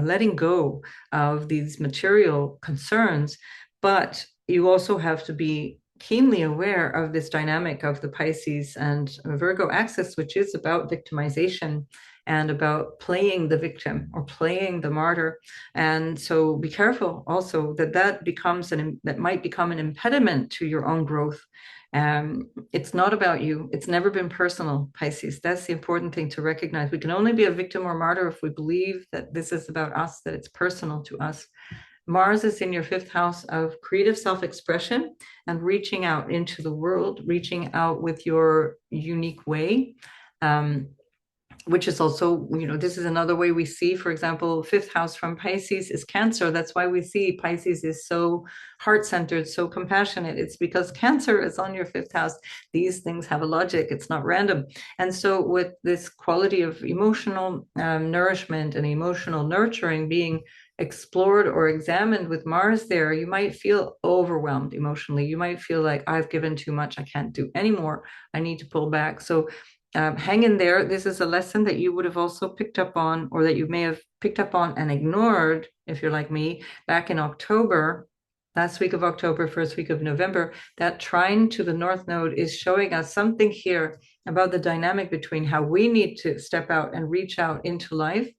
letting go of these material concerns. But you also have to be keenly aware of this dynamic of the Pisces and Virgo axis, which is about victimization and about playing the victim or playing the martyr. And so be careful also that that might become an impediment to your own growth. It's not about you. It's never been personal, Pisces. That's the important thing to recognize. We can only be a victim or martyr if we believe that this is about us, that it's personal to us. Mars is in your fifth house of creative self-expression and reaching out into the world, reaching out with your unique way. Which is also, this is another way we see, for example, fifth house from Pisces is Cancer. That's why we see Pisces is so heart-centered, so compassionate. It's because Cancer is on your fifth house. These things have a logic. It's not random. And so with this quality of emotional nourishment and emotional nurturing being explored or examined with Mars there, you might feel overwhelmed emotionally. You might feel like, I've given too much. I can't do anymore. I need to pull back. So hang in there. This is a lesson that you would have also picked up on, or that you may have picked up on and ignored, if you're like me, back in October, last week of October, first week of November. That trine to the North Node is showing us something here about the dynamic between how we need to step out and reach out into life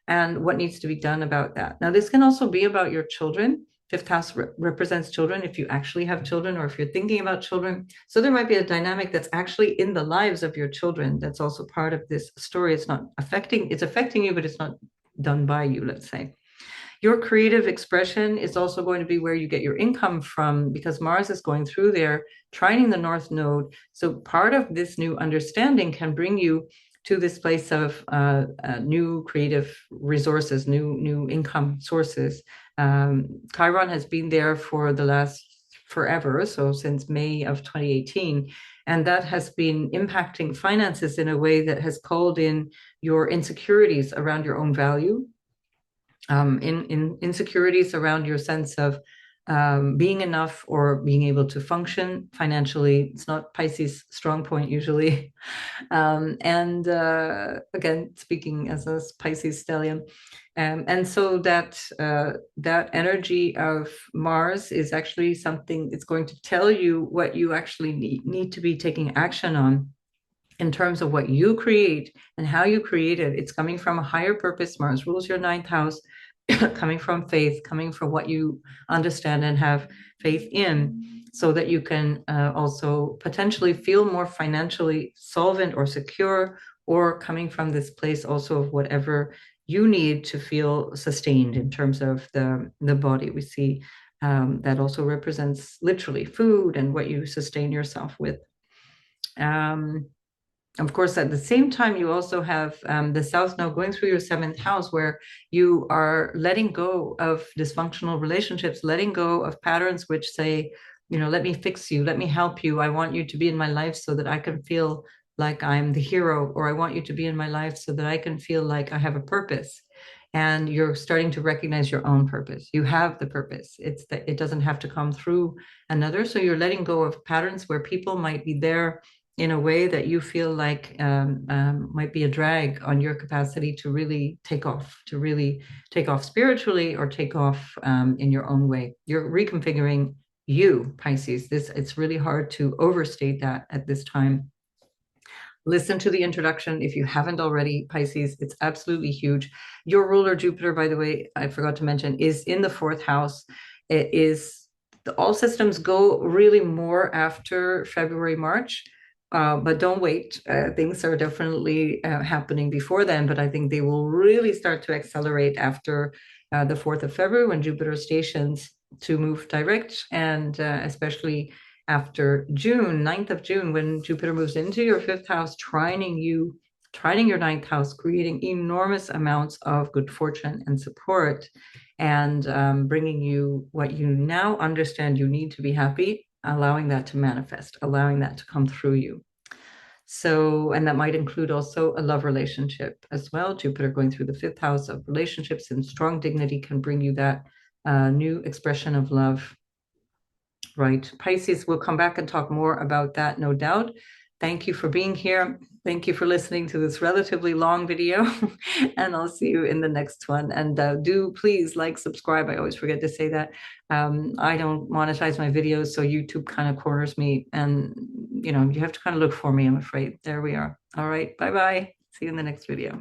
and what needs to be done about that. Now, this can also be about your children. Fifth house represents children, if you actually have children or if you're thinking about children. So there might be a dynamic that's actually in the lives of your children. That's also part of this story. It's affecting you, but it's not done by you, let's say. Your creative expression is also going to be where you get your income from, because Mars is going through there, trining the North Node. So part of this new understanding can bring you to this place of new creative resources, new income sources. Chiron has been there for the last forever, so since May of 2018, and that has been impacting finances in a way that has called in your insecurities around your own value, in insecurities around your sense of being enough or being able to function financially. It's not Pisces' strong point usually. And again, speaking as a Pisces stellium. And so that energy of Mars is actually something it's going to tell you what you actually need to be taking action on in terms of what you create and how you create it. It's coming from a higher purpose. Mars rules your ninth house, coming from faith, coming from what you understand and have faith in, so that you can also potentially feel more financially solvent or secure, or coming from this place also of whatever you need to feel sustained in terms of the body. We see that also represents literally food and what you sustain yourself with. Of course, at the same time, you also have the South Node going through your seventh house, where you are letting go of dysfunctional relationships, letting go of patterns which say, let me fix you, let me help you. I want you to be in my life so that I can feel like I'm the hero, or I want you to be in my life so that I can feel like I have a purpose. And you're starting to recognize your own purpose. You have the purpose. It's that it doesn't have to come through another. So you're letting go of patterns where people might be there in a way that you feel like might be a drag on your capacity to really take off spiritually or take off in your own way. You're reconfiguring you, Pisces. It's really hard to overstate that at this time. Listen to the introduction if you haven't already, Pisces. It's absolutely huge. Your ruler, Jupiter, by the way, I forgot to mention, is in the fourth house. It is all systems go really more after February, March. But don't wait. Things are definitely happening before then, but I think they will really start to accelerate after the 4th of February when Jupiter stations to move direct, and especially after June, 9th of June, when Jupiter moves into your fifth house, trining your ninth house, creating enormous amounts of good fortune and support, and bringing you what you now understand you need to be happy, allowing that to manifest, allowing that to come through you. So, and that might include also a love relationship as well. Jupiter going through the fifth house of relationships and strong dignity can bring you that new expression of love. Right. Pisces, we'll come back and talk more about that, no doubt. Thank you for being here. Thank you for listening to this relatively long video, and I'll see you in the next one. And do please like, subscribe. I always forget to say that. I don't monetize my videos, so YouTube kind of corners me, and you have to kind of look for me, I'm afraid. There we are. All right. Bye-bye. See you in the next video.